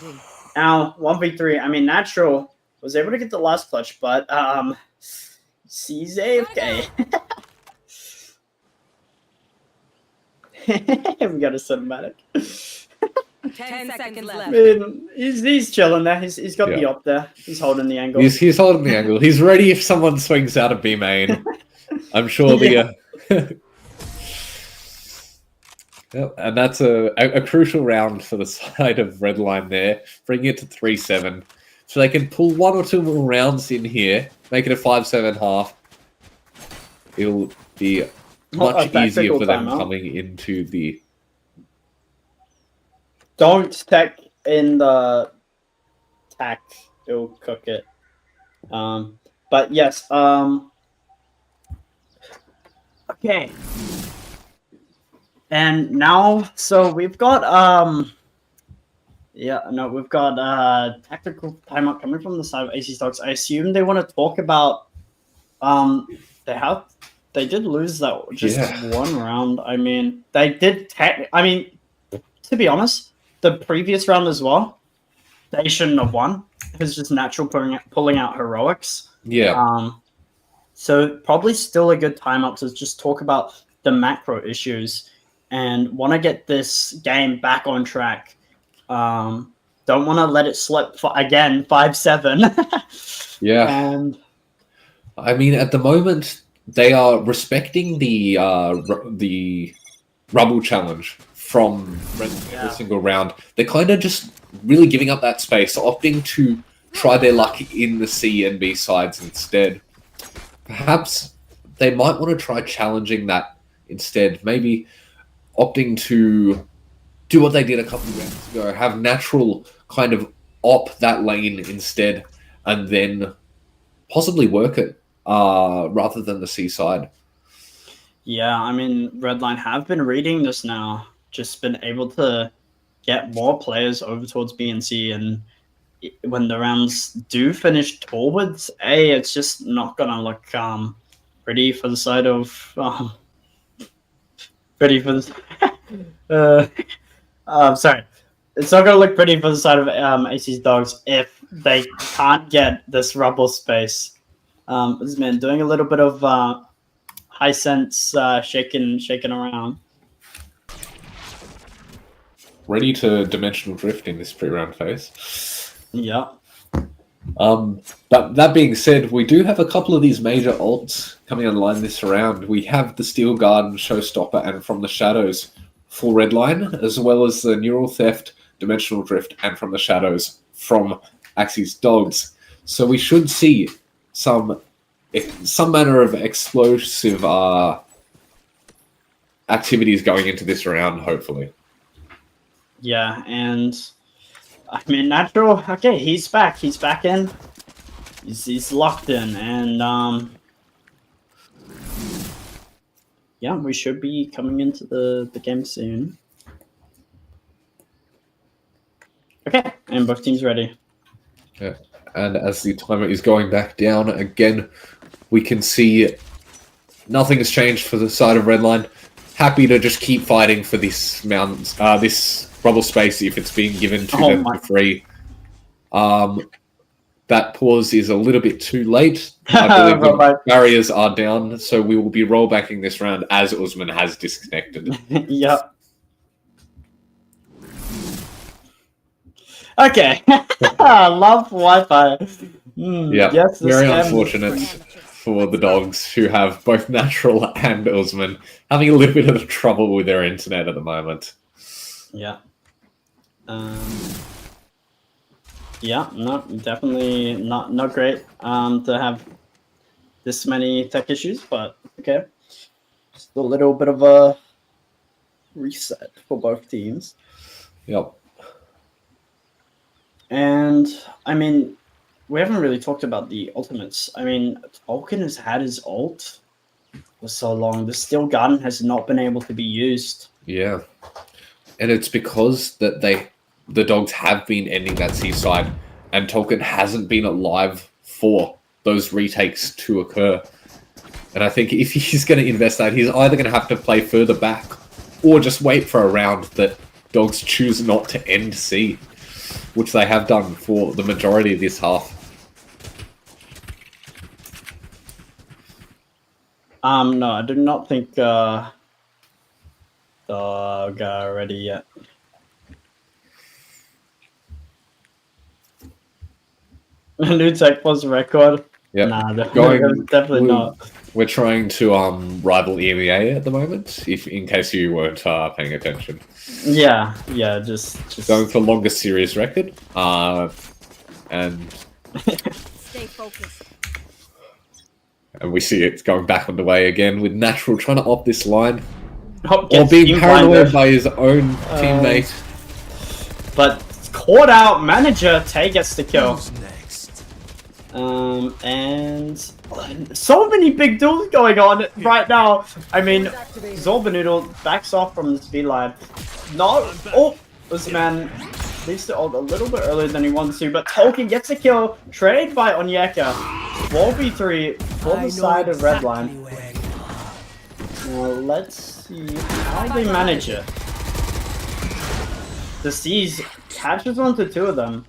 Now 1v3. I mean, Natural was able to get the last clutch, but C's AFK. We got a cinematic. 10 seconds left. I mean, he's chilling there. He's got the op there. He's holding the angle. He's holding the angle. He's ready if someone swings out a B main. I'm sure the... and that's a crucial round for the side of Redline there. Bringing it to 3-7. So they can pull 1 or 2 more rounds in here, make it a 5-7 half. It'll be much easier for them coming into the... Don't tech in the tack. It'll cook it. But yes, okay. And now, so we've got, we've got tactical timeout coming from the side of AcZy's Dogs. I assume they want to talk about, they did lose that just one round. I mean, they did to be honest, the previous round as well, they shouldn't have won. It was just natural pulling out heroics. Yeah. So probably still a good timeout to just talk about the macro issues and want to get this game back on track. Don't want to let it slip again, 5-7. Yeah. And I mean, at the moment, they are respecting the rubble challenge from every single round. They're kind of just really giving up that space, opting to try their luck in the C and B sides instead. Perhaps they might want to try challenging that instead. Maybe opting to do what they did a couple of rounds ago, have natural kind of op that lane instead, and then possibly work it rather than the C side. Yeah, I mean, Redline have been reading this now, just been able to get more players over towards B and C, and when the rounds do finish towards A, it's just not gonna look pretty for the side of sorry, it's not gonna look pretty for the side of AcZy's Dogs if they can't get this rubble space. This man doing a little bit of high sense shaking around. Ready to dimensional drift in this pre-round phase. Yeah. But that being said, we do have a couple of these major ults coming online this round. We have the Steel Garden, Showstopper, and From the Shadows for Redline, as well as the Neural Theft, Dimensional Drift, and From the Shadows from AcZy's Dogs. So we should see some manner of explosive activities going into this round, hopefully. Yeah, and I mean, natural. Okay, he's back. He's back in. He's locked in, and yeah, we should be coming into the game soon. Okay, and both teams ready. Yeah, and as the timer is going back down again, we can see nothing has changed for the side of Redline. Happy to just keep fighting for this this rubble space if it's being given to them for free. That pause is a little bit too late. I believe the barriers are down, so we will be rollbacking this round as Usman has disconnected. Yep. Okay. Love Wi-Fi. Yeah, yes, very unfortunate for the Dogs, who have both Natural and Usman having a little bit of trouble with their internet at the moment. Yeah. Yeah, no, definitely not great to have this many tech issues, but okay. Just a little bit of a reset for both teams. Yep. And, I mean, we haven't really talked about the ultimates. I mean, Tolkien has had his ult for so long. The Steel Garden has not been able to be used. Yeah. And it's because that the Dogs have been ending that seaside, and Tolkien hasn't been alive for those retakes to occur. And I think if he's going to invest that, he's either going to have to play further back or just wait for a round that Dogs choose not to end C, which they have done for the majority of this half. No, I do not think Dog are ready yet. New tech plus record. Yeah, nah, definitely not. We're trying to rival EMEA at the moment, in case you weren't paying attention. Yeah, just going for longest series record, and and Stay focused. we see it's going back on the way again with Natural trying to op this line. Oh, Or gets being team paranoid blinded. by his own teammate. But caught out manager, Tay gets the kill. Who's next? And so many big duels going on right now. I mean, Zorbanoodle backs off from this V line. No, oh, this man leaves the ult a little bit earlier than he wants to, but Tolkien gets a kill, traded by Onyeka. 4v3 for the side of Redline. Now let's see how they manage it. The Seas catches onto two of them,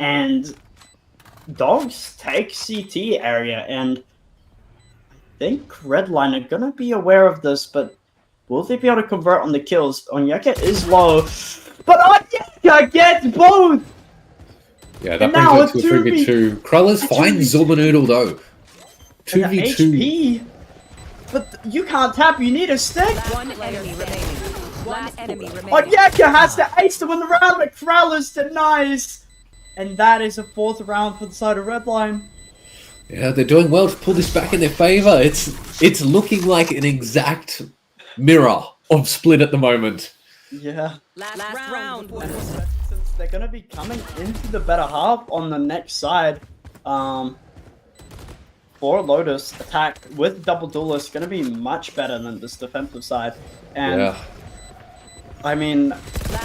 and Dogs take CT area, and I think Redline are gonna be aware of this, but will they be able to convert on the kills? Onyeka is low, but Onyeka gets both! Yeah, And that now brings it to a a 3v2. Kruller's finds Zorbanoodle though. And the 2v2. HP, but you can't tap, you need a stick! One enemy remaining. One enemy remaining. Onyeka has to ace to win the round, but Krallis denies! And that is a fourth round for the side of Redline. Yeah, they're doing well to pull this back in their favor. It's looking like an exact mirror of Split at the moment. Yeah. Last round. Since they're gonna be coming into the better half on the next side, for Lotus attack with double duelist is gonna be much better than this defensive side. And Yeah. I mean,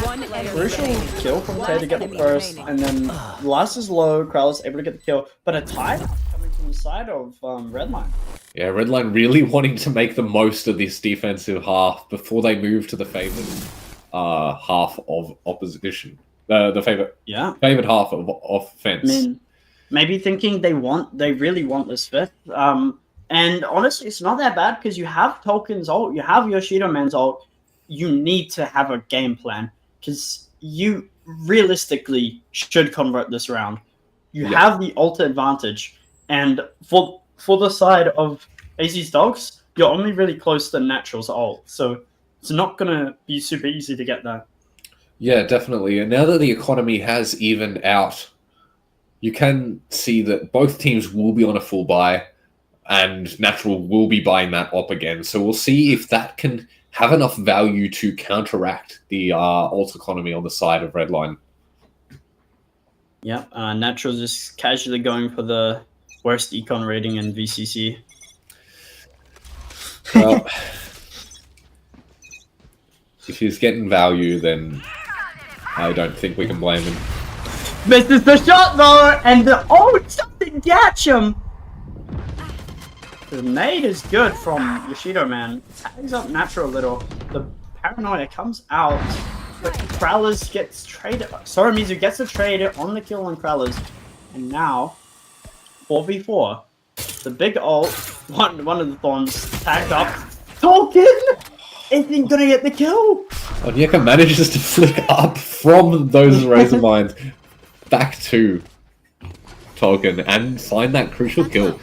One enemy crucial remaining. kill from Tay to get the enemy first, remaining. and then last is low, Krallis able to get the kill, but a tie coming from the side of Redline. Yeah, Redline really wanting to make the most of this defensive half before they move to the favored half of opposition. The favored half of offense. I mean, maybe thinking they really want this fifth. And honestly, it's not that bad because you have Tolkien's ult, you have Yoshido Man's ult. You need to have a game plan because you realistically should convert this round. You have the ult advantage, and for the side of AC's Dogs, you're only really close to Natural's ult, so it's not gonna be super easy to get that. Yeah, definitely. And now that the economy has evened out, you can see that both teams will be on a full buy, and Natural will be buying that op again. So we'll see if that can have enough value to counteract the alt economy on the side of Redline. Yeah, Natural's just casually going for the worst econ rating in VCC. Well, if he's getting value, then I don't think we can blame him. Misses the shot though, and the doesn't catch him. The nade is good from Yoshido Man. Tags up Natural a little. The paranoia comes out, but Krallis gets traded. Soramizu gets a trade on the kill on Krallis, and now 4v4. The big ult, one of the thorns tagged up. Tolkien isn't gonna get the kill. Onyeka manages to flick up from those razor mines back to Tolkien and find that crucial kill,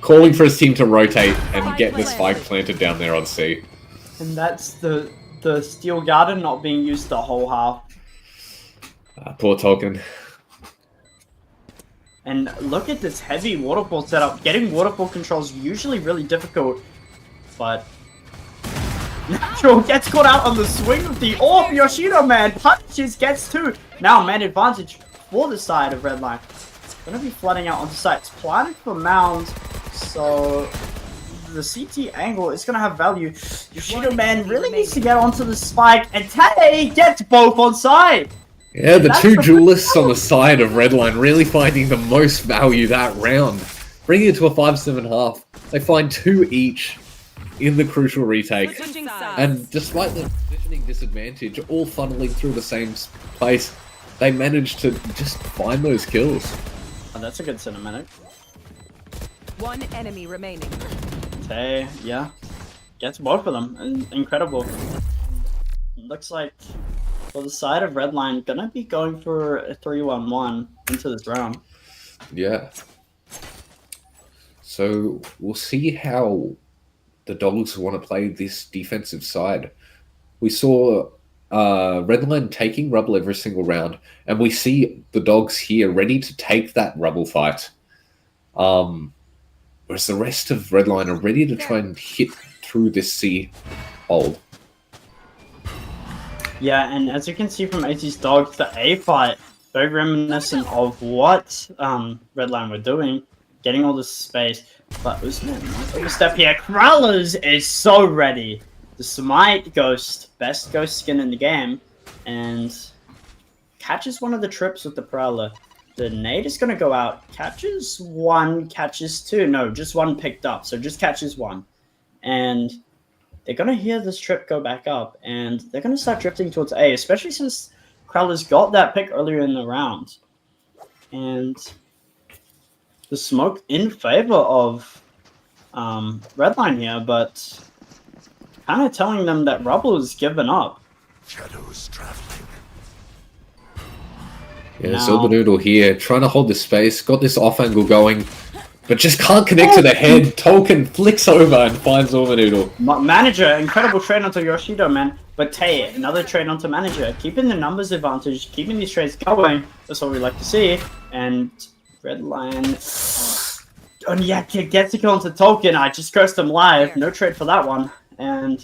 calling for his team to rotate and get the spike planted down there on C. And that's the Steel Garden not being used the whole half. Poor Tolkien. And look at this heavy waterfall setup. Getting waterfall control is usually really difficult, but Natural gets caught out on the swing of the orb. Yoshido Man punches, gets two. Now man advantage for the side of Redline. Gonna be flooding out onto sites, planning for mounds, so the CT angle is gonna have value. Yoshido Man really needs to get onto the spike, and Tay gets both on side. Yeah, the two duelists on the side of Redline really finding the most value that round. Bringing it to a 5-7 half. They find two each in the crucial retake. Switching sides. And despite the positioning disadvantage, all funneling through the same place, they managed to just find those kills. Oh, that's a good cinematic. One enemy remaining. Tay, yeah, gets both of them. Incredible. Looks like for the side of Redline, gonna be going for a 3-1-1 into this round. Yeah. So we'll see how the Dogs want to play this defensive side. We saw Redline taking Rubble every single round, and we see the dogs here ready to take that Rubble fight. Whereas the rest of Redline are ready to try and hit through this C hold. Yeah, and as you can see from AcZy's dogs, the A fight, very reminiscent of what Redline were doing, getting all this space. But Usman, overstep here. Kralers is so ready. The Smite Ghost, best Ghost skin in the game, and catches one of the trips with the Prowler. The nade is going to go out, catches one, catches two. No, just one picked up, so just catches one. And they're going to hear this trip go back up, and they're going to start drifting towards A, especially since Crowler's got that pick earlier in the round. And the smoke in favor of Redline here, but kind of telling them that Rubble is given up. Shadows traveling. Yeah, Silvernoodle here, trying to hold the space, got this off angle going, but just can't connect to the head. Tolkien flicks over and finds Silvernoodle. Manager, incredible trade onto Yoshido, man. But Tay, another trade onto Manager. Keeping the numbers advantage, keeping these trades going. That's what we like to see. And Redline... Onyeka gets a kill onto Tolkien. I just cursed him live. No trade for that one. And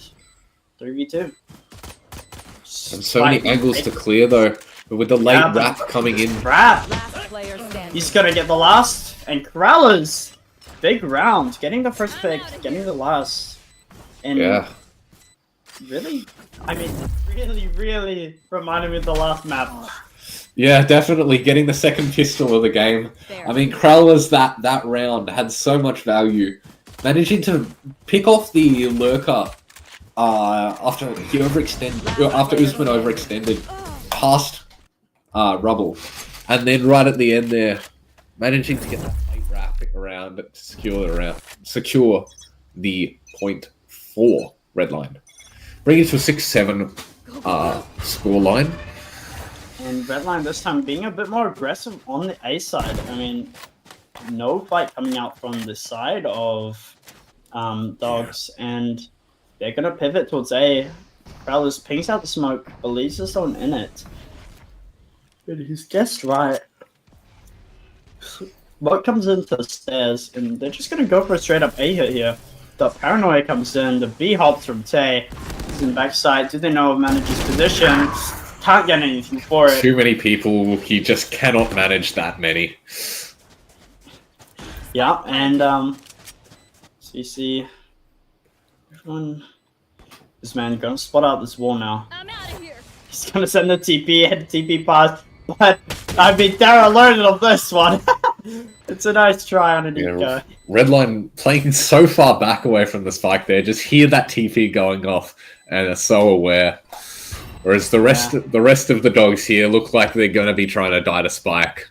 3v2. And so many angles to clear though. But with the late wrap coming in. Wrap! Last player standing. He's gonna get the last. And Kralers, big round. Getting the first pick, getting the last. And yeah. Really? I mean, really reminded me of the last map. Yeah, definitely getting the second pistol of the game. There. I mean, Kralers that round had so much value. Managing to pick off the lurker after he overextended, after Usman overextended past Rubble, and then right at the end there, managing to get that late wrap around to secure the point for Redline, bringing it to a 6-7 score line. And Redline this time being a bit more aggressive on the A side. I mean, no fight coming out from the side of dogs, and they're gonna pivot towards A. Kralers pings out the smoke, believes there's someone in it. But he's guessed right. Smoke comes into the stairs, and they're just gonna go for a straight up A hit here. The paranoia comes in, the B hops from Tay. He's in the backside. Do they know of Manager's position? Can't get anything for it. Too many people, he just cannot manage that many. Yeah, and CC. This man gonna spot out this wall now. I'm out of here. He's gonna send the TP, hit the TP pass, but I mean they're alerted of this one. It's a nice try on a deep guy. Redline playing so far back away from the spike there, just hear that TP going off and are so aware. Whereas the rest of the dogs here look like they're gonna be trying to die to spike.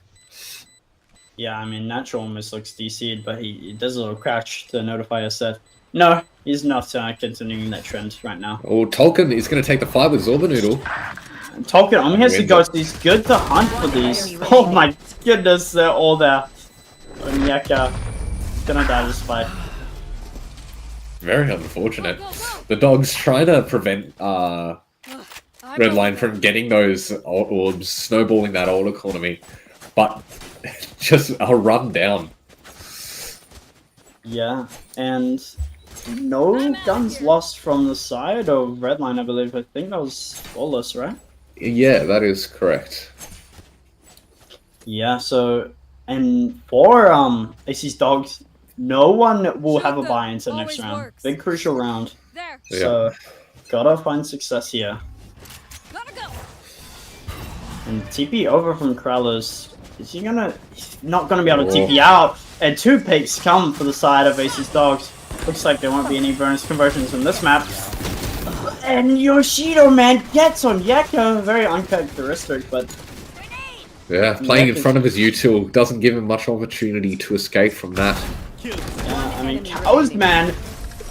Yeah, I mean Natural almost looks DC'd, but he does a little crouch to notify us that no, he's not continuing that trend right now. Oh, Tolkien is going to take the fight with Zorba-Noodle. Tolkien only has to go, so he's good to hunt for these. Oh my goodness, they're all there. Onyeka gonna die this fight. Very unfortunate. The dogs try to prevent Redline from getting those orbs, snowballing that old economy, but just a run down. Yeah, and no guns lost from the side of Redline, I believe. I think that was flawless, right? Yeah, that is correct. Yeah, so, and for AcZy's dogs, no one will have a buy into next round. Big crucial round. There. So, gotta find success here. Gotta go. And TP over from Kralers. Is he gonna... He's not gonna be able to TP out. And 2 picks come for the side of AcZy's dogs. Looks like there won't be any bonus conversions in this map. And Yoshido, man, gets on Onyeka. Very uncharacteristic, but... Yeah, playing in front of his util doesn't give him much opportunity to escape from that. Yeah, I mean, Cows, man,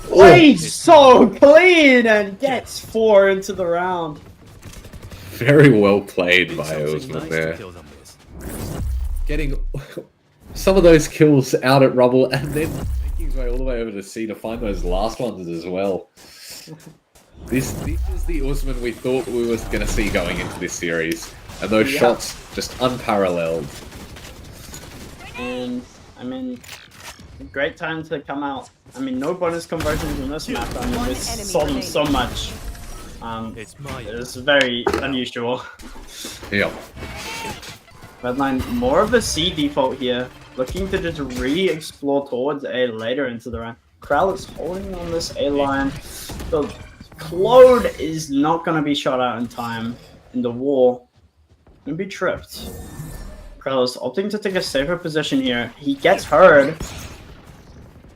plays so clean and gets 4 into the round. Very well played by Usman there. Getting some of those kills out at Rubble and then making his way all the way over to C to find those last ones as well. This is the Usman we thought we was going to see going into this series. And those shots just unparalleled. And, I mean, great time to come out. I mean, no bonus conversions in this map. I mean, we saw them so much. It was very unusual. Yeah. Redline, more of a C default here. Looking to just re-explore towards A later into the round. Krell is holding on this A line. The Claude is not going to be shot out in time in the wall. Going to be tripped. Krell is opting to take a safer position here. He gets heard.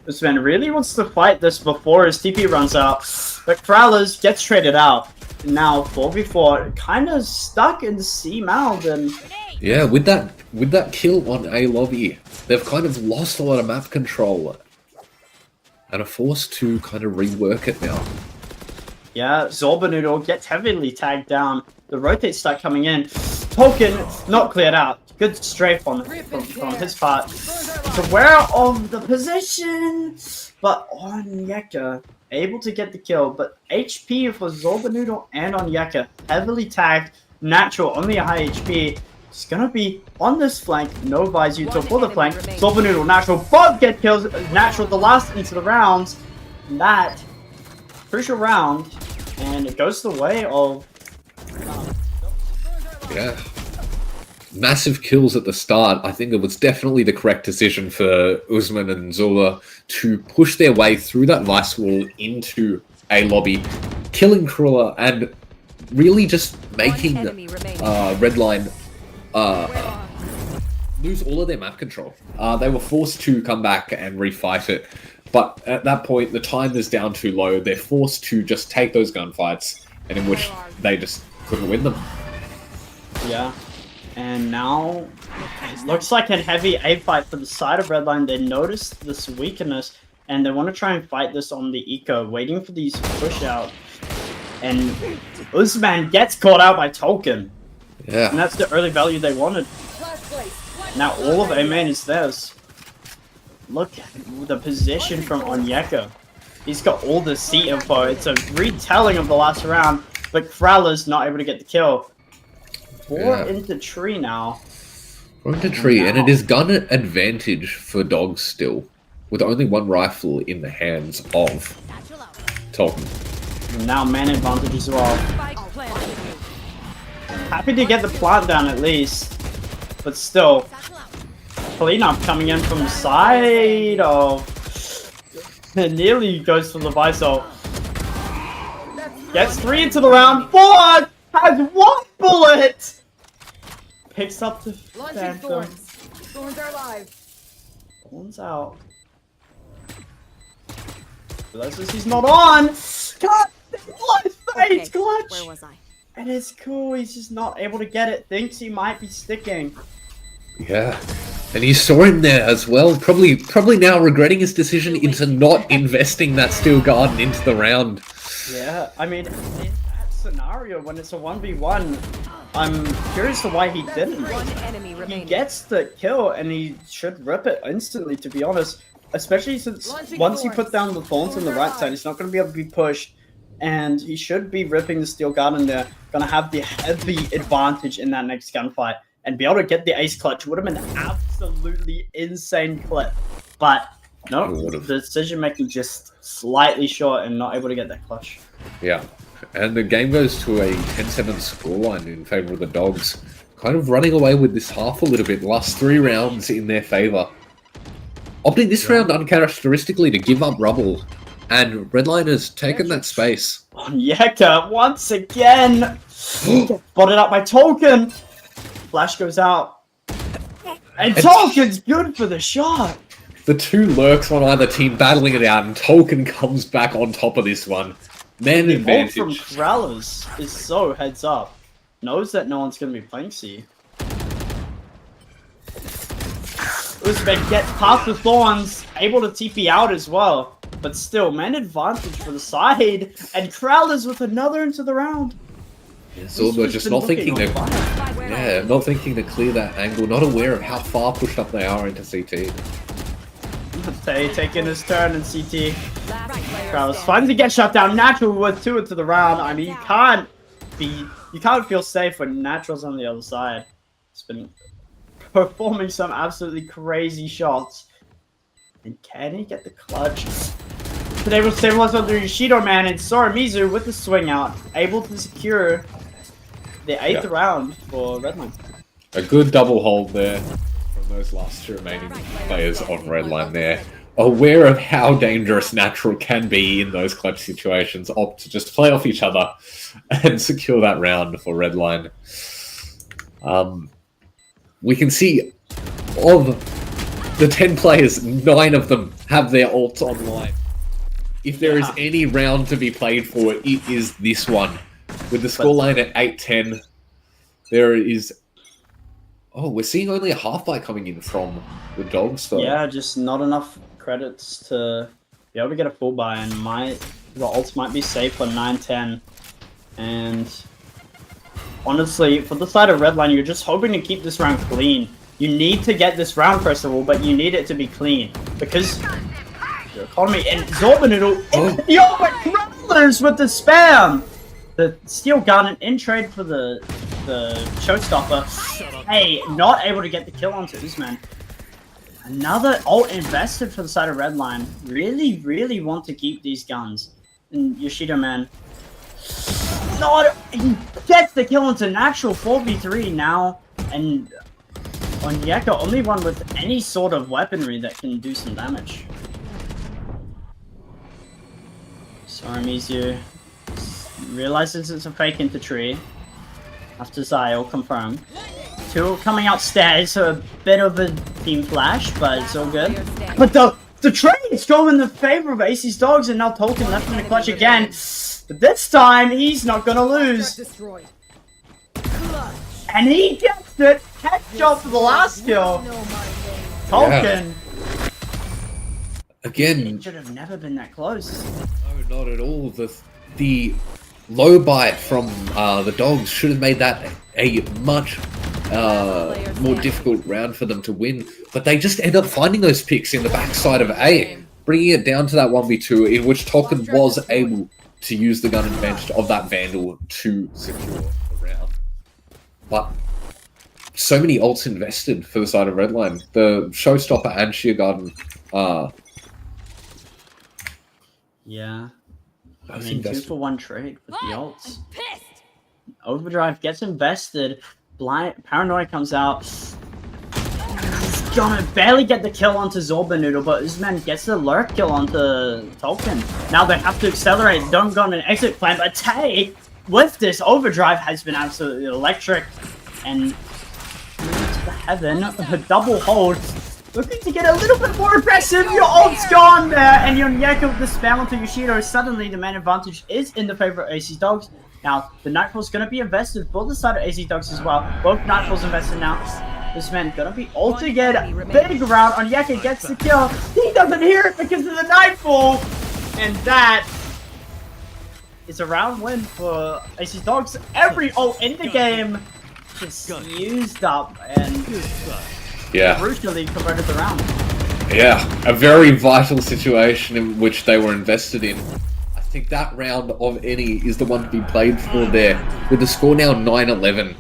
Usman really wants to fight this before his TP runs out. But Krell gets traded out. Now 4v4, kind of stuck in C mouth and... Yeah, with that kill on A lobby, they've kind of lost a lot of map control. And are forced to kind of rework it now. Yeah, Zorbanoodle gets heavily tagged down. The rotates start coming in. Token not cleared out. Good strafe on from his part. Aware of the position, but Onyeka able to get the kill. But HP for Zorbanoodle and Onyeka heavily tagged. Natural, only a high HP. It's gonna be on this flank. No visor to for the flank. Zorbanoodle, natural, both get kills. Natural, the last into the rounds. That crucial round, and it goes the way of. Yeah. Massive kills at the start. I think it was definitely the correct decision for Usman and Zula to push their way through that vice wall into A lobby, killing Cruller and really just making Redline lose all of their map control. They were forced to come back and refight it, but at that point the time is down too low. They're forced to just take those gunfights, and in which they just couldn't win them. Yeah. And now, it looks like a heavy A fight for the side of Redline. They noticed this weakness, and they want to try and fight this on the eco, waiting for these push out. And Usman gets caught out by Token. Yeah. And that's the early value they wanted. Now all of A main is theirs. Look at the position from Onyeka. He's got all the C info. It's a retelling of the last round, but Kraller's not able to get the kill. Four into tree now. 4 into tree, and it is gun advantage for dogs still, with only one rifle in the hands of Tolkien. Now man advantage as well. Happy to get the plant down at least, but still. Cleanup coming in from the side of... Nearly goes for the visor. Gets 3 into the round. 4 has 1 bullet! Picks up the Phantom. Thorns are alive. Thorns out. Realizes he's not on! God! Blood face! Clutch! Where was I? And it's cool, he's just not able to get it. Thinks he might be sticking. Yeah. And you saw him there as well, probably now regretting his decision into not investing that steel garden into the round. Yeah, I mean, in that scenario, when it's a 1v1, I'm curious to why he didn't. He gets the kill, and he should rip it instantly, to be honest. Especially since once he put down the thorns on the right side, he's not going to be able to be pushed. And he should be ripping the steel garden there. Going to have the heavy advantage in that next gunfight. And be able to get the ace clutch would have been an absolutely insane clip. But no, the decision making just slightly short and not able to get that clutch. Yeah, and the game goes to a 10-7 scoreline in favor of the Dogs. Kind of running away with this half a little bit. Last 3 rounds in their favor. Opting this round uncharacteristically to give up rubble. And Redline has taken that space. Onyeka once again. Spotted up by Token. Flash goes out. And Tolkien's good for the shot. The 2 lurks on either team battling it out, and Tolkien comes back on top of this one. Man advantage. The ult from Kraller's is so heads up. Knows that no one's going to be playing C. Uzbek gets past the thorns, able to TP out as well. But still, man advantage for the side. And Kraller's with another into the round. Yeah, Zorba just not thinking to not thinking to clear that angle, not aware of how far pushed up they are into CT. Tay taking his turn in CT. Last player Kraus standing. finally get shut down. Natural with 2 into the round. I mean, you can't feel safe when Natural's on the other side. It's been performing some absolutely crazy shots. And can he get the clutch? Been able to stabilize on the Yoshido man, and Soramizu with the swing out, able to secure the 8th round for Redline. A good double hold there from those last 2 remaining players on Redline there. Aware of how dangerous Natural can be in those clutch situations, opt to just play off each other and secure that round for Redline. We can see of the 10 players, 9 of them have their ults online. If there is any round to be played for, it is this one. With the scoreline at 8-10, there is... Oh, we're seeing only a half fight coming in from the Dogs, though. Yeah, just not enough credits to be able to get a full buy, and the ults might be safe for 9-10. And honestly, for the side of Redline, you're just hoping to keep this round clean. You need to get this round, first of all, but you need it to be clean. Because your economy and Zorbanoodle, yo, but Growlers with the spam! The Steel Gun in trade for the Showstopper. Hey, not able to get the kill onto Usman. Another ult invested for the side of Redline. Really, really want to keep these guns. And Yoshido man. Not, he gets the kill onto Natural 4v3 now. And Onyeka, only one with any sort of weaponry that can do some damage. Soramizu realizes it's a fake into tree. After Zyle confirmed. 2 coming outstairs, so a bit of a team flash, but it's all good. But the trade's going in the favor of AcZy's Dogs, and now Tolkien left in the clutch again. But this time, he's not gonna lose. And he gets it! Headshot for the last kill! Tolkien! Again... It should have never been that close. No, not at all. The low bite from the Dogs should have made that a much more difficult round for them to win, but they just end up finding those picks in the backside of A, bringing it down to that 1v2 in which Tolkien was able to use the gun advantage of that Vandal to secure the round. But so many ults invested for the side of Redline. The Showstopper and Sheer Garden yeah. I mean, 2-for-1 trade with the ults. Overdrive gets invested. Paranoia comes out. He's gonna barely get the kill onto Zorbanoodle, but Usman gets the lurk kill onto Tolkien. Now they have to accelerate. Don't go on an exit plan, but Tay, with this Overdrive, has been absolutely electric. And to the heaven, a double hold. Looking to get a little bit more aggressive. Your ult's gone there, and your Onyeka with the spam onto Yoshido. Suddenly, the main advantage is in the favor of AcZy's Dogs. Now, the Nightfall's going to be invested for the side of AcZy's Dogs as well. Both Nightfalls invested now. This man going to be ulted again. Big round. Onyeka gets the kill. He doesn't hear it because of the Nightfall. And that is a round win for AcZy's Dogs. Every ult in the game just used up and brutally converted the round. Yeah, a very vital situation in which they were invested in. I think that round of any is the one to be played for there. With the score now 9-11.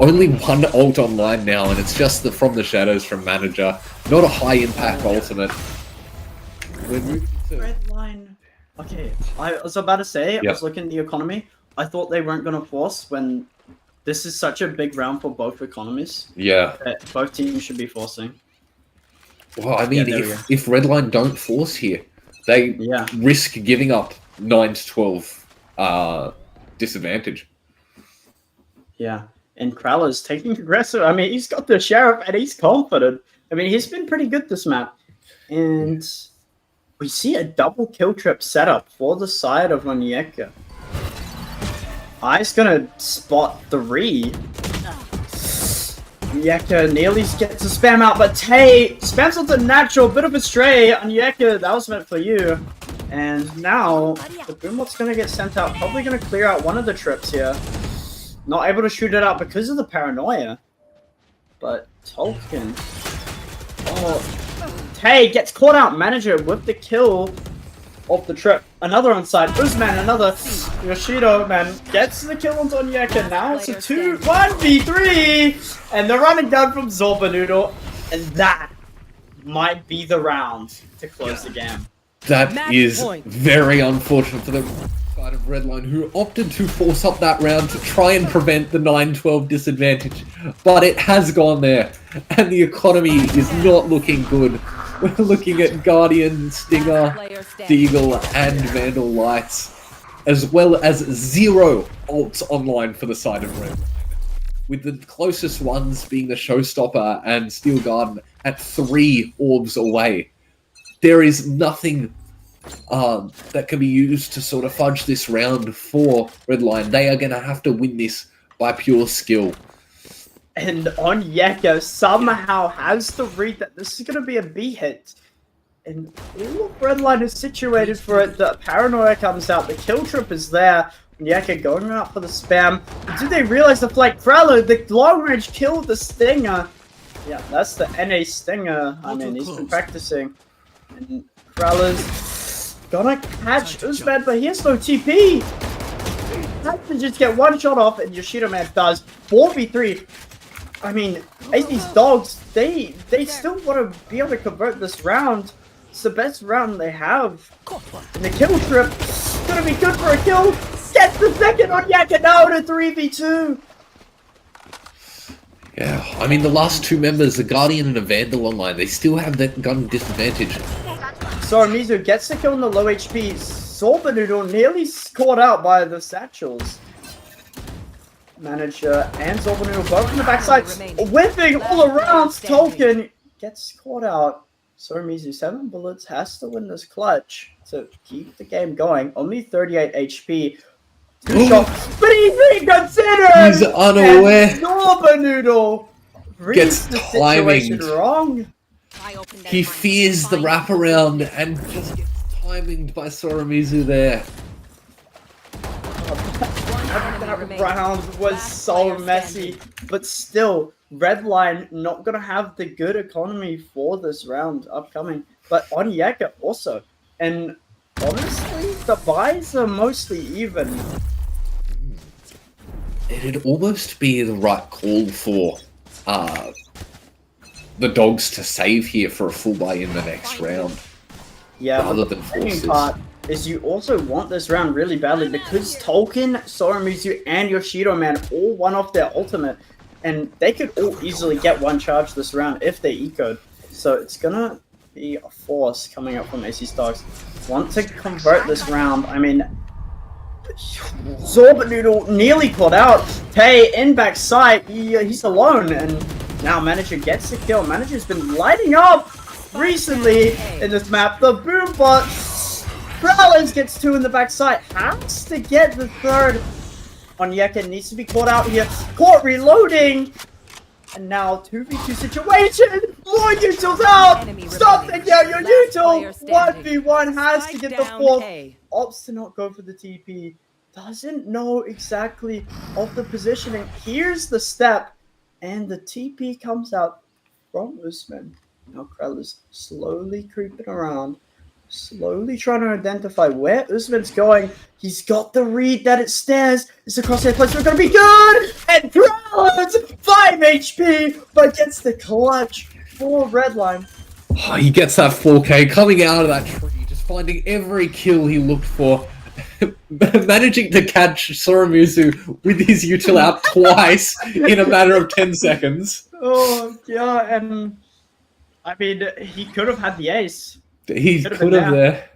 Only one ult online now, and it's just the From the Shadows from Manager. Not a high impact ultimate. We're moving to... Redline. Okay, I was about to say, I was looking at the economy. I thought they weren't going to force when this is such a big round for both economies. Yeah. That both teams should be forcing. Well, I mean, if Redline don't force here, they risk giving up 9-12 disadvantage. Yeah, and Kraller's taking aggressive. I mean, he's got the Sheriff and he's confident. I mean, he's been pretty good this map. And we see a double kill trip setup for the side of Onyeka. I's gonna spot 3. Onyeka nearly gets a spam out, but Tay spams onto Natural, bit of a stray. Onyeka, that was meant for you. And now, the Boombot's gonna get sent out, probably gonna clear out one of the trips here. Not able to shoot it out because of the paranoia. But Tolkien. Oh, Tay gets caught out. Manager with the kill off the trip. Another on side. Usman, another. Yoshido, man, gets the kill on Onyeka. Now it's a 1v3. And they're running down from Zorbanoodle. And that might be the round to close the game. That is very unfortunate for the side of Redline, who opted to force up that round to try and prevent the 9-12 disadvantage. But it has gone there, and the economy is not looking good. We're looking at Guardian, Stinger, Deagle, and Vandal Lights, as well as 0 ults online for the side of Redline, with the closest ones being the Showstopper and Steel Garden at 3 orbs away. There is nothing that can be used to sort of fudge this round for Redline. They are going to have to win this by pure skill. And Onyeka somehow has the read that this is going to be a B hit. And all of Redline is situated for it. The paranoia comes out. The kill trip is there. Onyeka going out for the spam. Do they realize the flank? Prello, the long range killed the Stinger. Yeah, that's the NA Stinger. I mean, he's been practicing. And Prello's gonna catch Usman, but he has no TP. Has to just get one shot off, and Yoshido Man does. 4v3. I mean, AcZy's dogs, they still want to be able to convert this round. It's the best round they have. And the kill trip is gonna be good for a kill. Gets the second on Onyeka now to 3v2. Yeah, I mean, the last 2 members, the Guardian and a Vandal online, they still have that gun disadvantage. Soramizu gets the kill on the low HP. Zorbanoodle nearly caught out by the satchels. Manager and Zorbanoodle both from the backside. Whipping all around. Tolkien gets caught out. Soramizu, 7 bullets, has to win this clutch to keep the game going. Only 38 HP. 2 shots, but he's being considered! He's unaware. And Zorbanoodle Gets the situation timed. wrong. He fears the wraparound and just gets timinged by Soramizu there. That round was so messy, but still, Redline not gonna have the good economy for this round upcoming. But Onyeka also, and honestly, the buys are mostly even. It'd almost be the right call for the dogs to save here for a full buy in the next round. Yeah, rather but than the second forces. part is you also want this round really badly because Tolkien, Soramizu, and Yoshido Man all won off their ultimate, and they could all easily get one charge this round if they ecoed. So it's gonna be a force coming up from AcZy's dogs. Want to convert this round. I mean, Zorbanoodle nearly caught out. Tay in backside, he's alone, and now Manager gets the kill. Manager's been lighting up recently in this map. The boom bot, Prowlers gets 2 in the backside, has to get the 3rd. Onyeka needs to be caught out here. Caught reloading, and now 2v2 situation. More utils out. Stop taking out your util. 1v1 has to get the 4th. Opts to not go for the TP. Doesn't know exactly of the positioning. Here's the step, and the TP comes out from Usman. Now Krell is slowly creeping around, slowly trying to identify where Usman's going. He's got the read that it stares. It's a crosshair place. We're going to be good. And Krell's 5 HP, but gets the clutch for Redline. Oh, he gets that 4K coming out of that tree, just finding every kill he looked for. Managing to catch Soramizu with his util out twice in a matter of 10 seconds. Oh, yeah, and I mean, he could have had the ace. He could have there.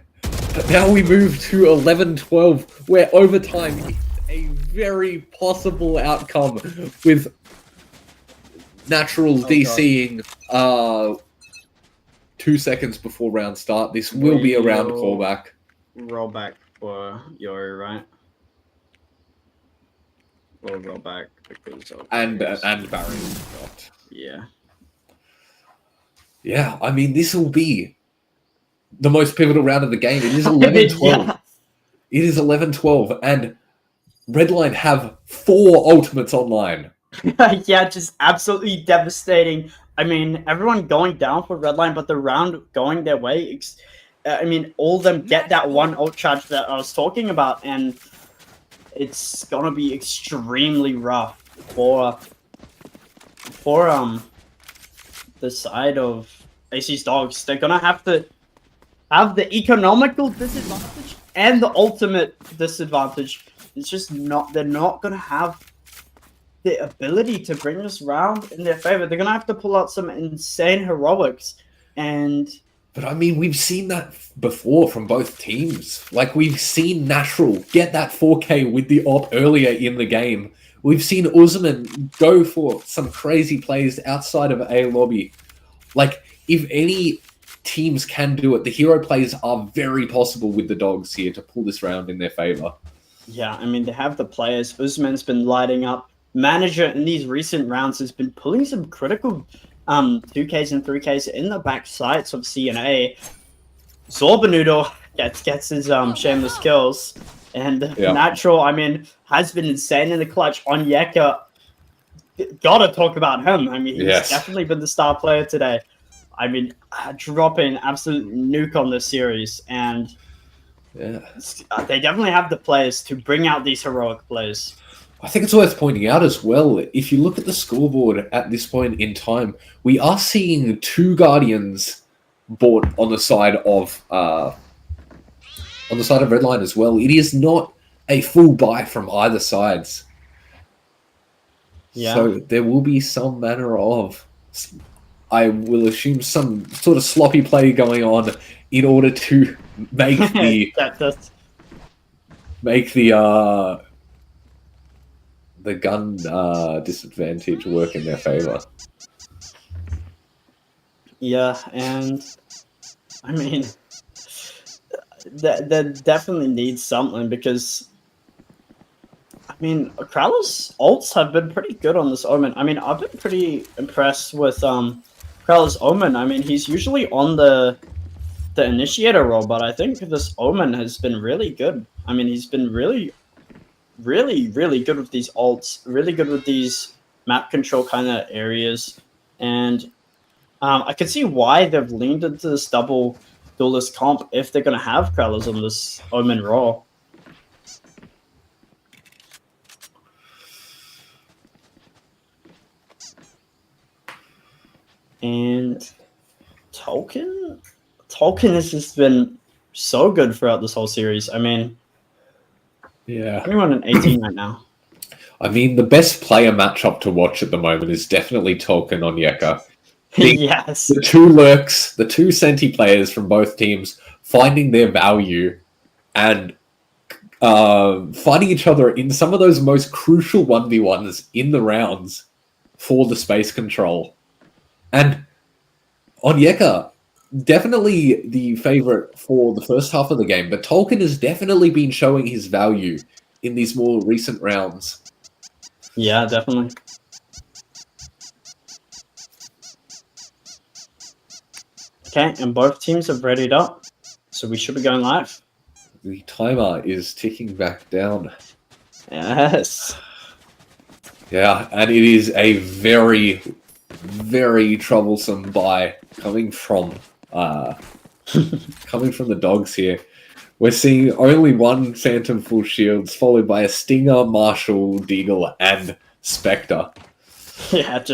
But now we move to 11-12, where overtime is a very possible outcome with Natural DCing 2 seconds before round start. This will be a round callback. Roll back for Yori, right? Or roll back because of And Barry dropped. yeah. Yeah, I mean, this will be the most pivotal round of the game. It is 11-12. Yeah. It is 11-12, and Redline have 4 ultimates online. Yeah, just absolutely devastating I mean, everyone going down for Redline, but the round going their way. I mean, all of them get that one ult charge that I was talking about, and it's gonna be extremely rough for the side of AC's Dogs. They're gonna have to have the economical disadvantage and the ultimate disadvantage. It's just they're not gonna have the ability to bring this round in their favor. They're gonna have to pull out some insane heroics, but I mean, we've seen that before from both teams. Like, we've seen Natural get that 4K with the op earlier in the game. We've seen Uzman go for some crazy plays outside of A lobby. Like, if any teams can do it, the hero plays are very possible with the Dogs here to pull this round in their favor. Yeah, I mean, they have the players. Uzman's been lighting up. Manager in these recent rounds has been pulling some critical 2Ks and 3Ks in the back sights of CNA. Zorbanoodle gets his shameless kills. And Natural, I mean, has been insane in the clutch on Yeka. Gotta talk about him. I mean, he's definitely been the star player today. I mean, dropping absolute nuke on this series. And they definitely have the players to bring out these heroic plays. I think it's worth pointing out as well, if you look at the scoreboard at this point in time, we are seeing 2 Guardians bought on the side of Redline as well. It is not a full buy from either sides. Yeah. So there will be some manner of, I will assume, some sort of sloppy play going on in order to make the gun disadvantage work in their favor. Yeah, and I mean, that definitely needs something, because I mean, Kral's ults have been pretty good on this Omen. I mean, I've been pretty impressed with Kral's Omen. I mean, he's usually on the initiator role, but I think this Omen has been really good. I mean, he's been really good with these ults, really good with these map control kind of areas, and I can see why they've leaned into this double duelist comp if they're going to have Krellas on this Omen role. And Tolkien has just been so good throughout this whole series. I mean, everyone in 18 right now. I mean, the best player matchup to watch at the moment is definitely Tolkien on Yeka. Yes. The 2 lurks, the 2 Senti players from both teams finding their value and finding each other in some of those most crucial 1v1s in the rounds for the space control. And on Yeka, definitely the favorite for the first half of the game, but Tolkien has definitely been showing his value in these more recent rounds. Yeah, definitely. Okay, and both teams have readied up, so we should be going live. The timer is ticking back down. Yes. Yeah, and it is a very, very troublesome buy coming from the Dogs here. We're seeing only 1 Phantom full shields, followed by a Stinger, Marshall, Deagle, and Spectre. Yeah,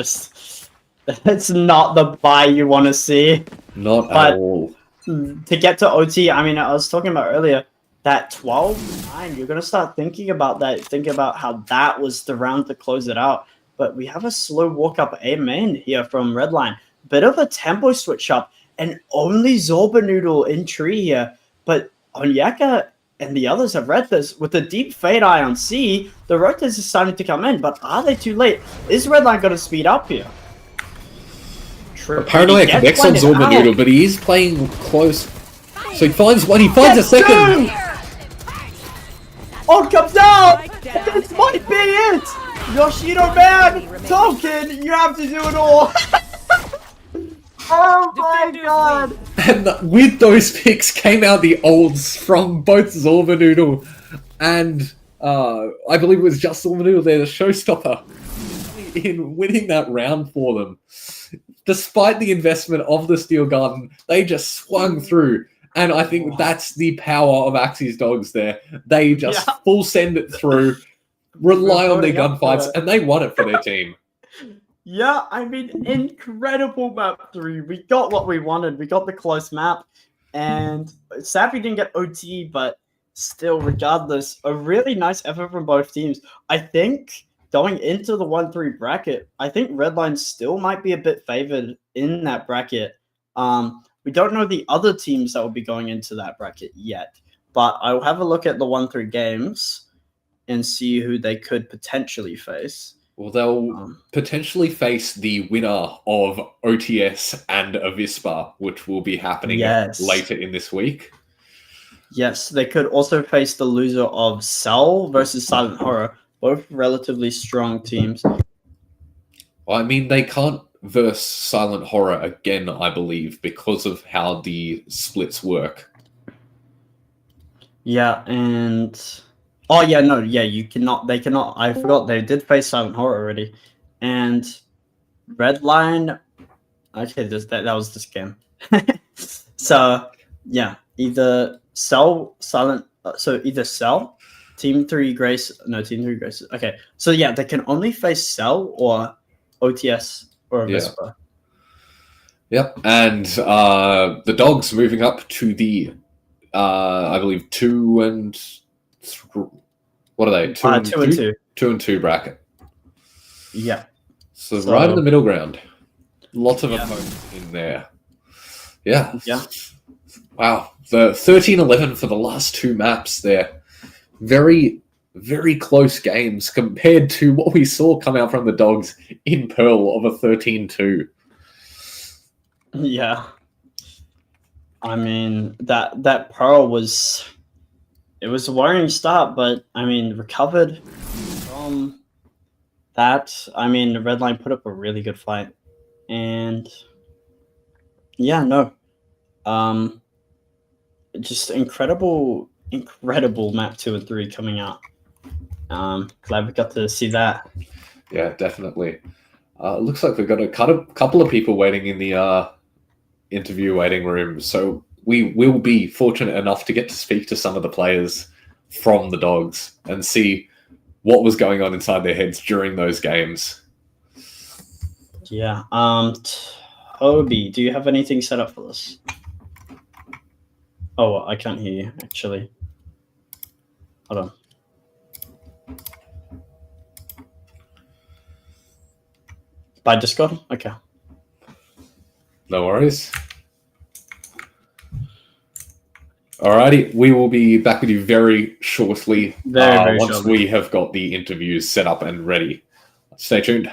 it's not the buy you want to see. Not at all. To get to OT, I mean, I was talking about earlier, that 12-9, you're going to start thinking about that, thinking about how that was the round to close it out. But we have a slow walk-up A main here from Redline. Bit of a tempo switch up, and only Zorbanoodle in tree here. But Onyeka and the others have read this. With the deep fade eye on C, the rotas is starting to come in, but are they too late? Is Redline going to speed up here? Paranoia connects on Zorbanoodle, but he is playing close. So he finds one, he finds a second! Oh, comes out! This might be it! Yoshino man! Tolkien, you have to do it all! Oh my god! And with those picks came out the olds from both Zorbanoodle and I believe it was just Zorbanoodle there, the showstopper. in winning that round for them. Despite the investment of the Steel Garden, they just swung through. And I think that's the power of AcZy's dogs there. They just full send it through, rely on their gunfights, and they won it for their team. Yeah, I mean, incredible map 3. We got what we wanted. We got the close map. And sad we didn't get OT, but still, regardless, a really nice effort from both teams. I think going into the 1-3 bracket, I think Redline still might be a bit favored in that bracket. We don't know the other teams that will be going into that bracket yet, but I'll have a look at the 1-3 games and see who they could potentially face. Well, they'll potentially face the winner of OTS and Avispa, which will be happening later in this week. Yes, they could also face the loser of Cell versus Silent Horror, both relatively strong teams. Well, I mean, they can't verse Silent Horror again, I believe, because of how the splits work. Yeah, and... Oh, yeah, no, yeah, you cannot... They cannot... I forgot they did face Silent Horror already. And Redline... Okay, that was this game. So, yeah, either Cell, Silent... So, either Cell, Team 3 Grace... No, Team 3 Grace... Okay, so yeah, they can only face Cell or OTS or Avispa. Yep, and the dogs moving up to the, I believe, 2 and... What are they? 2 and 2? 2 and 2 bracket. Yeah. So right in the middle ground. Lots of opponents in there. Yeah. Yeah. Wow. The 13-11 for the last 2 maps there. Very, very close games compared to what we saw come out from the dogs in Pearl of a 13-2. Yeah. I mean, that Pearl was... It was a worrying start, but, I mean, recovered from that. I mean, the Redline put up a really good fight. And, yeah, no. Just incredible map 2 and 3 coming out. Glad we got to see that. Yeah, definitely. Looks like we've got a couple of people waiting in the interview waiting room, so we will be fortunate enough to get to speak to some of the players from the dogs and see what was going on inside their heads during those games. Yeah. Toby, do you have anything set up for this? Oh, I can't hear you, actually. Hold on. By Discord? Okay. No worries. Alrighty, we will be back with you very shortly. Very once shortly. We have got the interviews set up and ready. Stay tuned.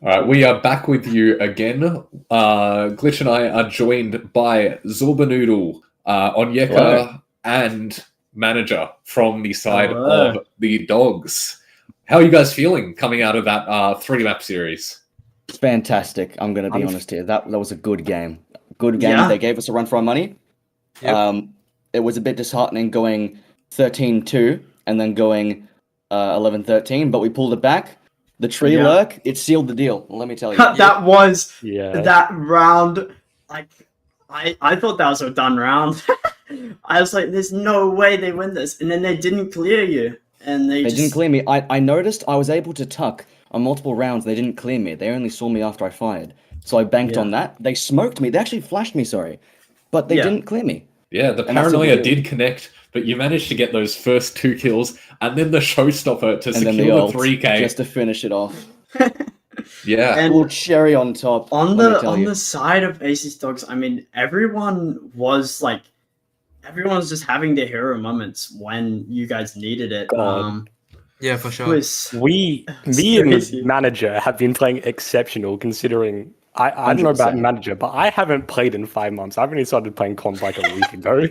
All right, we are back with you again. Glitch and I are joined by Zorbanoodle, Onyeka, Hello. and Manager from the side Hello. of the Dogs. How are you guys feeling coming out of that 3-map series? Fantastic. I'm going to be honest here. That was a good game. Good game. Yeah. They gave us a run for our money. Yep. It was a bit disheartening going 13-2 and then going 11-13, but we pulled it back. The tree Yeah. lurk, it sealed the deal. Let me tell you. That was Yeah. that round. Like, I thought that was a done round. I was like, there's no way they win this, and then they didn't clear you, and they They just... didn't clear me. I noticed I was able to tuck on multiple rounds. They didn't clear me. They only saw me after I fired. So I banked Yeah. on that. They smoked me. They actually flashed me, sorry. But they Yeah. didn't clear me. Yeah, the And that's the paranoia deal. did connect, but you managed to get those first 2 kills, and then the showstopper to And then secure the the ult, 3K. just to finish it off. Yeah. And A little cherry on top. on let me the tell on you. the side of AcZy's Dogs, I mean, everyone was just having their hero moments when you guys needed it. God. Yeah, for It sure. was Me crazy. and Manager have been playing exceptional considering I don't know about 100%. Manager, but I haven't played in 5 months. I've only started playing comp like a week ago.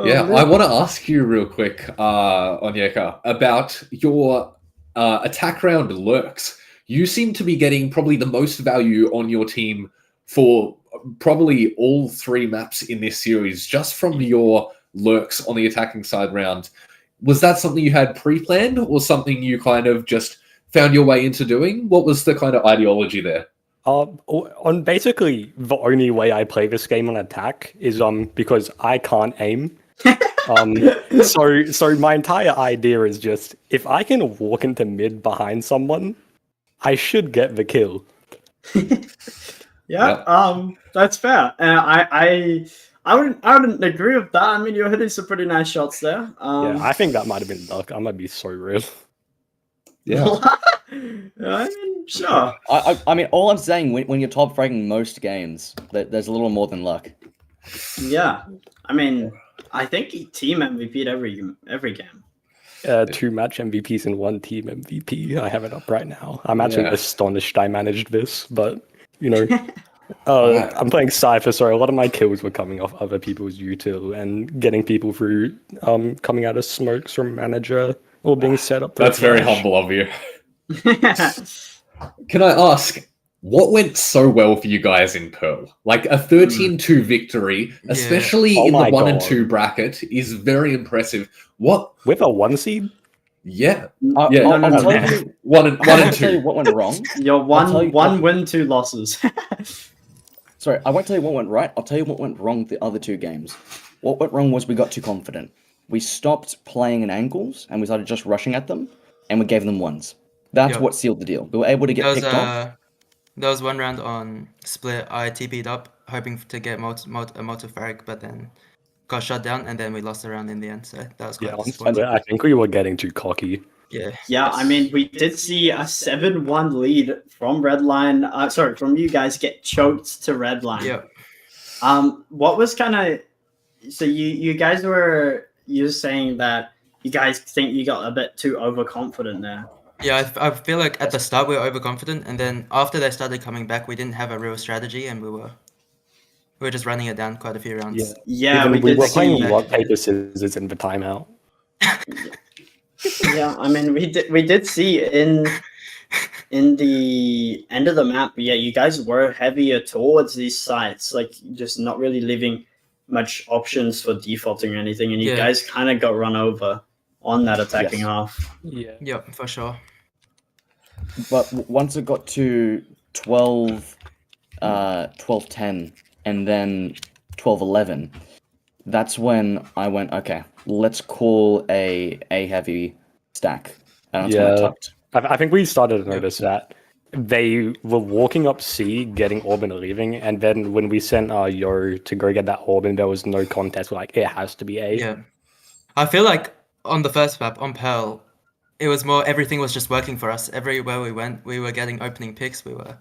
Yeah, I want to ask you real quick, Onyeka, about your attack round lurks. You seem to be getting probably the most value on your team for probably all 3 maps in this series, just from your lurks on the attacking side round. Was that something you had pre-planned, or something you kind of just found your way into doing? What was the kind of ideology there? On basically the only way I play this game on attack is because I can't aim. So my entire idea is just if I can walk into mid behind someone, I should get the kill. Yeah, that's fair. I wouldn't agree with that. I mean, you're hitting some pretty nice shots there. Yeah, I think that might have been luck. I might be so real. Yeah. I mean, sure. I mean, all I'm saying, when you're top fragging most games, there's a little more than luck. Yeah, I mean, I think he team MVP'd every game. 2 match MVPs and 1 team MVP. I have it up right now. I'm actually Yeah. astonished I managed this, but you know, I'm playing Cypher, so a lot of my kills were coming off other people's util and getting people through coming out of smokes from Manager or being set up. For That's a very flash. humble of you. Can I ask, what went so well for you guys in Pearl? Like a 13-2 victory, especially Oh in the my 1 and God. 2 bracket, is very impressive. What? With a 1 seed? Yeah, I'll yeah. tell no. you, One and I won't tell you 2. what went wrong. You're tell you- one win, 2 losses. Sorry, I won't tell you what went right. I'll tell you what went wrong the other 2 games. What went wrong was we got too confident. We stopped playing in angles and we started just rushing at them, and we gave them ones. That's Yep. what sealed the deal. We were able to get There was picked off. there was one round on split. I TP'd up, hoping to get a multi-frag, but then got shut down, and then we lost the round in the end. So that was quite Yeah, disappointing. I think we were getting too cocky. Yeah. Yeah, I mean, we did see a 7-1 lead from Redline. Sorry, from you guys get choked to Redline. Yeah. What was kind of... So you guys were... You're saying that you guys think you got a bit too overconfident there. Yeah, I feel like at the start we were overconfident, and then after they started coming back, we didn't have a real strategy, and we were just running it down quite a few rounds. Yeah, Even we we did were see... playing rock, paper, scissors in the timeout. Yeah, I mean, we did see in the end of the map, yeah, you guys were heavier towards these sites, like just not really leaving much options for defaulting or anything, and you Yeah. guys kind of got run over on that attacking Yes. half. Yeah. Yep, for sure. But once it got to 12-10, and then 12-11, that's when I went, okay, let's call a heavy stack. And that's when I Yeah. tucked. I think we started to notice that they were walking up C, getting orb and leaving, and then when we sent Yo to go get that orb and there was no contest, we're like, it has to be A. Yeah. I feel like on the first map, on Pearl, it was more everything was just working for us. Everywhere we went, we were getting opening picks. We were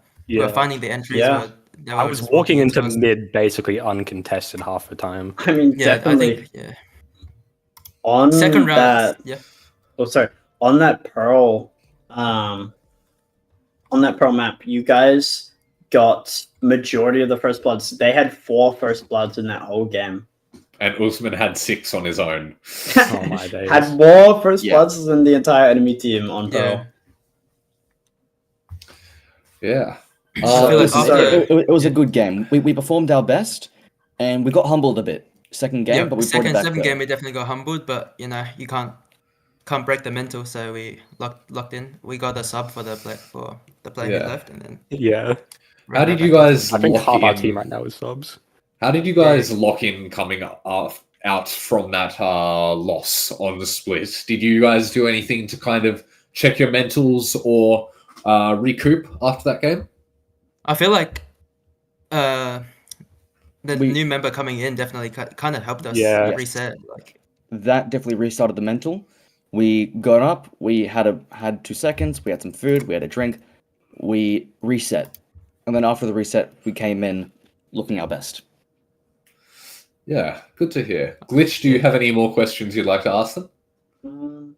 finding the entries. Yeah. They I were was just walking into us. mid basically uncontested half the time. I mean, Yeah, definitely I think, yeah. on Second round, that. yeah. Oh, sorry. On that Pearl, on that Pearl map, you guys got majority of the first bloods. They had 4 first bloods in that whole game. And Usman had 6 on his own. Oh my days. Had more first Yeah. bloods than the entire enemy team on Pearl. Yeah. I feel like Listen, after- it was a good game. We performed our best, and we got humbled a bit. Second game, but we brought it back. second though. game we definitely got humbled, but you know you can't break the mental, so we locked in. We got a sub for the player who Yeah. left, and then Yeah. How did you guys I think lock half our in? team right now is subs. How did you guys lock in coming out from that loss on the split? Did you guys do anything to kind of check your mentals or recoup after that game? I feel like the new member coming in definitely kind of helped us reset. Like That definitely restarted the mental. We got up. We had 2 seconds. We had some food. We had a drink. We reset, and then after the reset, we came in looking our best. Yeah, good to hear. Glitch, do you have any more questions you'd like to ask them?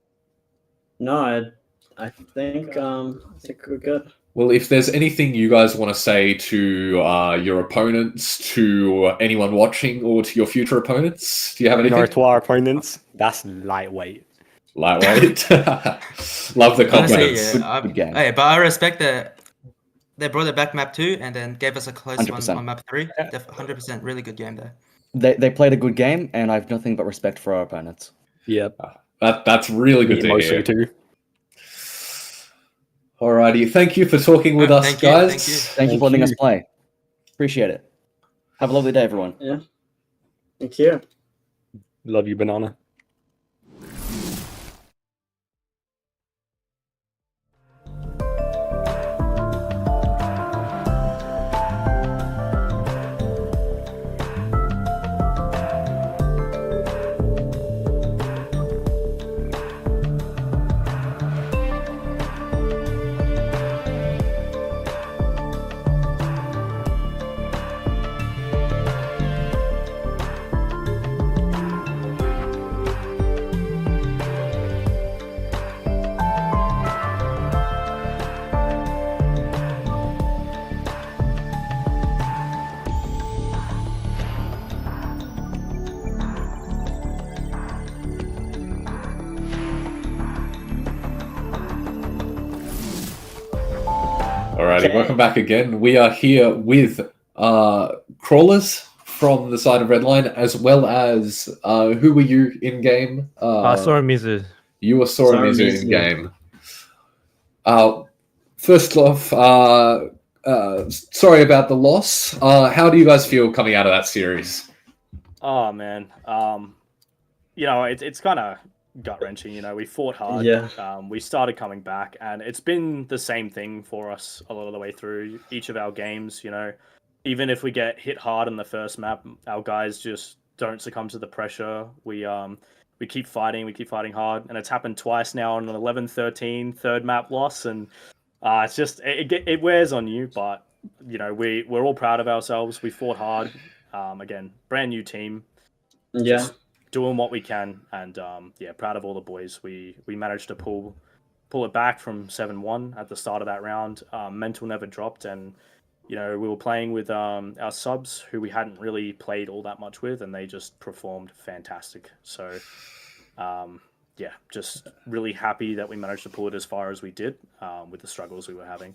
No, I think we're good. Well, if there's anything you guys want to say to your opponents, to anyone watching, or to your future opponents, do you have anything? To our opponents, that's lightweight. Lightweight. Love the confidence. honestly, Good game. Hey, but I respect that they brought it back map 2 and then gave us a close 100%. one on map 3. 100% really good game there. They played a good game, and I have nothing but respect for our opponents. Yep. That's really good to Mostly hear. too. Alrighty, thank you for talking with us, Thank you, guys. thank you. Thank you for letting us play. Appreciate it. Have a lovely day, everyone. Yeah. Thank you. Love you, Banana. Alrighty, welcome back again. We are here with crawlers from the side of Redline, as well as who were you in game? Soramizu. You were Soramizu in game. First off, sorry about the loss. How do you guys feel coming out of that series? Oh man, it's kind of gut wrenching. You know, we fought hard. Yeah. We started coming back, and it's been the same thing for us a lot of the way through each of our games. You know, even if we get hit hard in the first map, our guys just don't succumb to the pressure. We keep fighting. We keep fighting hard, and it's happened twice now on an 11-13 third map loss, and it's just it wears on you. But you know, we're all proud of ourselves. We fought hard. Again, brand new team. Yeah. Just doing what we can, and proud of all the boys. We managed to pull it back from 7-1 at the start of that round. Mental never dropped, and you know, we were playing with our subs who we hadn't really played all that much with, and they just performed fantastic. So just really happy that we managed to pull it as far as we did with the struggles we were having.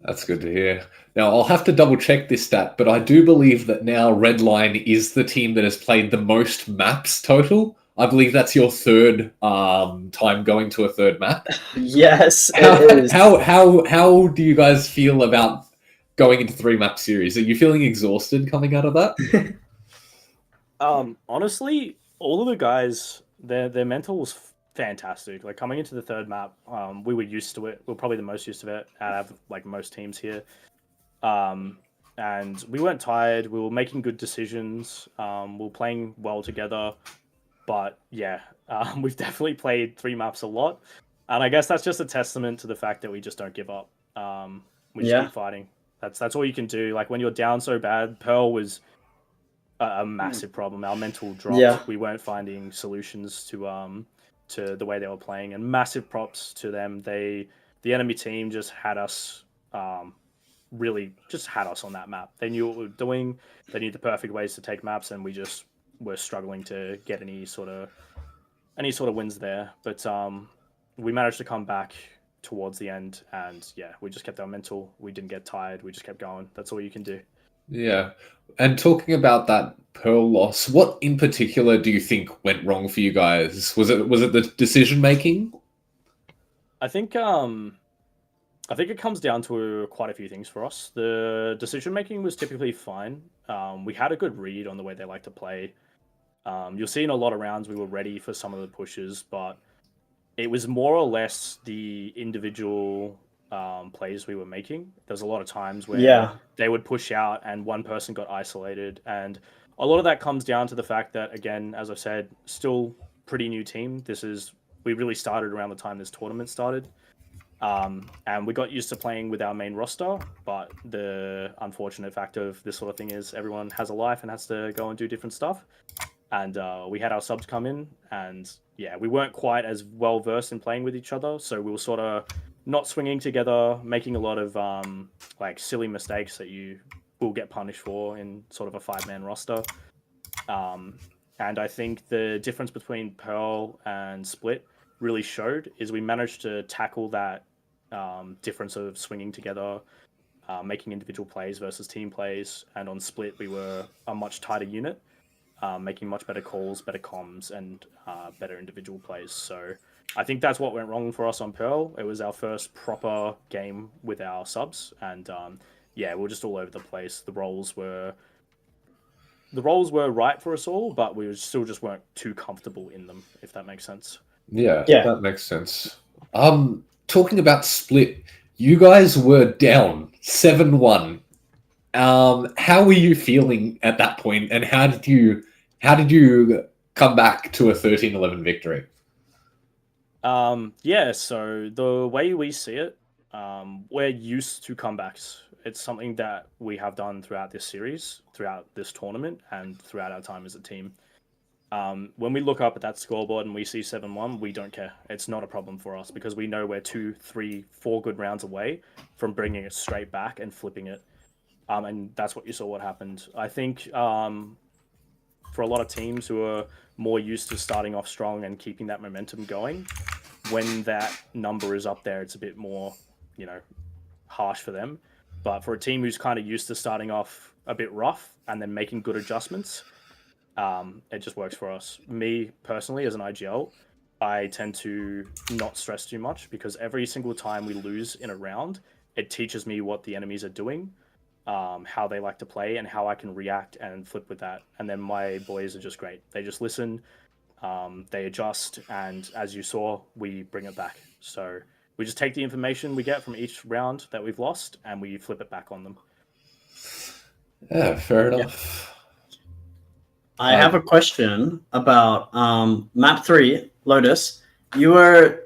That's good to hear. Now, I'll have to double check this stat, but I do believe that now Redline is the team that has played the most maps total. I believe that's your third time going to a third map. Yes, it is. How do you guys feel about going into 3-map series? Are you feeling exhausted coming out of that? Honestly, all of the guys, their mental was fantastic. Like coming into the third map, we were used to it. We were probably the most used to it out of like most teams here. And we weren't tired. We were making good decisions. We were playing well together. But yeah, we've definitely played 3 maps a lot. And I guess that's just a testament to the fact that we just don't give up. We just keep fighting. That's all you can do. Like when you're down so bad, Pearl was a massive problem. Our mental dropped. Yeah. We weren't finding solutions to the way they were playing, and massive props to them. The enemy team just had us really just had us on that map. They knew what we were doing. They knew the perfect ways to take maps, and we just were struggling to get any sort of wins there. But we managed to come back towards the end, and yeah, we just kept our mental. We didn't get tired. We just kept going. That's all you can do. Yeah. And talking about that Pearl loss, what in particular do you think went wrong for you guys? Was it the decision making? I think it comes down to quite a few things for us. The decision making was typically fine. We had a good read on the way they like to play. You'll see in a lot of rounds we were ready for some of the pushes, but it was more or less the individual plays we were making. There's a lot of times where they would push out and one person got isolated, and a lot of that comes down to the fact that, again, as I said, still pretty new team. We really started around the time this tournament started. And we got used to playing with our main roster, but the unfortunate fact of this sort of thing is everyone has a life and has to go and do different stuff. And we had our subs come in, and yeah, we weren't quite as well versed in playing with each other, so we were sort of not swinging together, making a lot of like silly mistakes that you will get punished for in sort of a 5-man roster. And I think the difference between Pearl and Split really showed is we managed to tackle that difference of swinging together, making individual plays versus team plays. And on Split, we were a much tighter unit, making much better calls, better comms, and better individual plays. So I think that's what went wrong for us on Pearl. It was our first proper game with our subs, and yeah, we were just all over the place. The roles were right for us all, but we still just weren't too comfortable in them, if that makes sense. Yeah, that makes sense. Talking about Split, you guys were down 7-1. How were you feeling at that point, and how did you come back to a 13-11 victory? Yeah, so the way we see it, we're used to comebacks. It's something that we have done throughout this series, throughout this tournament, and throughout our time as a team. When we look up at that scoreboard and we see 7-1, we don't care. It's not a problem for us because we know we're 2, 3, 4 good rounds away from bringing it straight back and flipping it. And that's what you saw what happened. I think for a lot of teams who are more used to starting off strong and keeping that momentum going, when that number is up there, it's a bit more, harsh for them. But for a team who's kind of used to starting off a bit rough and then making good adjustments, it just works for us. Me, personally, as an IGL, I tend to not stress too much because every single time we lose in a round, it teaches me what the enemies are doing, how they like to play, and how I can react and flip with that. And then my boys are just great. They just listen, they adjust, and as you saw, we bring it back. So we just take the information we get from each round that we've lost, and we flip it back on them. Yeah, fair enough. I have a question about map 3, Lotus. You were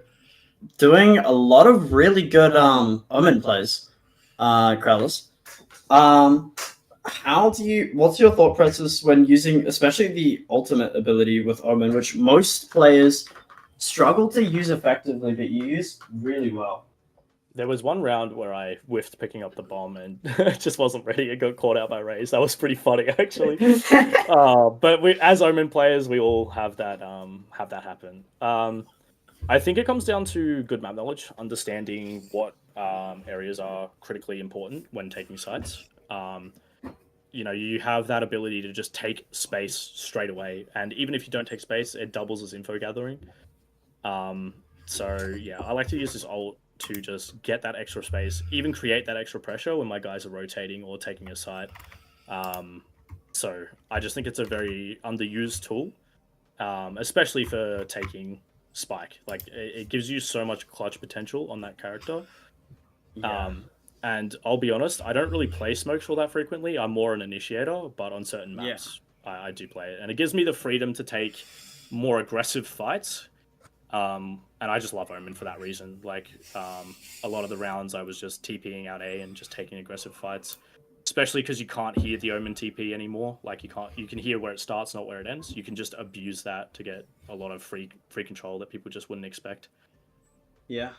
doing a lot of really good Omen plays, Krellis. What's your thought process when using, especially the ultimate ability with Omen, which most players struggle to use effectively, but you use really well? There was one round where I whiffed picking up the bomb and it just wasn't ready. It got caught out by Raze. That was pretty funny, actually. But as Omen players, we all have that happen. I think it comes down to good map knowledge, understanding what areas are critically important when taking sites. You have that ability to just take space straight away, and even if you don't take space, it doubles as info gathering. So yeah, I like to use this ult to just get that extra space, even create that extra pressure when my guys are rotating or taking a site. So I just think it's a very underused tool, especially for taking Spike. Like it gives you so much clutch potential on that character. Yeah. And I'll be honest, I don't really play smokes all that frequently. I'm more an initiator, but on certain maps, I do play it. And it gives me the freedom to take more aggressive fights. And I just love Omen for that reason. Like, a lot of the rounds I was just TPing out A and just taking aggressive fights. Especially because you can't hear the Omen TP anymore. Like, you can hear where it starts, not where it ends. You can just abuse that to get a lot of free control that people just wouldn't expect. Yeah.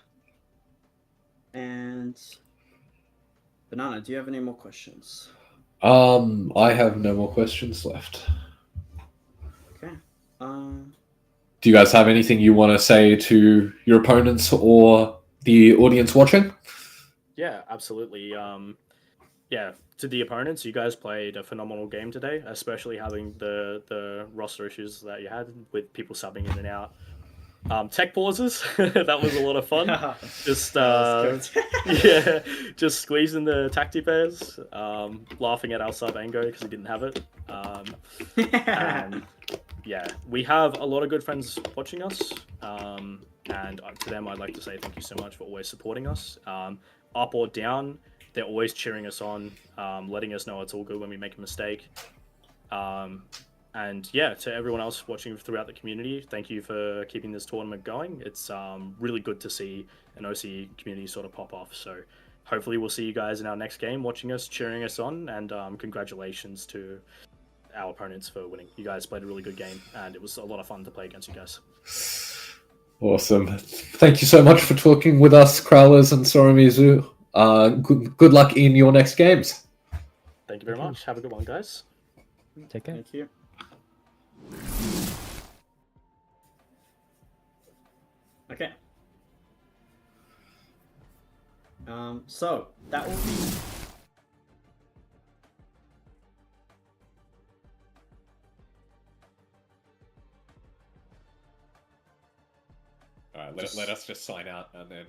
And Banana, do you have any more questions? I have no more questions left. Okay. Do you guys have anything you want to say to your opponents or the audience watching? Yeah, absolutely. Yeah, to the opponents, you guys played a phenomenal game today, especially having the roster issues that you had with people subbing in and out. Tech pauses, that was a lot of fun. Just yeah, just squeezing the tacti pairs, laughing at our sub Ango because he didn't have it. And yeah, we have a lot of good friends watching us, and to them I'd like to say thank you so much for always supporting us. Up or down, they're always cheering us on, letting us know it's all good when we make a mistake. And yeah, to everyone else watching throughout the community, thank you for keeping this tournament going. It's really good to see an OCE community sort of pop off. So hopefully we'll see you guys in our next game, watching us, cheering us on, and congratulations to our opponents for winning. You guys played a really good game, and it was a lot of fun to play against you guys. Awesome. Thank you so much for talking with us, Crowlers and Soramizu. Good luck in your next games. Thank you very much. Have a good one, guys. Take care. Thank you. Okay. So that will be. All right, let us just sign out and then.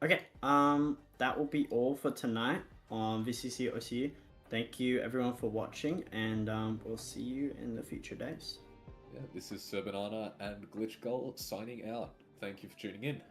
Okay. That will be all for tonight on VCC OCE. Thank you everyone for watching, and we'll see you in the future days. Yeah, this is Sir Banana and Glitch Gull signing out. Thank you for tuning in.